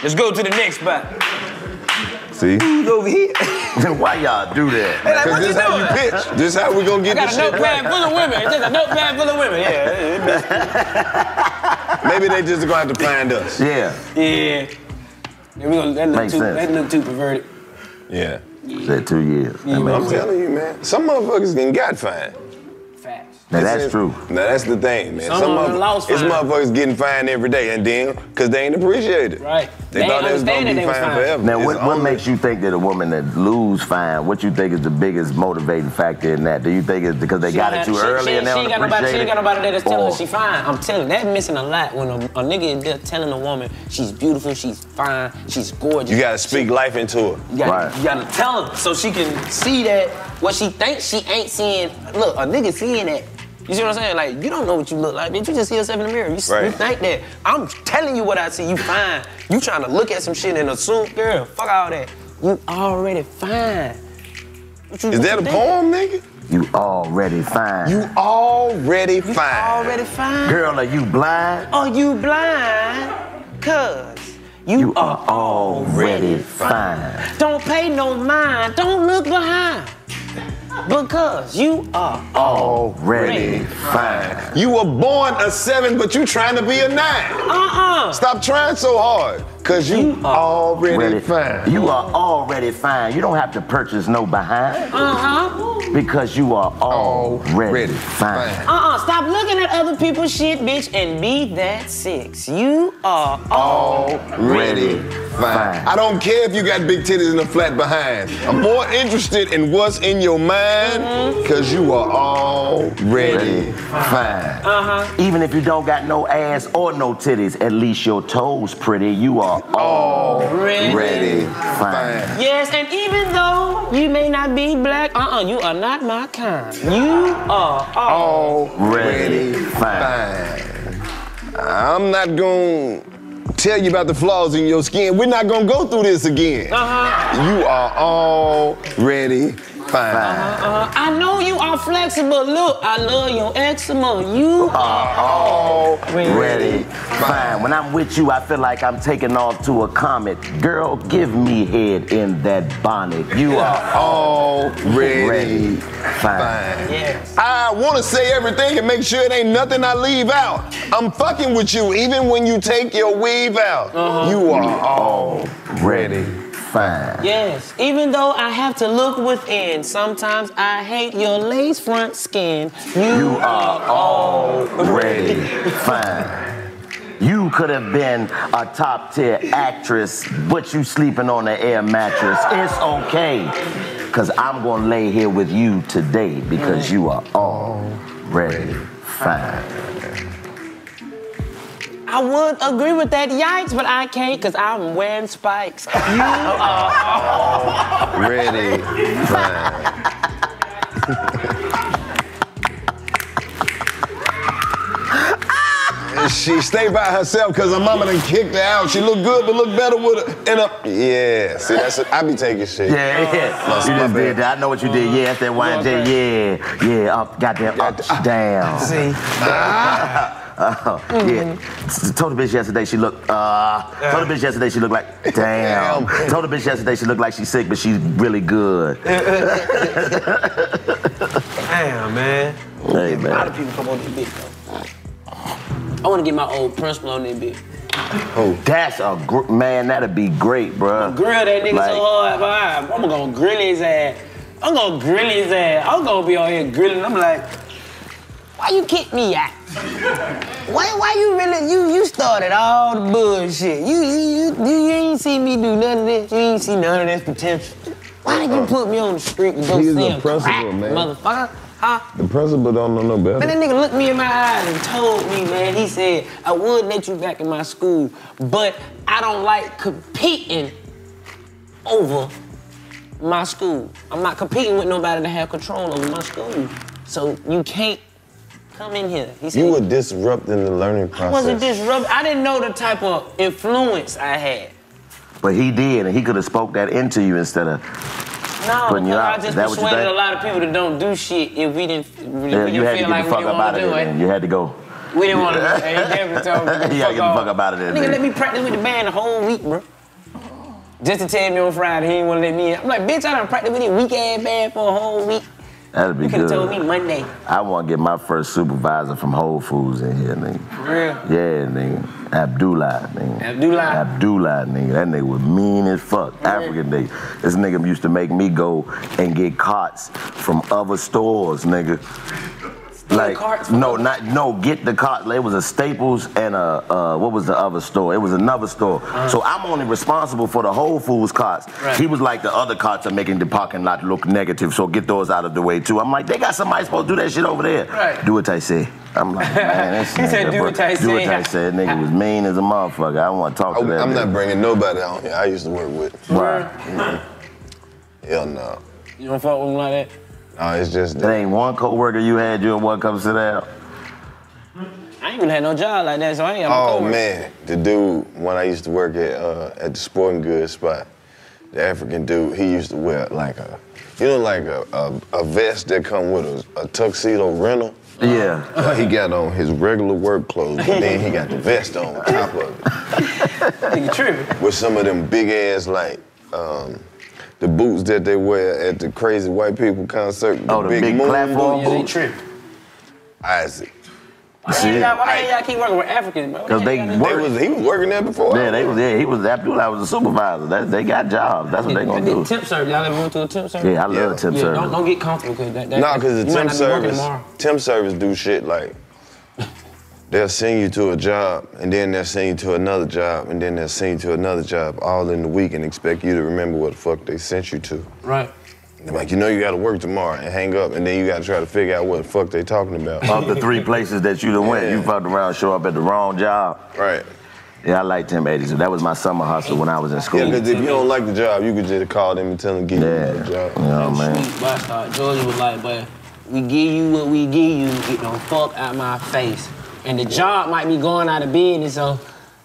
Let's go to the next spot. See? Who's over here? Why y'all do that? Hey, like, Cause this how you pitch. This how we gonna get this shit I got a notepad full of women. Just a notepad full of women. Yeah. Maybe they just gonna have to find us. Yeah. Yeah. That look too perverted. Yeah. Said 2 years. I'm telling you, man. Some motherfuckers can got fine. Facts. Now that's true. Now that's the thing, man. Some of them lost it's fine. motherfuckers getting fined every day, and then because they ain't appreciated. Right. They thought they was gonna be fined forever. Now, what makes you think that a woman that lose fine? What you think is the biggest motivating factor in that? Do you think it's because they got it too early and they don't appreciate it? She ain't got nobody there that's telling her she fine. I'm telling you, that's missing a lot when a nigga is there telling a woman she's beautiful, she's fine, she's gorgeous. You gotta speak life into her. You gotta tell her so she can see that what she thinks she ain't seeing. Look, a nigga seeing that. You see what I'm saying? Like, you don't know what you look like, bitch. You just see yourself in the mirror. You think that. I'm telling you what I see. You fine. You trying to look at some shit and assume, girl, fuck all that. You already fine. Is that a poem, nigga? You already fine. You already fine. Already fine. Girl, are you blind? Are you blind? Cause you are already fine. Don't pay no mind. Don't look behind. Because you are already fine. You were born a 7, but you trying to be a 9. Stop trying so hard, cause you already fine. You are already fine. You don't have to purchase no behind. Because you are already fine. Stop looking at other people's shit, bitch, and be that 6. You are already fine. I don't care if you got big titties and a flat behind. I'm more interested in what's in your mind, cause you are already fine. Even if you don't got no ass or no titties, at least your toes pretty. You are already fine. Yes, and even though you may not be black, you are not my kind. You are already fine. I'm not gonna tell you about the flaws in your skin. We're not gonna go through this again. You are already fine. I know you are flexible. Look, I love your eczema. You are already fine. When I'm with you, I feel like I'm taking off to a comet. Girl, give me head in that bonnet. You are already fine. Yes. I want to say everything and make sure it ain't nothing I leave out. I'm fucking with you even when you take your weave out. You are already fine. Yes, even though I have to look within, sometimes I hate your lace front skin. You are already fine. You could have been a top tier actress, but you sleeping on an air mattress. It's okay, cause I'm gonna lay here with you today because you are already fine. I would agree with that, yikes, but I can't because I'm wearing spikes. You are already fine. She stayed by herself because her mama done kicked her out. She look good, but look better with her. Yeah, see, that's it. I be taking shit. Yeah. You just did that. I know what you did. Yeah, that's that YJ. Yeah, up, goddamn, up, down. See? Yeah. Told the bitch yesterday she looked, told the bitch yesterday she looked like, damn. Told the bitch yesterday she looked like she's sick, but she's really good. Damn, man. Hey, man. A lot of people come on this bitch, though. I want to get my old principal on this bitch. Oh, that's man. That'd be great, bro. Grill that nigga so hard, boy. I'm gonna grill his ass. I'm gonna grill his ass. I'm gonna be on here grilling. I'm like, why you kick me out? Why you really you started all the bullshit. You ain't see me do none of this. You ain't see none of this potential. Why did you put me on the street and go see him crack, motherfucker? Huh? The principal don't know no better. Man, that nigga looked me in my eyes and told me, man, he said, I would let you back in my school, but I don't like competing over my school. I'm not competing with nobody to have control over my school. So you can't come in here. He said, you were disrupting the learning process. I wasn't disrupting. I didn't know the type of influence I had. But he did, and he could have spoke that into you instead of putting you out. I just persuaded a lot of people to don't do shit if we didn't, you had to feel get like the fuck up out of there. You had to go. We didn't want to do it. He definitely told me to you gotta get the fuck up out of there. Nigga, let me practice with the band the whole week, bro. Just to tell me on Friday, he didn't want to let me in. I'm like, bitch, I done practiced with this weak-ass band for a whole week. That'd be you good. You could've told me Monday. I want to get my first supervisor from Whole Foods in here, nigga. For real? Yeah, nigga. Abdullah, nigga. Abdullah, nigga. That nigga was mean as fuck. Yeah. African nigga. This nigga used to make me go and get carts from other stores, nigga. Like, get the cart. It was a Staples and what was the other store? It was another store. So I'm only responsible for the Whole Foods carts. Right. He was like, the other carts are making the parking lot look negative, so get those out of the way too. I'm like, they got somebody supposed to do that shit over there. Right. Do what I say. I'm like, man, that's he said, do what I say. Do what I said. Nigga was mean as a motherfucker. I don't want to talk to that. I'm not bringing nobody on here I used to work with. Right. Hell no. You don't fuck with him like that? No, it's just there ain't one coworker you had you and one come sit down. I ain't even had no job like that, so I ain't got no coworker. Oh man, the dude when I used to work at the sporting goods spot, the African dude, he used to wear like a vest that come with a tuxedo rental. Yeah. Like he got on his regular work clothes, but then he got the vest on top of it. Nigga tripping. With some of them big ass the boots that they wear at the crazy white people concert. The big platform boots. Yeah, they trip. Isaac. Why y'all keep working with Africans, bro? Because he was working there before. Yeah, he was Abdullah was a supervisor. They got jobs. That's what they gonna do. Temp service. Y'all ever went to a temp service? Yeah, I love temp service. Don't get comfortable because because the temp service do shit like they'll send you to a job, and then they'll send you to another job, and then they'll send you to another job all in the week and expect you to remember what the fuck they sent you to. Right. They're like, you gotta work tomorrow and hang up, and then you gotta try to figure out what the fuck they talking about. Of the 3 places that you done went, you fucked around, show up at the wrong job. Right. Yeah, I like temp agency. That was my summer hustle when I was in school. Yeah, because if you don't like the job, you could just call them and tell them to give you the job. You know, man. Sweet Georgia was like, but we give you what we give you, get the fuck out my face. And the job might be going out of business, so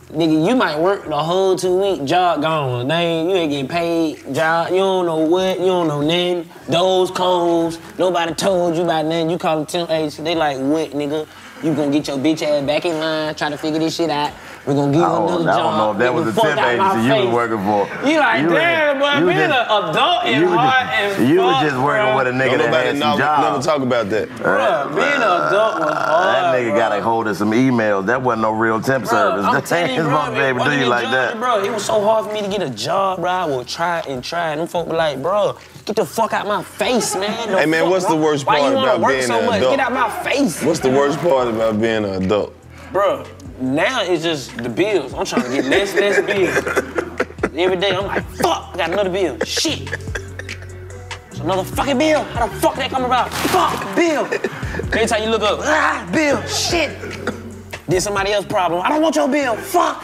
nigga, you might work the whole 2 week, job gone. You ain't getting paid, job, you don't know what, you don't know nothing. Those codes, nobody told you about nothing. You call them temp agency, they like, what, nigga? You gonna get your bitch ass back in line, try to figure this shit out. We're gonna give you another job. I don't know if that was the temp agency you was working for. You like, damn, boy, being an adult is hard and you was just working with a nigga that had some job. Never talk about that. Bruh, being an adult was hard. That nigga got a hold of some emails. That wasn't no real temp service. I'm telling you, bro, baby, do you like that? Bro, it was so hard for me to get a job, bro. I would try and try. And them folk be like, bro, get the fuck out my face, man. Hey, man, what's the worst part about being an adult? Get out my face. What's the worst part about being an adult? Bro, now it's just the bills. I'm trying to get less bills. Every day I'm like, fuck, I got another bill. Shit. It's another fucking bill. How the fuck that come about? Fuck, bill. Every time you look up, bill, shit. Did somebody else's problem. I don't want your bill. Fuck.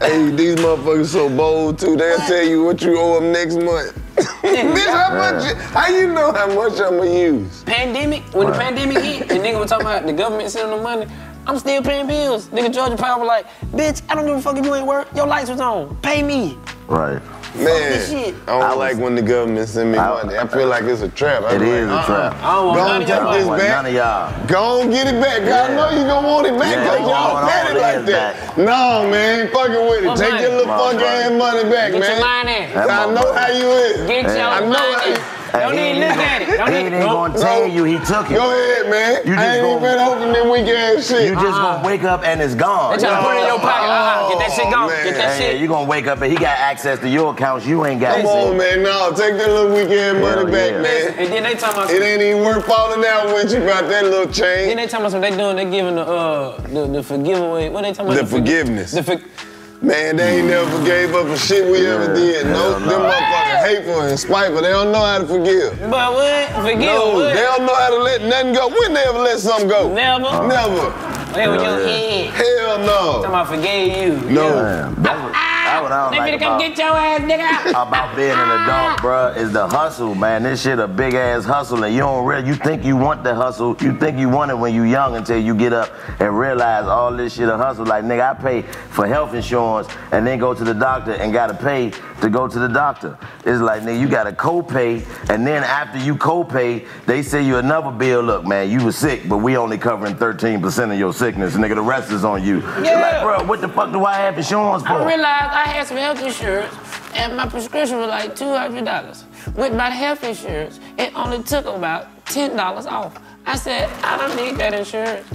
Hey, these motherfuckers so bold too. They'll tell you what you owe them next month. Bitch, how you know how much I'ma use? Pandemic, when the pandemic hit, and nigga was talking about the government sending them money, I'm still paying bills. Nigga Georgia Power was like, bitch, I don't give a fuck if you ain't work. Your lights was on. Pay me. Right. Man, I don't like when the government send me money. I feel like it's a trap. It is a trap. I don't want none of y'all. None of y'all. Go on, get it back. I know you gonna want it back because y'all got it like that. No, man, fucking with it. Take your little fuck ass money back, man. Get your money. I know how you is. Get your money. Don't even look at it. He ain't gonna tell you he took it. Go ahead, man. You just I ain't been opening that weak ass shit. You just gonna wake up and it's gone. They trying to put it in your pocket. Get that shit gone. Get that shit. You gonna wake up and he got access to your accounts. You ain't got. Come on, man. No, take that little weak ass money back, man. And then they talking about it ain't even worth falling out with you about that little change. Then they talking about something they giving the forgiveaway. What they talking about? The forgiveness. Man, they ain't never forgave up for shit we ever did. No, them motherfuckers hateful and spiteful. They don't know how to forgive. But what? Forgive what? They don't know how to let nothing go. When they ever let something go? Never. Never. Hey, with your head. Hell no. Talking about forgave you. No. That's what I don't like come get your ass, nigga. about being an adult, bruh, is the hustle, man. This shit a big ass hustle, and you don't really, you think you want the hustle, you think you want it when you young until you get up and realize all this shit a hustle. Like, nigga, I pay for health insurance and then go to the doctor and gotta pay to go to the doctor. It's like, nigga, you gotta co-pay, and then after you co-pay, they say you another bill. Look, man, you was sick, but we only covering 13% of your sickness, nigga. The rest is on you. Yeah. Like, bro, what the fuck do I have insurance for? I realized I had some health insurance, and my prescription was like $200. With my health insurance, it only took about $10 off. I said, I don't need that insurance.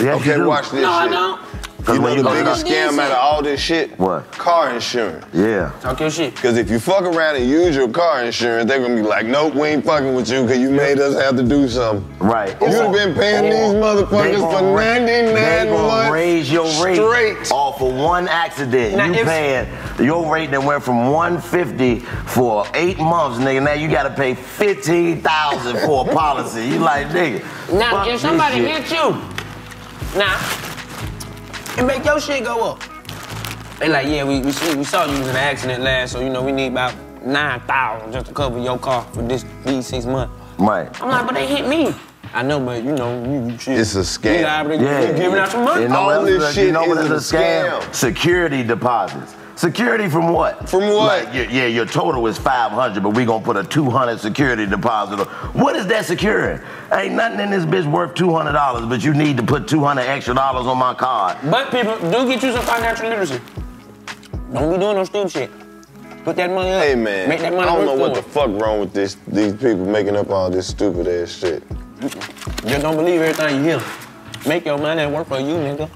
Yes, okay, watch this shit. No, I don't. You know the biggest scam out of all this shit? What? Car insurance. Yeah. Talk your shit. Because if you fuck around and use your car insurance, they're going to be like, nope, we ain't fucking with you because you made us have to do something. Right. You'd have been paying these motherfuckers for 99 They gonna months raise your rate straight. off of one accident. Now, You paying your rate that went from 150 for 8 months, nigga. Now you gotta pay 15,000 for a policy. You like, nigga. Now, if somebody hit you, now, and make your shit go up. They like, yeah, we saw you was in an accident last, so you know we need about 9,000 just to cover your car for these 6 months. Right. I'm like, but they hit me. I know, but you know, you shit. It's a scam. You giving out some money. You know All what this else- shit you know what is is a a scam? scam. Security deposits. Security from what? From what? Like, your total is 500, but we gonna put a 200 security deposit on. What is that securing? Ain't nothing in this bitch worth $200, but you need to put $200 extra on my card. But people, do get you some financial literacy. Don't be doing no stupid shit. Put that money up. Hey, man, Make that money I don't know work what for the fuck wrong with these people making up all this stupid ass shit. Just don't believe everything you hear. Make your money work for you, nigga.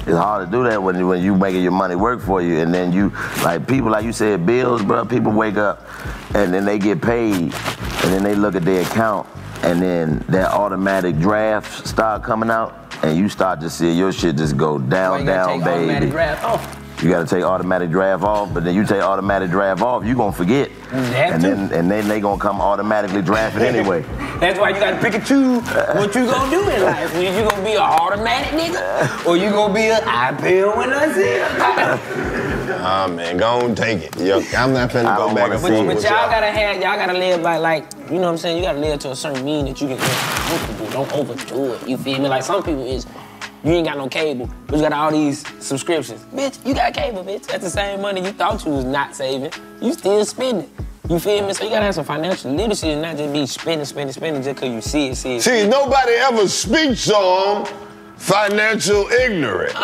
It's hard to do that when you making your money work for you, and then you, like people, like you said, bills, bro. People wake up and then they get paid, and then they look at their account, and then that automatic draft start coming out, and you start to see your shit just go down, down, baby. Automatic draft off. You gotta take automatic draft off, but then you take automatic draft off, you gonna forget. And then they gonna come automatically drafted anyway. That's why you gotta pick and choose what you gonna do in life. You gonna be an automatic nigga, or you gonna be an I pay when I see it. Ah, man, go on, take it. Yo, I'm not finna go back and forth But with y'all gotta live by, like, you know what I'm saying? You gotta live to a certain mean that you can feel comfortable. Don't overdo it. You feel me? Like some people is, you ain't got no cable, but you got all these subscriptions. Bitch, you got cable, bitch. That's the same money you thought you was not saving. You still spending. You feel me? So you gotta have some financial literacy and not just be spending just cause you see it. See, nobody ever speaks on financial ignorance.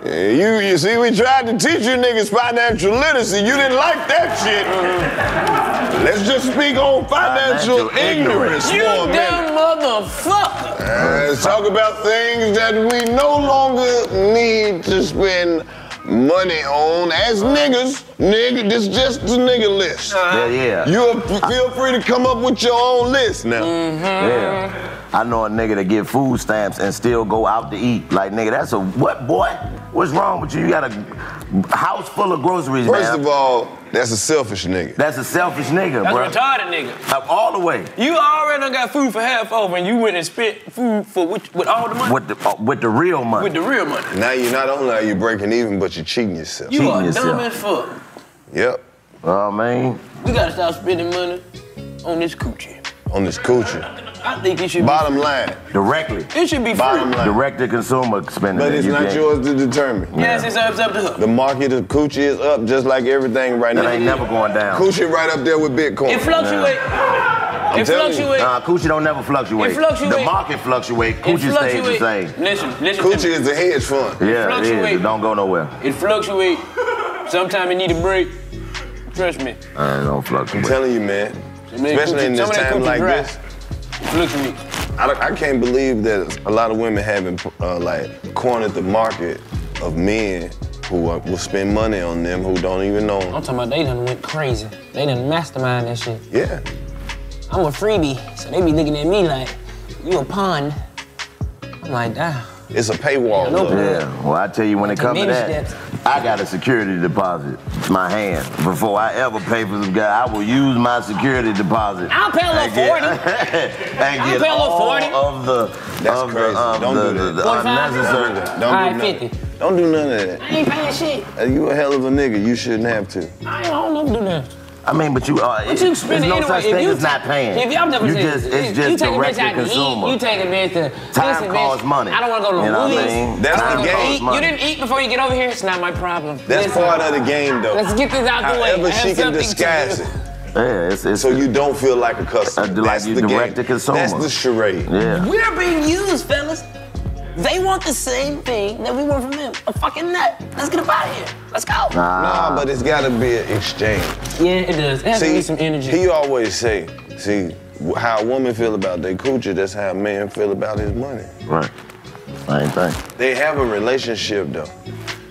Yeah, you see, we tried to teach you niggas financial literacy. You didn't like that shit. Let's just speak on financial ignorance You for a minute. dumb motherfucker. Let's talk about things that we no longer need to spend money on as niggas. Nigga, this is just the nigga list. Yeah. You feel free to come up with your own list now. Yeah. I know a nigga that get food stamps and still go out to eat. Like, nigga, that's a what, boy? What's wrong with you? You got a house full of groceries, man. First of all, that's a selfish nigga. That's a selfish nigga, That's bro. a retarded nigga. All the way. You already done got food for half over and you went and spent food for with all the money? With the real money. With the real money. Now you not only are you breaking even, but you're cheating yourself. You are yourself. dumb as fuck. Yep. Oh, man. We gotta stop spending money on this coochie. On this coochie. I think it should Bottom line. Directly. It should be free. Bottom line. Direct to consumer spending. But it's not yours to determine. Yes, it's up to her. The market of coochie is up just like everything right now. That ain't never going down. Coochie right up there with Bitcoin. It fluctuates. It fluctuates. Nah, coochie don't never fluctuate. It fluctuate. The market fluctuate. Coochie stays the same. Listen. Coochie is a hedge fund. Yeah, it is. It don't go nowhere. It fluctuates. Sometimes it need a break. Trust me. I don't fluctuate. I'm telling you, man. Especially in this time like this. Fluctuate. I can't believe that a lot of women haven't like cornered the market of men who will spend money on them who don't even know them. I'm talking about they done went crazy. They done mastermind that shit. Yeah. I'm a freebie, so they be looking at me like, you a pawn. I'm like, damn. It's a paywall. Yeah, well, I tell you, when it comes to that, I got a security deposit, my hand. Before I ever pay for some guy, I will use my security deposit. I'll pay a little 40. And get all of the, That's crazy. Don't do that. Unnecessary. Don't do 50. Don't do none of that. I ain't paying shit. You a hell of a nigga. You shouldn't have to. I don't know do that. I mean, but you spend there's no anyway. such thing as not paying. If y'all You just, it's just direct to consumer. You take a bitch to time costs money. I don't want to go to the movies. That's the game. You didn't eat before you get over here. It's not my problem. That's part of the game, though. Let's get this out the way. However she can disguise it. Yeah, it's so you don't feel like a customer. Like you direct to consumer. That's the charade. Yeah. We're being used, fellas. They want the same thing that we want from them. A fucking nut. Let's get up out of here. Let's go. Nah, but it's gotta be an exchange. Yeah, it does. It has to be some energy. He always say, how a woman feel about their coochie, that's how a man feel about his money. Right. Same thing. They have a relationship though.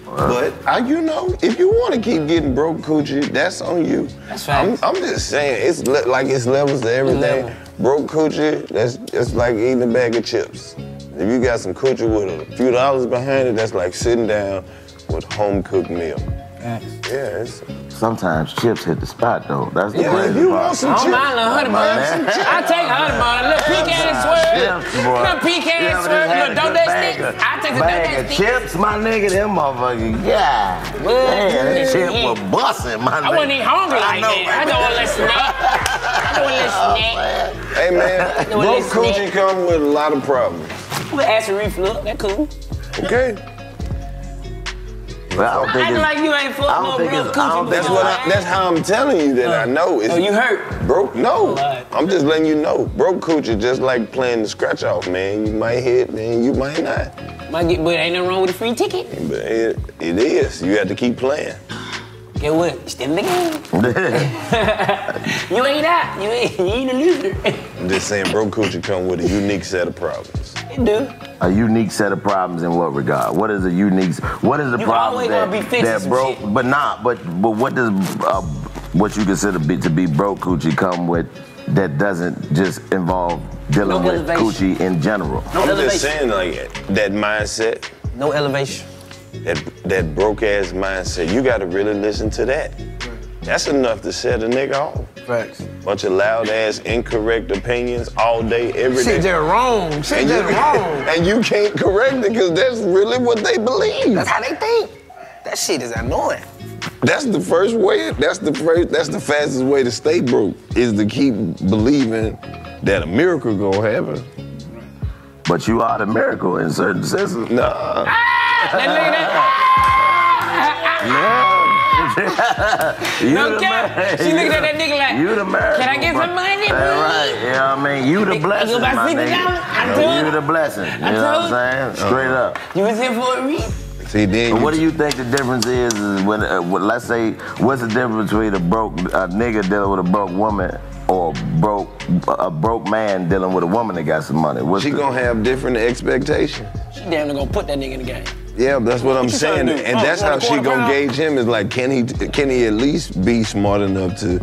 But you know, if you want to keep getting broke coochie, that's on you. That's facts. I'm just saying, it's like it's levels to everything. Broke coochie, that's like eating a bag of chips. If you got some coochie with a few dollars behind it, that's like sitting down with a home-cooked meal. Yeah, sometimes chips hit the spot though. That's the if you want some chips. I don't mind a $100. I take $100. Little pecan swerve. Little pecan swerve. Little donut stick. I take the donut stick. Chips, my nigga, them motherfuckers. Yeah. That chip was busting, my nigga. I wasn't even hungry like that. I don't want to let snack. I don't want to let snack. Hey man, broke coochie come with a lot of problems. Acid reflux, that cool. Okay. Well, I don't think like you ain't fucked no broke coochie. That's how I'm telling you that I know. Oh, you hurt? Broke? No. I'm just letting you know. Broke coochie, just like playing the scratch off, man. You might hit, man. You might not. Might get, but ain't nothing wrong with a free ticket. But it is. You have to keep playing. Get what? You still in the game. You ain't out. You ain't a loser. I'm just saying, broke coochie come with a unique set of problems. It do. A unique set of problems in what regard? What is a unique? What is the problem that broke? Shit. But what does what you consider to be broke coochie come with that doesn't just involve dealing with coochie in general? I'm just saying, like that mindset. No elevation. That broke ass mindset. You got to really listen to that. That's enough to set a nigga off. Facts. Bunch of loud ass, incorrect opinions all day, every day. Shit, they're wrong. Shit, they're wrong. And you can't correct it because that's really what they believe. That's how they think. That shit is annoying. That's the first way. That's the fastest way to stay broke is to keep believing that a miracle gonna happen. But you are the miracle in certain senses. Nah. You no cap. She looking at that nigga like, you the miracle. Can I get some money, please? Right, you know what I mean? You the blessing, you my nigga. You the blessing. You know what I'm saying? Straight up. You was here for a reason. See, then what do you think the difference is when, let's say, what's the difference between a nigga dealing with a broke woman or a broke man dealing with a woman that got some money? She gonna have different expectations. She damn near gonna put that nigga in the game. Yeah, that's what I'm saying, and that's how she gonna gauge him. Is like, can he at least be smart enough to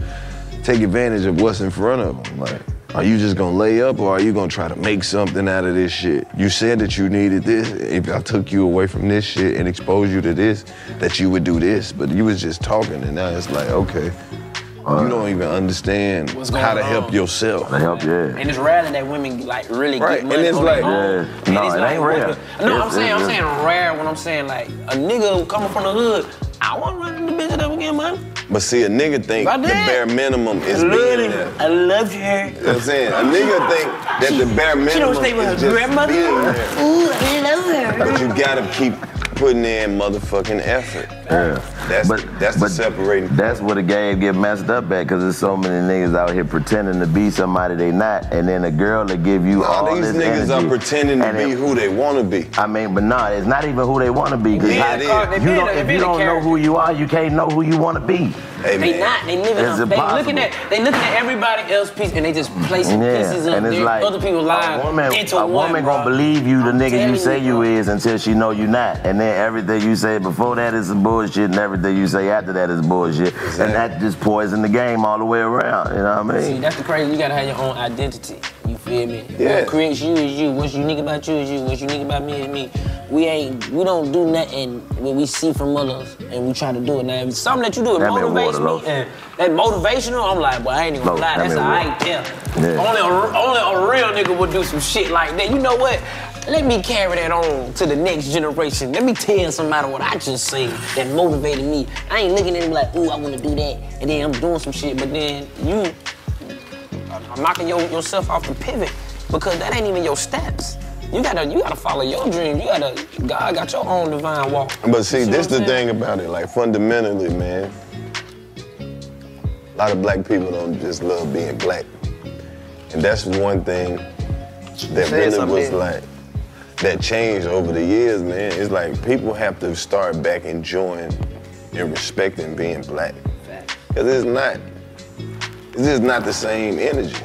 take advantage of what's in front of him? Like, are you just gonna lay up, or are you gonna try to make something out of this shit? You said that you needed this. If I took you away from this shit and exposed you to this, that you would do this, but you was just talking, and now it's like, okay. You don't even understand how to help yourself. How to help, yeah. And it's rare that women like really get money. And it's like, no, it ain't rare. No, I'm saying rare when I'm saying like a nigga coming from the hood. I want to run in the bitch that we get money. But see, a nigga think the bare minimum is being there. I love you. You know what I'm saying? A nigga think that the bare minimum she don't stay with is her just grandmother. being there. Ooh, I love her. But you gotta keep putting in motherfucking effort. Yeah. That's the separating. That's where the game get messed up at, because there's so many niggas out here pretending to be somebody they not, and then a girl that give you all this energy. These niggas are pretending to be who they want to be. I mean, but no, it's not even who they want to be. Yeah, if you don't know who you are, you can't know who you want to be. Hey, they man. not. They living It's up. They impossible. looking at everybody else's piece, and they just placing pieces of and it's like other people's lives into a woman gonna believe you, the nigga you telling say you, you bro. is, until she know you not. And then everything you say before that is some bullshit, and everything you say after that is bullshit. Exactly. And that just poison the game all the way around. You know what I See, mean? that's the crazy. You gotta have your own identity. You feel me? Yeah. What creates you is you. What's unique about you is you. What's unique about me is me. We don't do nothing when we see from others and we try to do it. Now, if it's something that you do, it That meant motivates water, me. Low. And that motivational, I'm like, boy, I ain't even gonna Low, lie. that That's meant alright there. Yeah. Only a real nigga would do some shit like that. You know what? Let me carry that on to the next generation. Let me tell somebody what I just seen that motivated me. I ain't looking at him like, ooh, I wanna do that. And then I'm doing some shit, but then you knocking yourself off the pivot because that ain't even your steps. You gotta follow your dream. God got your own divine walk. But see, You this what the I'm saying? thing about it. Like fundamentally, man, a lot of black people don't just love being black, and that's one thing that Say really something, was man. like that changed over the years, man. It's like people have to start back enjoying and respecting being black, because it's just not the same energy.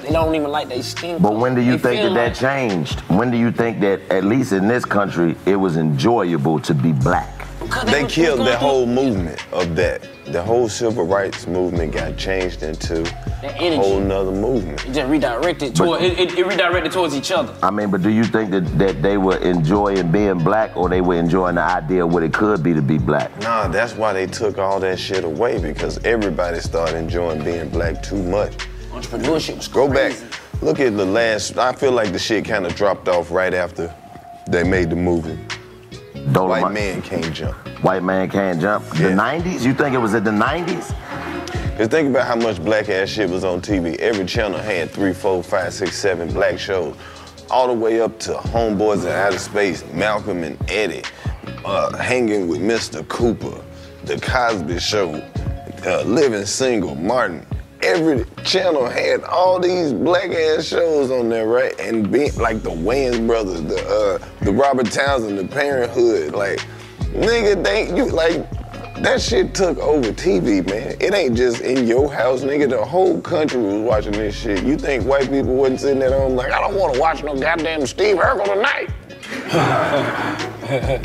They don't even like their skin. But when do you They think feel that like- changed? When do you think that, at least in this country, it was enjoyable to be black? Because They was killed going the through- whole movement of that. The whole civil rights movement got changed into a energy. whole nother movement. It just redirected toward it redirected towards each other. I mean, but do you think that they were enjoying being black, or they were enjoying the idea of what it could be to be black? Nah, that's why they took all that shit away, because everybody started enjoying being black too much. Entrepreneurship was Go back, crazy. look at the last, I feel like the shit kind of dropped off right after they made the movie. White Man Can't Jump. White Man Can't Jump. The Yeah. 90s? You think it was in the 90s? Cause think about how much black ass shit was on TV. Every channel had 3, 4, 5, 6, 7 black shows. All the way up to Homeboys in Outer Space, Malcolm and Eddie, Hanging with Mr. Cooper, The Cosby Show, Living Single, Martin. Every channel had all these black ass shows on there, right? And being like the Wayans brothers, the Robert Townsend, the Parenthood, like, nigga, that shit took over TV, man. It ain't just in your house, nigga. The whole country was watching this shit. You think white people wasn't sitting at home like, I don't want to watch no goddamn Steve Urkel tonight.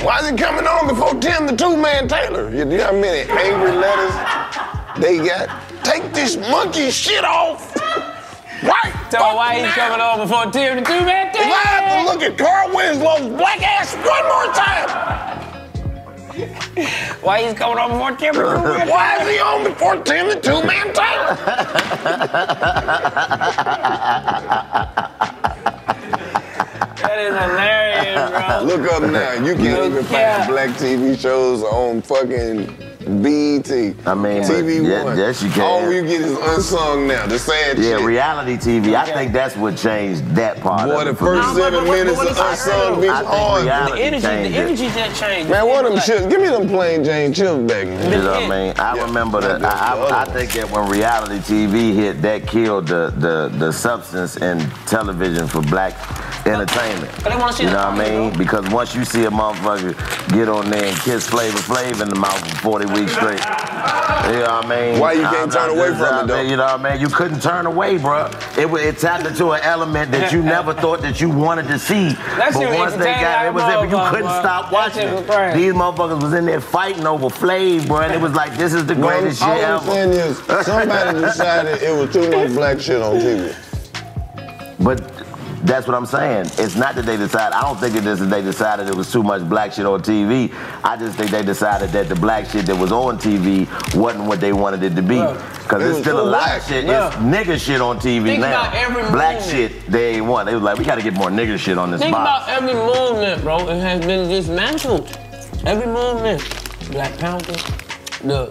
Why is he coming on before Tim the Two-Man Taylor? You know how many angry letters they got? Take this monkey shit off. Right. Tell me why he's coming on before Tim the Two-Man If I have to look at Carl Winslow's black ass one more time. Why he's coming on before Tim the Two-Man? Why is he on before Tim the Two-Man Taylor? That is hilarious, bro. Look up now. You can't even find black TV shows on fucking BET. I mean, TV1. yes, you can. All you get is unsung now. The sad shit. Yeah, reality TV. I think that's what changed that part Boy, of the it for me. first 7 minutes of unsung bitch I think hard. reality The energy changed it. just changed. Man, what them chips? Give me them plain Jane chips back, man. You know what I mean? I remember that. I think that when reality TV hit, that killed the substance in television for black entertainment. But they wanna see you the know what I party, mean? bro. Because once you see a motherfucker get on there and kiss Flavor Flav in the mouth for 40 weeks straight, you know what I mean? Why you can't turn away from it, though? You know what I mean? You couldn't turn away, bro. It tapped into an element that you never thought that you wanted to see. That shit But was once they got it, was there, but you couldn't stop watching That shit it. was crazy. These motherfuckers was in there fighting over Flav, bro, and it was like, this is the greatest shit All I'm ever. saying is, somebody decided it was too much black shit on TV. But that's what I'm saying. It's not that they decided. I don't think it is that they decided it was too much black shit on TV. I just think they decided that the black shit that was on TV wasn't what they wanted it to be. Because there's still a lot of shit. It's nigga shit on TV Think now. about every Black movement. shit, they ain't want. They was like, we gotta get more nigga shit on this Think box. about every movement, bro. It has been dismantled. Every movement. Black Panther.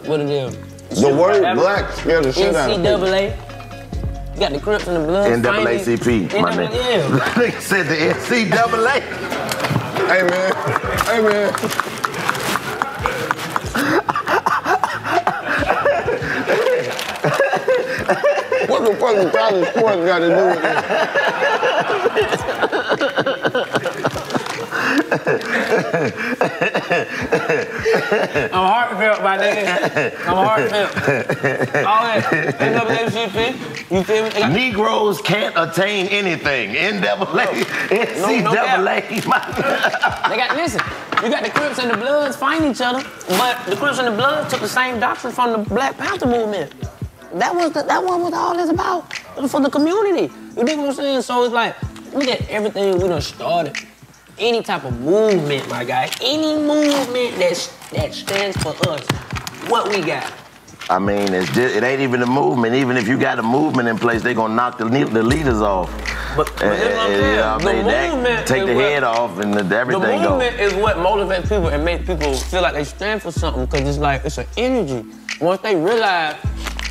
What it is? The word black scared the shit out of people. NCAA. You got the Crips and the Bloods. NAACP, my nigga. Yeah. Nigga said the NCAA. Hey, man. Hey, man. What the fuck is college sports got to do with this? I'm heartfelt, my nigga. I'm heartfelt. All that NAACP, you feel me? Negroes can't attain anything. NAACP. They got, listen, you got the Crips and the Bloods fighting each other, but the Crips and the Bloods took the same doctrine from the Black Panther movement. That was what all this about, for the community. You dig what I'm saying? So it's like, look at everything we done started. Any type of movement, my guy. Any movement that stands for us. What we got? I mean, it ain't even a movement. Even if you got a movement in place, they gonna knock the leaders off. But you know what I'm saying? Take the head off and everything The movement is what motivates people and make people feel like they stand for something, because it's like, it's an energy. Once they realize,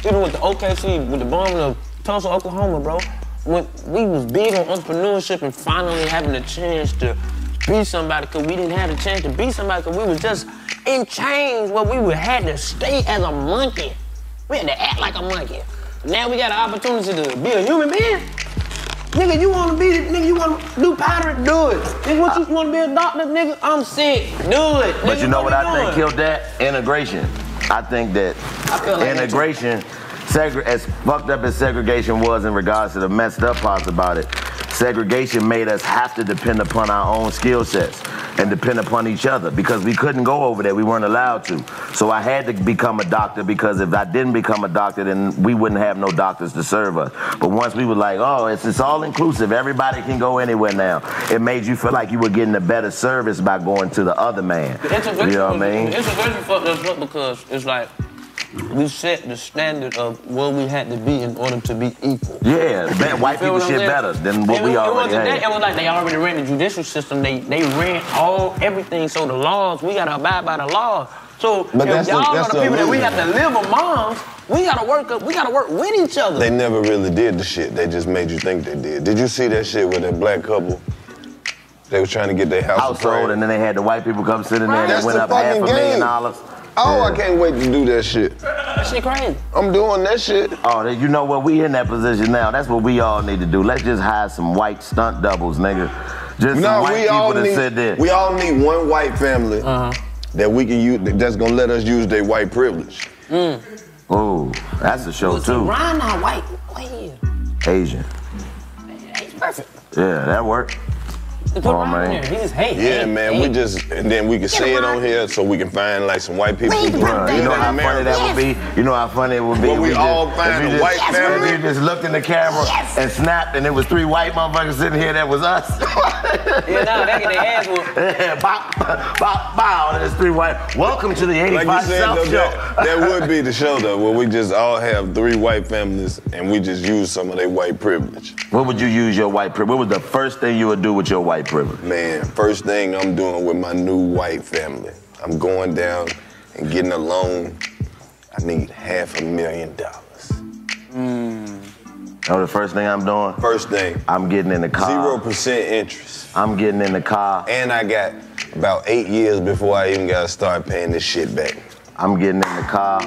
even with the OKC, with the bombing of Tulsa, Oklahoma, bro, when we was big on entrepreneurship and finally having the chance to be somebody, because we didn't have the chance to be somebody, because we was just in chains where we had to stay as a monkey. We had to act like a monkey. Now we got an opportunity to be a human being. Nigga, you wanna be, nigga, you wanna do pottery, do it. Nigga, what you wanna be a doctor, nigga? I'm sick, do it. Nigga, but you know what I think killed that? Integration. I think that integration, as fucked up as segregation was in regards to the messed up parts about it, segregation made us have to depend upon our own skill sets and depend upon each other, because we couldn't go over there. We weren't allowed to. So I had to become a doctor, because if I didn't become a doctor, then we wouldn't have no doctors to serve us. But once we were like, oh, it's all inclusive, everybody can go anywhere now, it made you feel like you were getting a better service by going to the other man. You know what I mean? Integration fucked us up because it's like, we set the standard of where we had to be in order to be equal. Yeah, white people shit better than what we already had. It was like they already ran the judicial system. They ran everything. So the laws, we gotta abide by the laws. So if y'all are the people that we have to live among, we gotta work with each other. They never really did the shit. They just made you think they did. Did you see that shit with that black couple? They was trying to get their house sold, and then they had the white people come sit in there and they went up $500,000. Oh, I can't wait to do that shit. That shit crazy. I'm doing that shit. Oh, you know what? We in that position now. That's what we all need to do. Let's just hire some white stunt doubles, nigga. Just some white people to sit there. We all need one white family that we can use, that's gonna let us use their white privilege. Oh, that's a show too. Ryan not white. What he is? Asian. He's perfect. Yeah, that worked. Oh, man. He just hate. Yeah, man. We just, and then we can say it on here so we can find like some white people who do it. You know how funny that would be? You know how funny it would be? When we all find a white family. We just looked in the camera and snapped, and it was 3 white motherfuckers sitting here that was us. Yeah, nah, they get their ass whooped. Yeah, bow, there's 3 white. Welcome to the 85 South Show. That would be the show though, where we just all have 3 white families and we just use some of their white privilege. What would you use your white privilege? What was the first thing you would do with your white privilege? Man, first thing I'm doing with my new white family, I'm going down and getting a loan. I need $500,000. Oh, the first thing I'm doing? First thing. I'm getting in the car. 0% interest. I'm getting in the car. And I got about 8 years before I even gotta start paying this shit back. I'm getting in the car.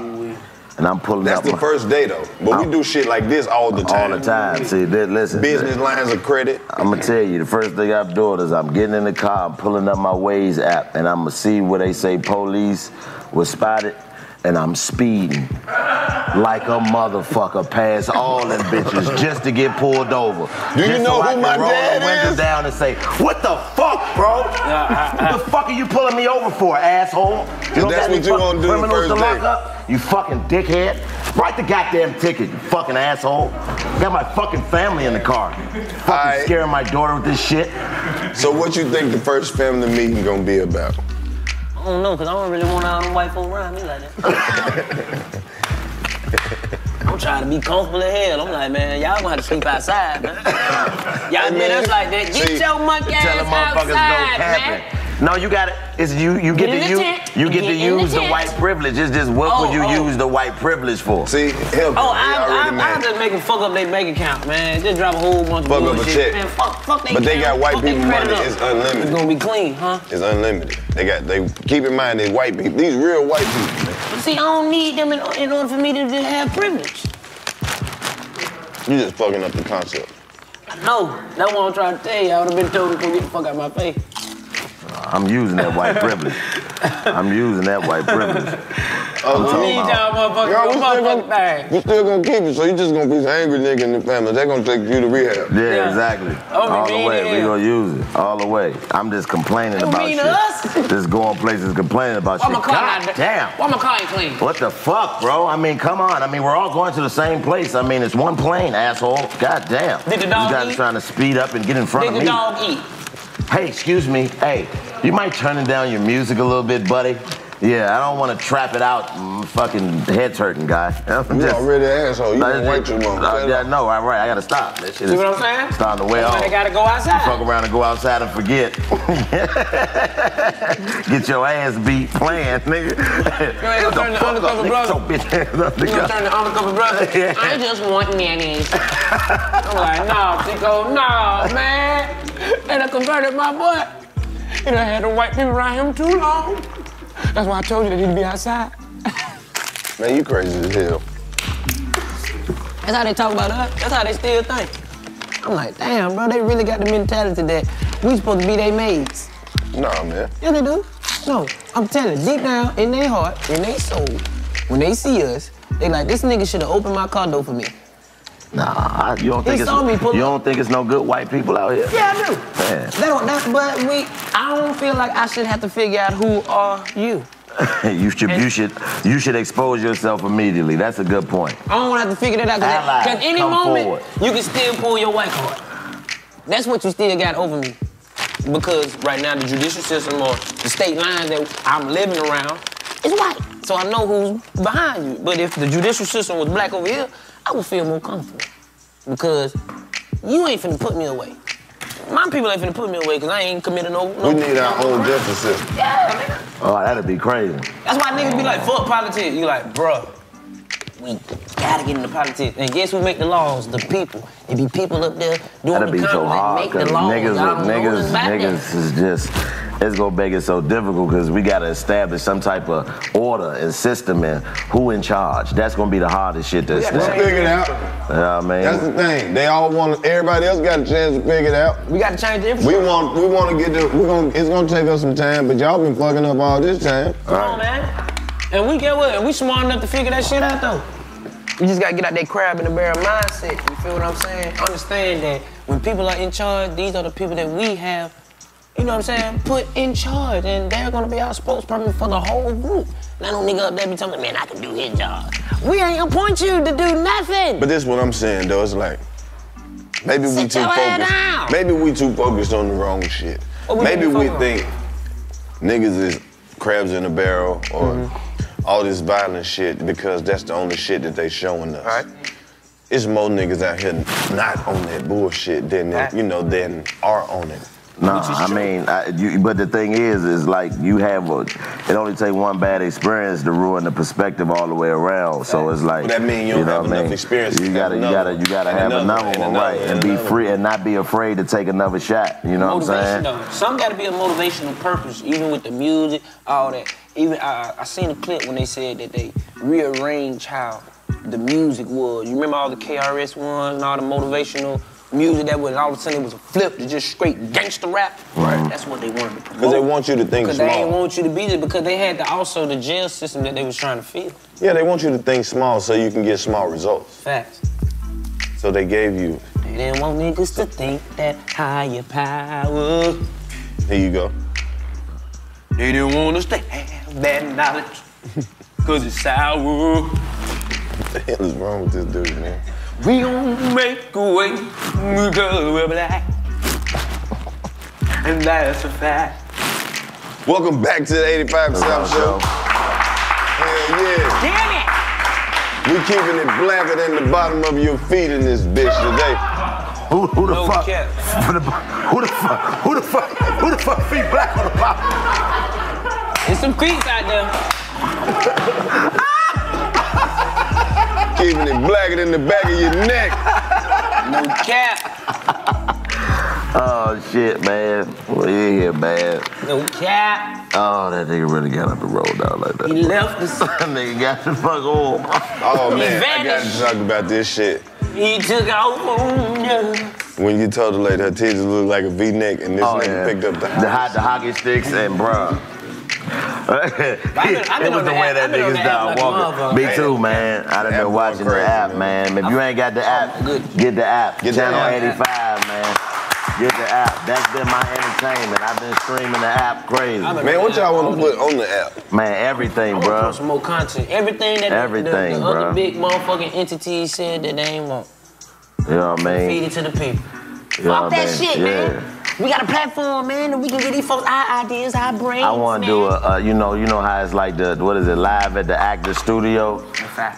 And I'm pulling That's up. the first day though. But we do shit like this all the time. All the time. See, listen. Business lines of credit. I'm gonna tell you, the first thing I'm doing is I'm getting in the car, I'm pulling up my Waze app, and I'm gonna see where they say police was spotted, and I'm speeding like a motherfucker past all them bitches just to get pulled over. Do you know who my dad is? Roll the window down and say, what the fuck, bro? What the fuck are you pulling me over for, asshole? You that's what you gonna do the criminals first to lock day. up? You fucking dickhead. Write the goddamn ticket, you fucking asshole. Got my fucking family in the car. Fucking scaring my daughter with this shit. So what you think the first family meeting gonna be about? I don't know, because I don't really want all them white folks around me like that. I'm trying to be comfortable as hell. I'm like, man, y'all gonna have to sleep outside, man. Y'all did us like that. Get your monkey ass outside, man. No, you got it. It's you get to use the white privilege. It's just what would you use the white privilege for? See, I'm just making fuck up their bank account, man. Just drop a whole bunch of bullshit. Man, fuck they But they got white people money. It's unlimited. It's gonna be clean, huh? It's unlimited. They keep in mind these white people. These real white people, man. But see, I don't need them in order for me to just have privilege. You just fucking up the concept. I know. That's what I'm trying to tell you. I would have been told to go get the fuck out of my face. I'm using that white privilege. I'm using that white privilege. We still gonna keep it, so you just gonna be an angry nigga in the family. They're gonna take you to rehab. Yeah, exactly. All the way, we gonna use it. All the way. I'm just complaining about shit. Just going places complaining about shit. God damn. Why my car ain't clean? What the fuck, bro? I mean, come on. I mean, we're all going to the same place. I mean, it's one plane, asshole. God damn. Did the dog You guys eat? Trying to speed up and get in front of me. Did the dog eat? Hey, excuse me. Hey, you might turn down your music a little bit, buddy. Yeah, I don't want to trap it out. Fucking head's hurting, guy. You already an asshole. You don't wait too long. Yeah, no, all right. I gotta stop. That shit See what I'm saying? Starting to wear off. Somebody gotta go outside. You fuck around and go outside and forget. Get your ass beat playing, nigga. You ain't gonna turn the undercover brother. You gonna turn the undercover brother? I just want nannies. I'm like, no, Chico, no, man. They done converted my boy. You done had the white people around him too long. That's why I told you that he'd be outside. Man, you crazy as hell. That's how they talk about us. That's how they still think. I'm like, damn, bro, they really got the mentality that we supposed to be their maids. Nah, man. Yeah, they do. No, I'm telling you, deep down in their heart, in their soul, when they see us, they like, this nigga should have opened my car door for me. Nah, you don't think it's no good white people out here? Yeah, I do. Man. I don't feel like I should have to figure out who are you. you should expose yourself immediately. That's a good point. I don't want to have to figure that out because any moment you can still pull your white card. That's what you still got over me. Because right now the judicial system or the state line that I'm living around is white. So I know who's behind you. But if the judicial system was black over here, I would feel more comfortable. Because you ain't finna put me away. My people ain't finna put me away because I ain't committed no we need our own justice system. Yeah, nigga. Oh, that'd be crazy. That's why niggas be like, fuck politics. You like, bruh, we gotta get into politics. And guess who make the laws? The people. It be people up there doing That'd the be so hard, make the laws. Niggas is just, it's gonna make it so difficult because we gotta establish some type of order and system and who in charge. That's gonna be the hardest shit to establish. Let's figure it out. You know what I mean? That's the thing. They all want, everybody else got a chance to figure it out. We gotta change the We want to get to, it's gonna take us some time, but y'all been fucking up all this time. Come on, man. And we get what? And we smart enough to figure that shit out, though. You just gotta get out that crab in the barrel mindset. You feel what I'm saying? Understand that when people are in charge, these are the people that we have, you know what I'm saying, put in charge. And they're gonna be our spokesperson for the whole group. Not no nigga up there be telling me, man, I can do his job. We ain't appoint you to do nothing. But this is what I'm saying, though. It's like, maybe we too focused. Maybe we too focused on the wrong shit. Maybe we think niggas is crabs in a barrel or all this violent shit because that's the only shit that they showing us. Right. It's more niggas out here not on that bullshit than than are on it. No, I mean, but the thing is like you have it only take one bad experience to ruin the perspective all the way around. So it's like that means you don't have enough experience. You gotta have another one, right? And be free and not be afraid to take another shot. You know what I'm saying? Though. Some gotta be a motivational purpose, even with the music, all that. Even I seen a clip when they said that they rearranged how the music was. You remember all the KArlous ones and all the motivational music that was all of a sudden it was a flip to just straight gangster rap. Right. That's what they wanted to promote. Because they want you to think small. Because they ain't want you to be there because they had also the jail system that they was trying to fill. Yeah, they want you to think small so you can get small results. Facts. So they gave you. They didn't want niggas to think that higher power. Here you go. They didn't want us to have that knowledge. Cause it's sour. What the hell is wrong with this dude, man? We gon' make a way because we're black. And that's a fact. Welcome back to the 85 South Show. Hell yeah. Damn it! We keeping it blacker than the bottom of your feet in this bitch today. Who the No fuck? cap. Who the fuck feet black on the bottom? There's some creeps out there. Keeping it blacker than the back of your neck. No cap. Oh shit, man. Well, yeah, man. No cap. Oh, that nigga really got up and rolled down like that. He left the That nigga got the fuck home. Oh man, I gotta talk about this shit. He took off on you. When you told the lady her titties look like a V-neck and this nigga picked up the hockey sticks and bruh. It was the way that nigga started walking. Me too, man. I done been watching the app, man. If you ain't got the app, get the app. Channel 85, man. Get the app. That's been my entertainment. I've been streaming the app crazy. Man, what y'all want to put on the app? Man, everything, bro. Put some more content. Everything that the other big motherfucking entities said that they ain't want. You know what I mean? Feed it to the people. Fuck that shit, man. We got a platform, man, and we can get these folks our ideas, our brains. I want to do a, you know how it's like the, what is it, live at the actor studio?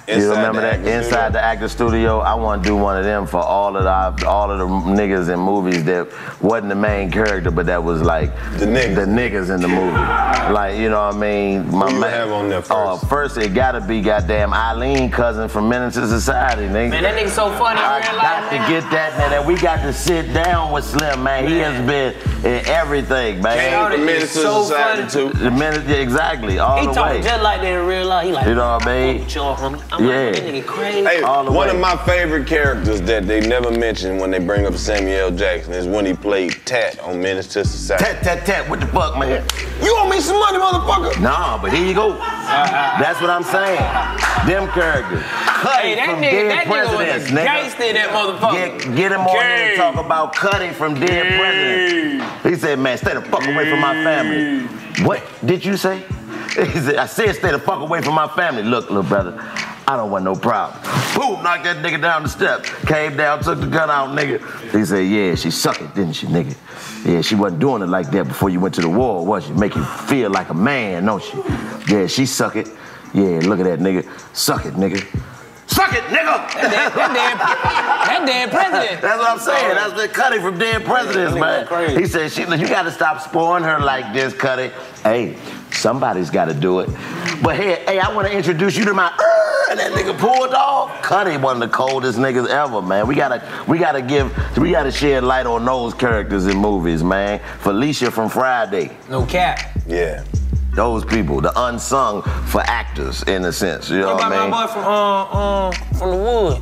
You remember that? Inside the actor studio. I want to do one of them for all of the niggas in movies that wasn't the main character, but that was like the niggas in the movie. Like, you know what I mean? Who you have on there first? First it gotta be goddamn Eileen Cousin from Menace to Society, nigga. Man, that nigga so funny in real life, got to get that, man. And we got to sit down with Slim, man. He has been in everything, man. Came from Menace to Society too. The Menace, exactly, all the way. He talking just like that in real life. He like, you know what I mean? I'm like, that nigga crazy. Hey, one of my favorite characters that they never mention when they bring up Samuel L. Jackson is when he played Tat on Menace to Society. Tat, what the fuck, man? You owe me some money, motherfucker. Nah, but here you go. That's what I'm saying. Them characters. Cutting from dead presidents, nigga. Gangster, that motherfucker. Get him on here and talk about cutting from dead presidents. He said, man, stay the fuck away from my family. What did you say? He said, I said stay the fuck away from my family. Look, little brother, I don't want no problem. Boom, knocked that nigga down the steps. Came down, took the gun out, nigga. He said, yeah, she suck it, didn't she, nigga? Yeah, she wasn't doing it like that before you went to the war, was she? Make you feel like a man, don't she? Yeah, she suck it. Yeah, look at that, nigga. Suck it, nigga. Suck it, nigga! That damn president. That's what I'm saying. That's the Cutty from dead presidents, man. He said, you gotta stop spoiling her like this, Cutty. Hey, somebody's gotta do it. But hey, I wanna introduce you to my and that nigga pulled off. Cutty one of the coldest niggas ever, man. We gotta shed light on those characters in movies, man. Felicia from Friday. No cap. Yeah. Those people, the unsung for actors, in a sense. You know what I mean? My boy from the Wood.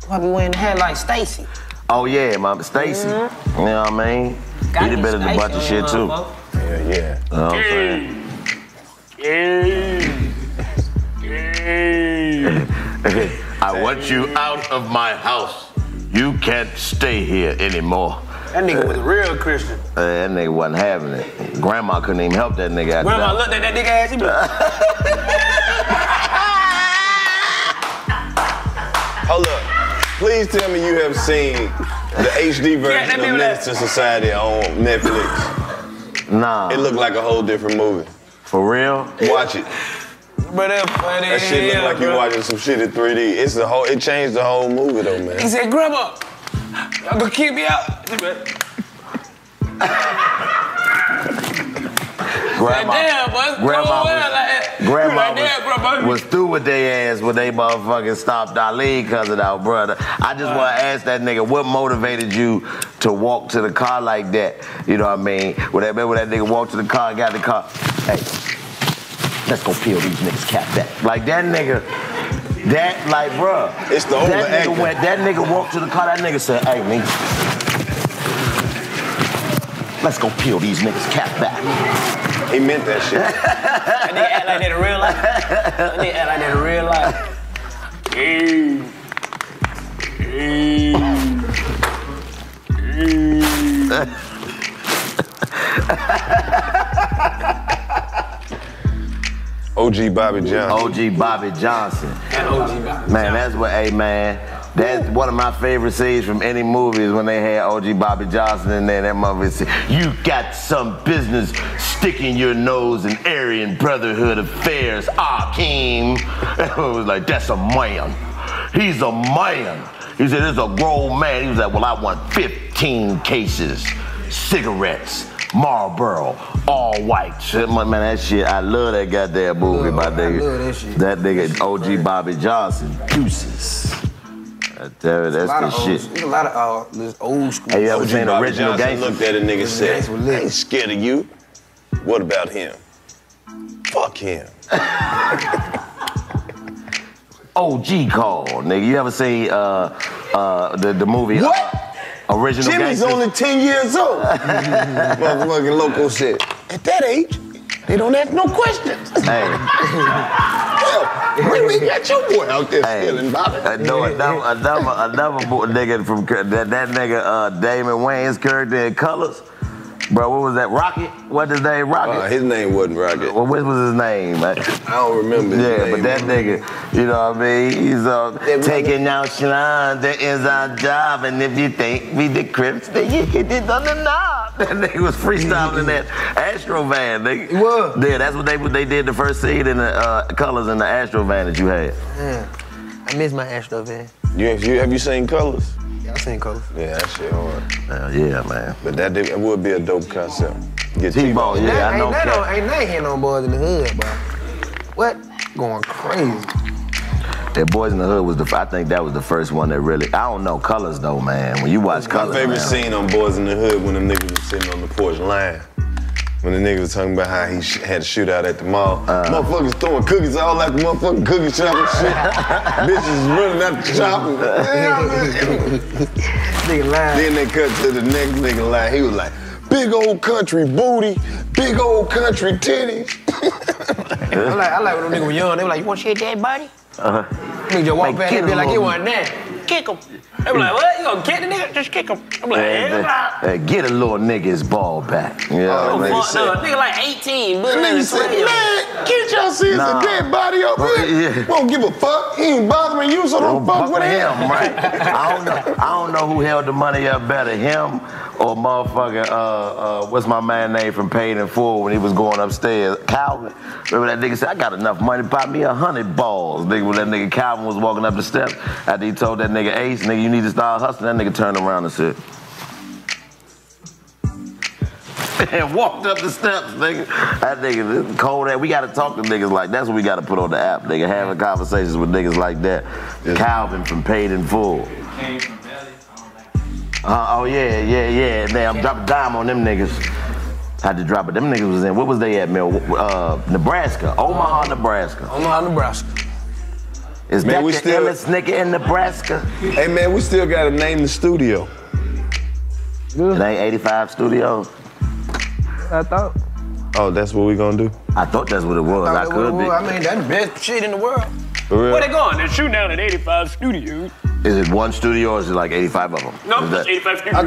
Who I be wearing the hat like Stacy. Oh yeah, my Stacy. You know what I mean? He done been in a bunch of shit too. Yeah. You know what I'm saying? I want you out of my house. You can't stay here anymore. That nigga was a real Christian. That nigga wasn't having it. Grandma couldn't even help that nigga. Grandma looked at that nigga ass, he be like, hold up. Please tell me you have seen the HD version of Menace to Society on Netflix. Nah. It looked like a whole different movie. For real? Watch it. That shit look like you watching some shit in 3D. It changed the whole movie though, man. He said, Grandma, y'all gonna kick me out? Grandma was through with their ass when they motherfucking stopped Ali cousin out, brother. I just want to ask that nigga, what motivated you to walk to the car like that? You know what I mean? When that nigga walked to the car and got in the car, hey, let's go peel these niggas cap back. Like that nigga, bruh. It's the older actor. That nigga walked to the car, that nigga said, hey, me. Let's go peel these niggas cap back. He meant that shit. And they act like that in real life. They act like that in real life. OG Bobby Johnson. OG Bobby Johnson. Man, that's what, hey man. That's one of my favorite scenes from any movie is when they had OG Bobby Johnson in there. That motherfucker said, you got some business sticking your nose in Aryan Brotherhood affairs, Akeem. It was like, that's a man. He's a man. He said, this is a grown man. He was like, well, I want 15 cases, cigarettes, Marlboro, all white. Man, that shit, I love that goddamn movie, my nigga. I love that shit. That nigga, OG Bobby Johnson, deuces. That's the shit. There's a lot of this old school. Hey, you ever seen Bobby Original Johnson Gangster? looked at a nigga and said, I ain't scared of you. What about him? Fuck him. OG call, nigga. You ever seen the movie? What? Original Jimmy's Gangster? only 10 years old. Motherfucking loco said, at that age, They don't ask no questions. Hey. When we got your boy out there stealing, Bobby. Another boy, nigga from that nigga Damon Wayans character in Colors. Bro, what was that? Rocket? What his name? Rocket? His name wasn't Rocket. Well, what was his name? I don't remember his name. But that nigga, you know what I mean? He's taking out slime, that is our job, and if you think we the Crips, then you get it on the knob. That nigga was freestyling in that Astro van, nigga. He was? Yeah, that's what they did the first scene in the Colors in the Astro van that you had. Yeah. I miss my Astro van. Have you seen Colors? Yeah, I seen Colors. Yeah, that shit hard. Yeah, man. But that would be a dope concept. Get T-Bone, yeah, I know. Ain't nothing hitting on Boys in the Hood, bro. What? Going crazy. That Boys in the Hood was I think that was the first one that really, I don't know Colors though, man. When you watch Colors, my favorite scene on Boys in the Hood when them niggas was sitting on the porch lying. When the nigga was talking about how he had a shootout at the mall. Motherfuckers throwing cookies all at the motherfucking cookie shop and shit. Bitches running out the shop. Nigga lying. Then they cut to the next nigga line. He was like, big old country booty, big old country titties. I like when them niggas were young. They were like, you want to shit that body? Nigga just walk back and be like, it wasn't that. Kick him. They were like, what? You gonna kick the nigga? Just kick him. I'm like, hey, get a little nigga's ball back. You know what I mean? Nigga like 18, but nigga said, man, can't y'all see it's a dead body up here? Won't give a fuck. He ain't bothering you, so don't fuck with him. Right. I don't know who held the money up better, him or motherfucking, what's my man name from Paid in Full when he was going upstairs? Calvin. Remember that nigga said, I got enough money to buy me 100 balls. Nigga, when that nigga Calvin was walking up the steps, after he told that nigga Ace, nigga, you need to start hustling, that nigga turned around and said, and walked up the steps, nigga. That nigga, cold ass. We gotta talk to niggas like that's what we gotta put on the app, nigga. Having conversations with niggas like that. Calvin from Paid in Full. Oh yeah. Damn, I'm dropping dime on them niggas. Had to drop it. Them niggas was in. What was they at, Mel? Nebraska. Omaha, Nebraska. Omaha, Nebraska. Is man, that the illest nigga in Nebraska? Hey man, we still gotta name the studio. It ain't 85 Studios. I thought. Oh, that's what we gonna do? I thought that's what it was. I could be. I mean, that's the best shit in the world. For real? Where they going? They're shooting down at 85 Studios. Is it one studio or is it like 85 of them? No, it's 85 Studios.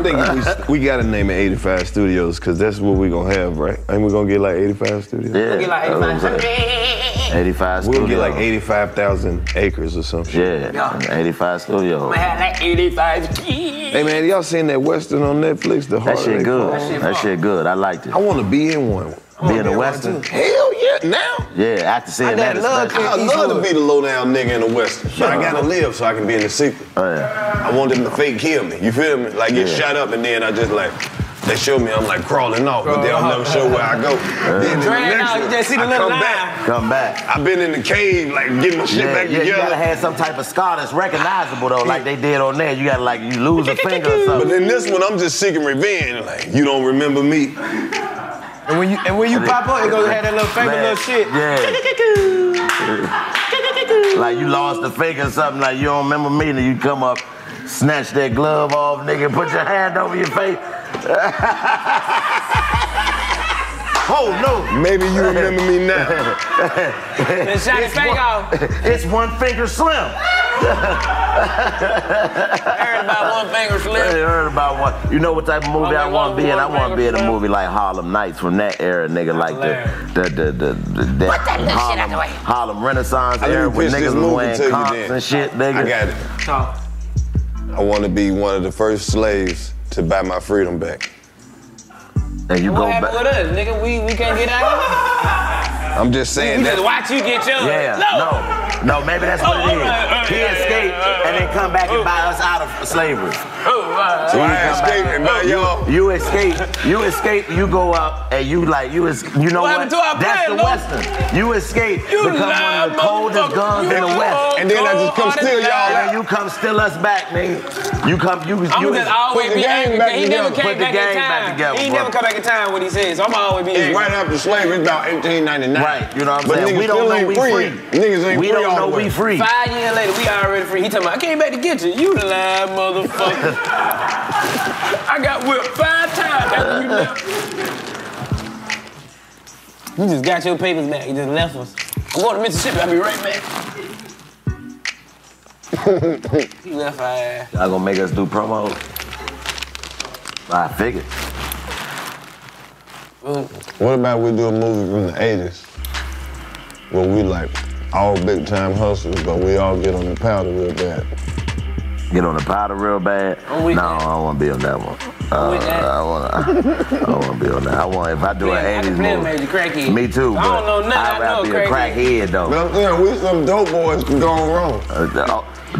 I think we gotta name it 85 Studios because that's what we gonna have, right? Ain't we gonna get like 85 studios? Yeah. We'll get like 85. 85 We'll studios. get like 85,000 acres or some shit. Yeah. 85 studios. We had like 85 keys. Hey man, y'all seen that Western on Netflix? The That shit good. That shit That shit good. I liked it. I wanna be in one. Be in the Western? Hell yeah, now? Yeah, after seeing that. I'd love to be the low down nigga in the Western. But I gotta live so I can be in the secret. Oh, yeah. I want them to fake kill me. You feel me? Like get shot up and then I just like, they show me I'm like crawling off, but they'll never show where I go. Then in the next one, you just see the I little come line. back. Come back. I've been in the cave, like getting my shit back You together. gotta have some type of scar that's recognizable though, like they did on there. You gotta like, you lose a finger or But something. in this one, I'm just seeking revenge. Like, you don't remember me. And when you pop up, it goes have that little finger, little shit. Yeah. Like you lost a finger or something, like you don't remember me, and then you come up, snatch that glove off, nigga, put your hand over your face. Oh no. Maybe you remember me now. And shot his finger off. It's one finger slim. Heard about one finger I slip. heard about one. You know what type of movie I want to be in? I want to be in a movie like Harlem Nights from that era, nigga, like the Harlem Renaissance era when niggas was wearing comps and shit, nigga. I got it. I want to be one of the first slaves to buy my freedom back. And you What go happened back. with us, nigga? We can't get out of I'm just saying We that. just watch you get yours. Yeah, no, maybe that's what it is. He escaped and then come back and buy us out of slavery. So I escaped and buy y'all. You escape, you go up and you like, you know What what? happened to our That's plan, the Lou? Western. You escape, You become one lie, of the coldest motherfucker. guns in the You West. And then I just come steal y'all And then out. you come steal us back, nigga. You I'm just always Put the be game angry. back He never together. came Put the back in game back time. together, He bro. never come back in time what he says. So I'm always be It's angry. right after slavery, it's about 1899. Right, you know what I'm But saying? niggas We don't still know ain't we free. free. Niggas ain't We free don't all know the way. we free. 5 years later, we already free. He talking about, I came back to get you. You lying motherfucker. I got whipped 5 times after you left. You just got your papers back. You just left us. I'm going to Mississippi. I'll be right back. He left our ass. Y'all gonna make us do promos? I figured. What about we do a movie from the 80s where we like all big time hustlers, but we all get on the powder real bad? Get on the powder real bad? No, I don't want to be on that one. I don't want to be on that. If I do an 80s movie. Me too, but I don't know nothing. I'd rather be a crackhead though. But I'm saying, we some dope boys can go wrong.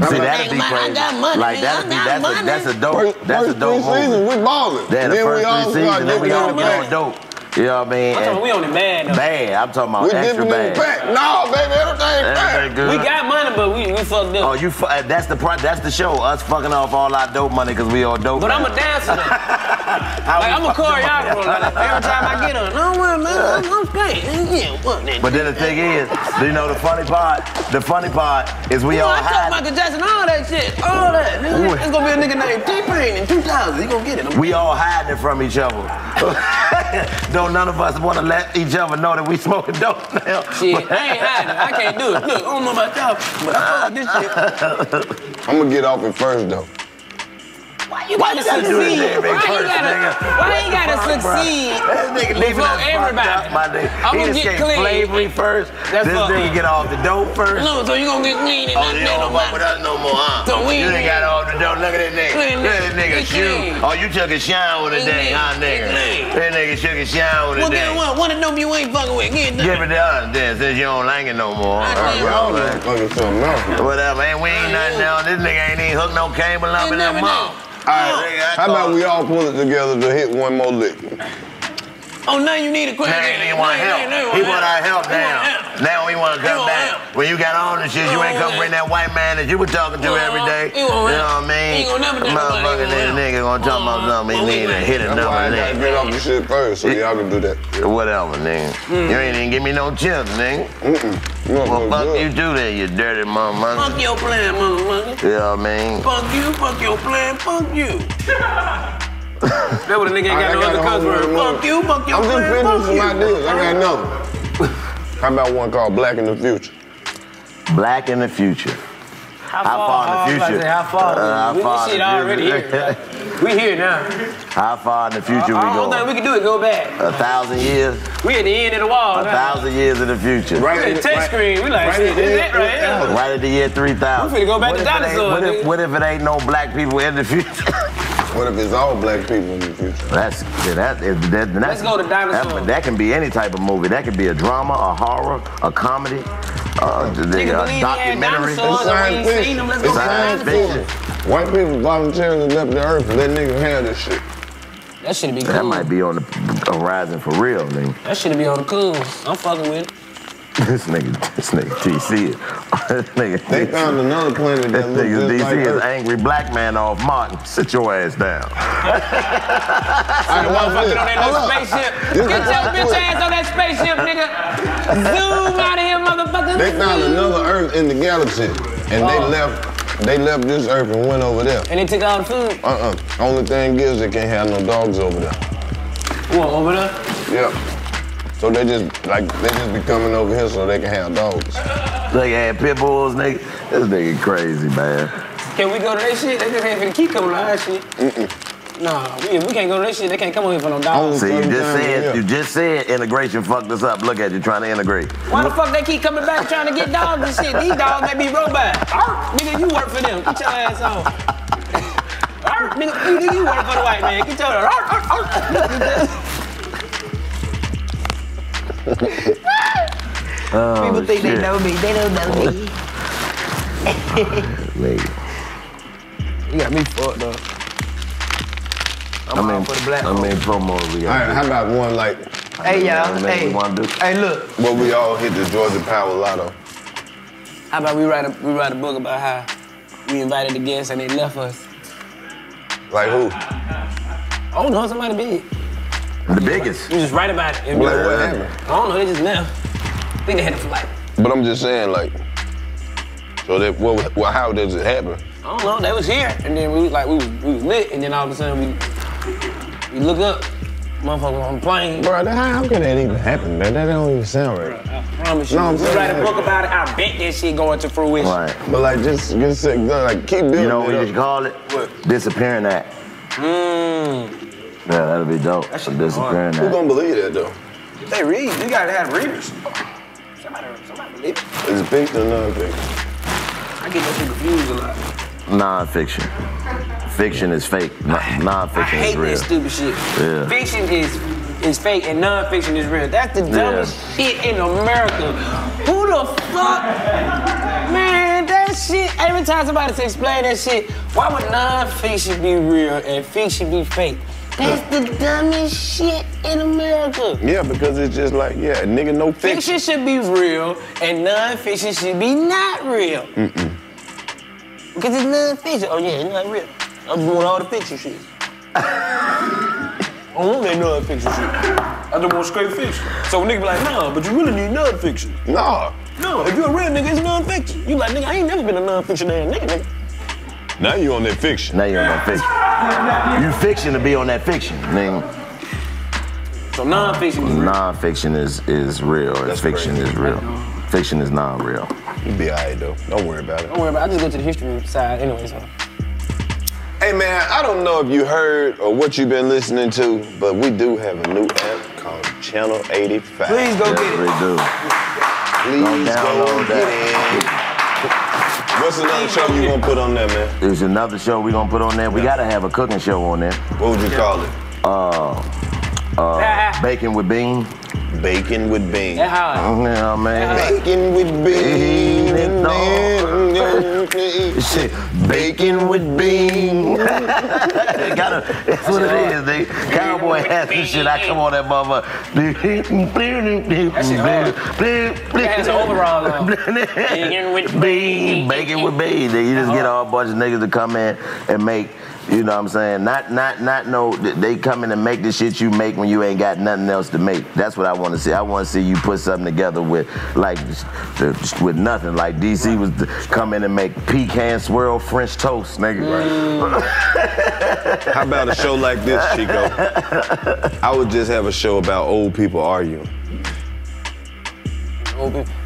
See, that'd be crazy. Like that's a dope. That's a dope movie. Season, we ballin'. Yeah, the first 3 seasons, then we all get on dope. You know what I mean? I'm talking we on the bad though. Bad. I'm talking about extra bad. No, baby, everything bad. We got money, but we fucked up. Oh, that's the show. Us fucking off all our dope money because we all dope. But I'm a dancer though. Like I'm a choreographer. Like, every time I get on, no man, I'm straight. Yeah, but then the thing is, you know the funny part is we all I told Michael Jackson all that shit, all that. Nigga. It's gonna be a nigga named T-Pain in 2000. He gonna get it. We all hiding it from each other. Don't none of us want to let each other know that we smoking dope now. Shit, I ain't hiding. I can't do it. Look, I don't know about y'all, but I fuck this shit. I'm gonna get off it first though. Why you gotta succeed? Why you gotta succeed before everybody? I'm gonna get clean. Slavery first. This nigga get off the dope first. No, so you gonna get clean and not you don't fuck with us no more, huh? So we you done got off the dope. Look at that nigga. Look at that nigga shoe. Oh, you took a shower today, huh, nigga? That nigga took a shower today. Well, what? One of them you ain't fucking with. Give it to us then, since you don't like it no more. Whatever, ain't we ain't nothing else. This nigga ain't even hooked no cable up in that mouth. All right, how about we all pull it together to hit one more lick? Oh, now you need a quick. Now he want help. He want our help now. Now he want to come back. When you got on and shit, you ain't come bring that white man that you were talking to every day. You know what I mean? Motherfucking nigga gonna talk about something. He need to hit another nigga. I gotta get off the shit first, so y'all can do that. Whatever, nigga. You ain't even give me no chips, nigga. Well, fuck you too then, you dirty motherfucker. Fuck your plan, motherfucker. You know what I mean? Fuck your plan, fuck you. That what a nigga ain't got no other cuss word. Fuck you, fuck your plan, I'm just finishing some ideas. I got another. How about one called Black in the Future? Black in the Future. How far in the future? How far? We shit already here. We here now. How far in the future we go? I don't think we can do it. Go back. 1,000 years. We at the end of the wall. 1,000 years in the future. Right at the touch screen. We like, shit, this is it right here. Right at the year 3000. We finna go back to dinosaurs. What if it ain't no black people in the future? What if it's all black people in the future? Let's go to dinosaurs. That can be any type of movie. That could be a drama, a horror, a comedy, a documentary. It's science fiction. White people voluntarily left the earth and let niggas have this shit. That should be cool. That might be on the horizon for real, nigga. That should be on the cool. I'm fucking with it. This nigga TC. They found another planet that looks just DC like is Earth. angry black man off Martin. Sit your ass down. See the motherfucker on that little spaceship. Get your bitch ass on that spaceship, nigga. Zoom out of here, motherfucker. They found another Earth in the galaxy, and they left this Earth and went over there. And they took all the food? Only thing is they can't have no dogs over there. What, over there? Yeah. So they just be coming over here so they can have dogs. They had pit bulls, nigga. This nigga crazy, man. Can we go to that shit? They just ain't finna keep coming to our shit. Nah, we can't go to that shit. They can't come over here for no dogs. See, you just said integration fucked us up. Look at you trying to integrate. Why the fuck they keep coming back trying to get dogs and shit? These dogs may be robots. Nigga, you work for them. Get your ass on. Nigga, you work for the white man. Get your ass. People think they know me. They don't know me. You got me fucked up. I'm for the black promos we got. All right, how about one like? Hey y'all, hey look. Well, we all hit the Georgia Power Lotto. How about we write a book about how we invited the guests and they left us? Like who? Oh no, somebody big. The biggest. You just write about it. What happened? I don't know, they just left. I think they had a flight. But I'm just saying, like, so that how does it happen? I don't know, they was here, and then we was lit, and then all of a sudden we look up, Motherfuckers on the plane. Bro, how can that even happen, man? That don't even sound right. I promise you. No, I'm You saying, write a book about it, I bet that shit going to fruition. Right. But like, just like keep building. You know what it you up. should call it? Disappearing act. Yeah, that'll be dope. That shit Disappearing Who act. gonna believe that though? They read. You gotta have readers. Somebody believe it. Is it fiction or non-fiction? I get that shit confused a lot. Non-fiction. Fiction is fake. Non-fiction I is hate real. that stupid shit. Yeah. Fiction is fake and non-fiction is real. That's the dumbest shit in America. Who the fuck? Man, that shit, every time somebody explain that shit, why would non-fiction be real and fiction be fake? That's the dumbest shit in America. Yeah, because it's just like, yeah, nigga, no fiction. Fiction should be real and non-fiction should be not real. Because it's non-fiction. Oh yeah, it's not real. I'm doing all the fiction shit. I don't want that non-fiction shit. I just want straight fiction. So nigga be like, nah, but you really need non-fiction. Nah. No, if you're a real nigga, it's non-fiction. You like, nigga, I ain't never been a non-fiction ass nigga. Now you on that fiction. Now you're on that fiction. You fiction to be on that fiction, nigga. So non-fiction is real. Non-fiction is real. That's Fiction crazy. is real. Fiction is non-real. You be alright though. Don't worry about it. Don't worry about it. I just go to the history side anyway, so. Hey man, I don't know if you heard or what you've been listening to, but we do have a new app called Channel 85. Please go Yes, get it. we do. Please go download get it. What's another show you gonna put on there, man? There's another show we gonna put on there. We gotta have a cooking show on there. What would you call it? Bacon with bean. Bacon with beans. That how Yeah, man. Bacon with beans. Shit, bacon with beans. That's what it is, nigga. Cowboy hats and shit. I come on that motherfucker. has an overall on. Bacon with beans. Bacon with beans. You just get a whole bunch of niggas to come in and make. You know what I'm saying? Not no, they come in and make the shit you make when you ain't got nothing else to make. That's what I want to see. I want to see you put something together with, like, with nothing. Like DC was to come in and make pecan swirl French toast, nigga. How about a show like this, Chico? I would just have a show about old people arguing.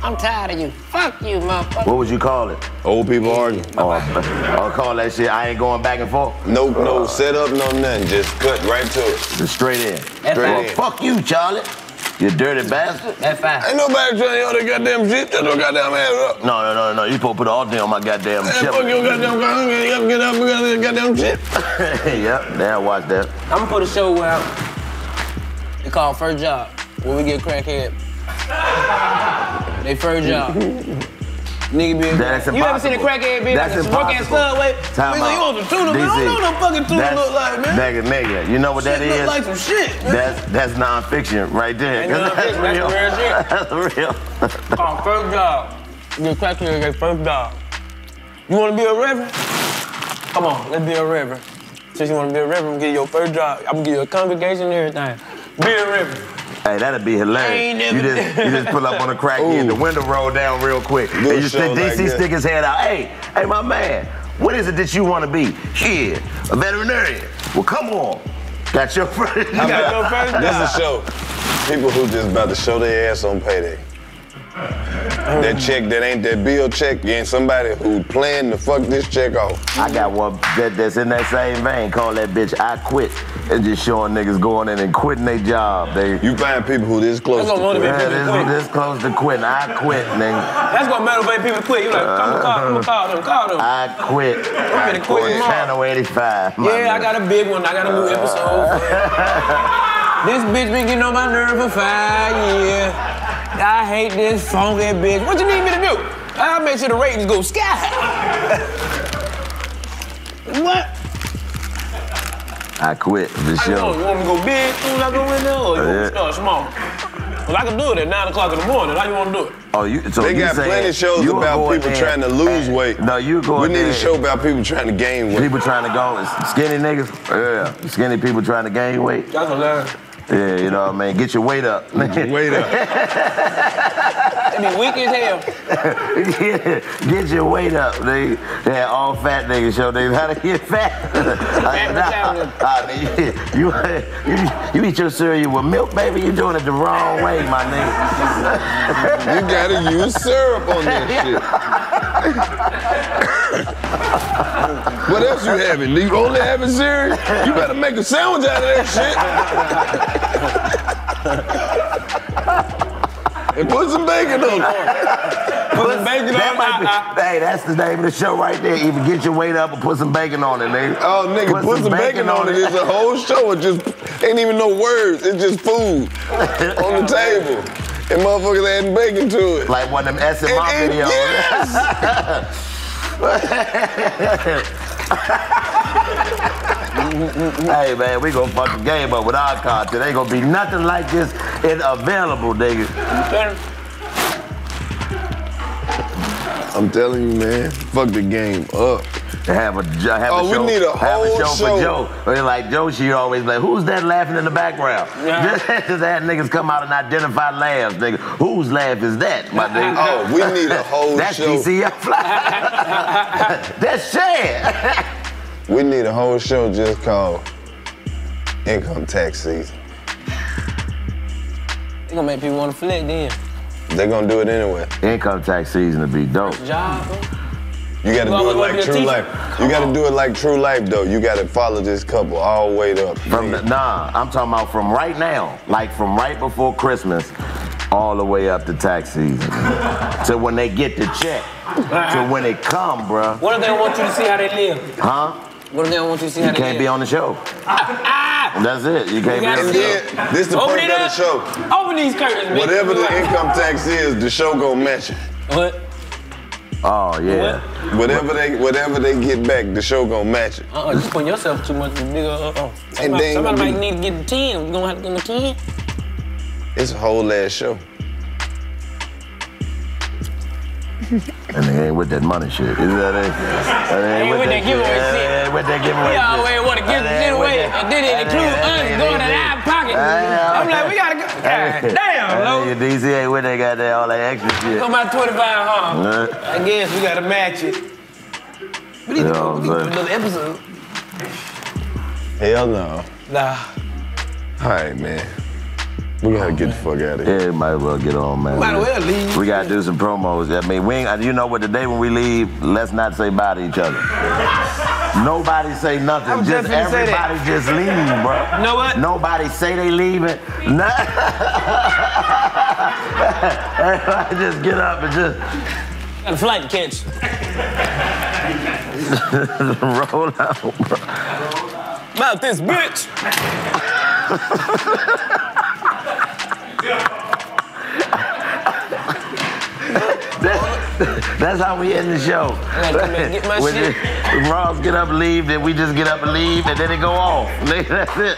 I'm tired of you. Fuck you, motherfucker. What would you call it? Old people arguing. Or call that shit, I ain't going back and forth? No setup, no nothing. Just cut right to it. Just straight in. Straight in. Fuck you, Charlie. You dirty bastard. That's fine. Ain't nobody trying to hear the goddamn shit. Shut your goddamn ass up. No. You supposed to put all day on my goddamn Hey, chip. fuck your goddamn get up, goddamn shit. Yep, now watch that. I'm gonna put a show out. It's called First Job. When we get crackhead. They first job. Nigga be That's you ever seen a crackhead be like work at Subway? Time Nigga, you want some tuna, man? I don't know what the fucking tuna look like, man. Nigga, you know what that Shit is? look like some shit, man. That's non-fiction right there. Ain't non-fiction, that's real shit. That's real. Called First Job. Get crackhead, get first job. You wanna be a reverend? Come on, let's be a reverend. Since you wanna be a reverend, I'm gonna give you your first job. I'm gonna give you a congregation and everything. Be a reverend. Hey, that'd be hilarious. You just pull up on a crackhead, the window roll down real quick, and you stick DC stick his head out. Hey, my man, what is it that you want to be? Shit, a veterinarian. Well, come on. Got your first. You got your first job. This is a show. People who just about to show their ass on payday. That check that ain't that bill check, you ain't somebody who planned to fuck this check off. I got one that's in that same vein. Call that bitch I Quit. And just showing niggas going in and quitting their job. You find people who this close to quit. This close to quitting. I quit, nigga. That's gonna motivate people to quit. You like, I'm gonna call them. I quit. I'm gonna quit tomorrow. Channel 85. Yeah, I got a big one. I got a new episode. This bitch been getting on my nerve for 5 years. I hate this funky bitch. What you need me to do? I'll make sure the ratings go sky high. What? I quit the show. You want me to go big soon as I go in there, or you want me to start small? Well, I can do it at 9 o'clock in the morning. How you want to do it? So they got plenty of shows about people trying to lose weight. No, you go. We need a show about people trying to gain weight. People trying to go, skinny niggas. Yeah, skinny people trying to gain weight. That's hilarious. Yeah, you know what I mean? Get your weight up. Get your weight up. They be weak as hell. Get your weight up, nigga. They had all fat niggas show niggas how to get fat. You eat your cereal with milk, baby. You doing it the wrong way, my nigga. You gotta use syrup on that shit. What else you having? You only having cereal? You better make a sandwich out of that shit. And put some bacon on it. Put some bacon on it. Hey, that's the name of the show right there. Either get your weight up or put some bacon on it, nigga. Oh, nigga, put some bacon on it. It's a whole show. It just ain't even no words. It's just food on the table. And motherfuckers adding bacon to it. Like one of them S&M videos. Yes. Hey man, we gonna fuck the game up with our content. Ain't gonna be nothing like this available, nigga. I'm telling you, man, fuck the game up. Have a show. We need a whole show for Joe. Like Joe, she always like, who's that laughing in the background? Yeah. Just have niggas come out and identify laughs, nigga. Whose laugh is that, my nigga? Oh, we need a whole That's show. DCF. That's Chad. We need a whole show just called Income Tax Season. They gonna make people want to flick then. They're gonna do it anyway. Income tax season to be dope. Job, bro. You gotta do it like True Life. You gotta do it like True Life, though. You gotta follow this couple all the way up. Nah, I'm talking about from right now, like from right before Christmas, all the way up to tax season. So when they get the check, to when it come, bruh. What if they want you to see how they live? Huh? What if they don't want you to see how they live? You can't be on the show. That's it. You can't be on the show. This is the point of the show. Open these curtains, man. Whatever the income tax is, the show gonna match it. What? Oh, yeah. Whatever they get back, the show gonna match it. Just putting yourself too much bigger. Somebody might need to get the 10. You gonna have to give them a 10? It's a whole ass show. And they ain't with that money shit. Is that it? They ain't with that giveaway shit. Ain't with that giveaway We shit. always want to give the shit away, and then it include us going in our pocket. I'm like, we gotta go. God damn, Lo. DC ain't with that goddamn all that extra shit. Come about 25, huh? I guess we gotta match it. We need to do another episode. Hell no. Nah. All right, man. We gotta get the fuck out of here. Yeah, might as well get on, man. Might as well leave. We gotta do some promos. I mean, we ain't, you know what, the day when we leave, let's not say bye to each other. Nobody say nothing. I'm just everybody just leave, bro. You know what? Nobody say they leaving. Everybody just get up and just... Got a flight to catch. Roll out, bro. About this bitch. That's how we end the show. I gotta come and get my shit. Ross get up and leave, then we just get up and leave, and then it go off. That's it.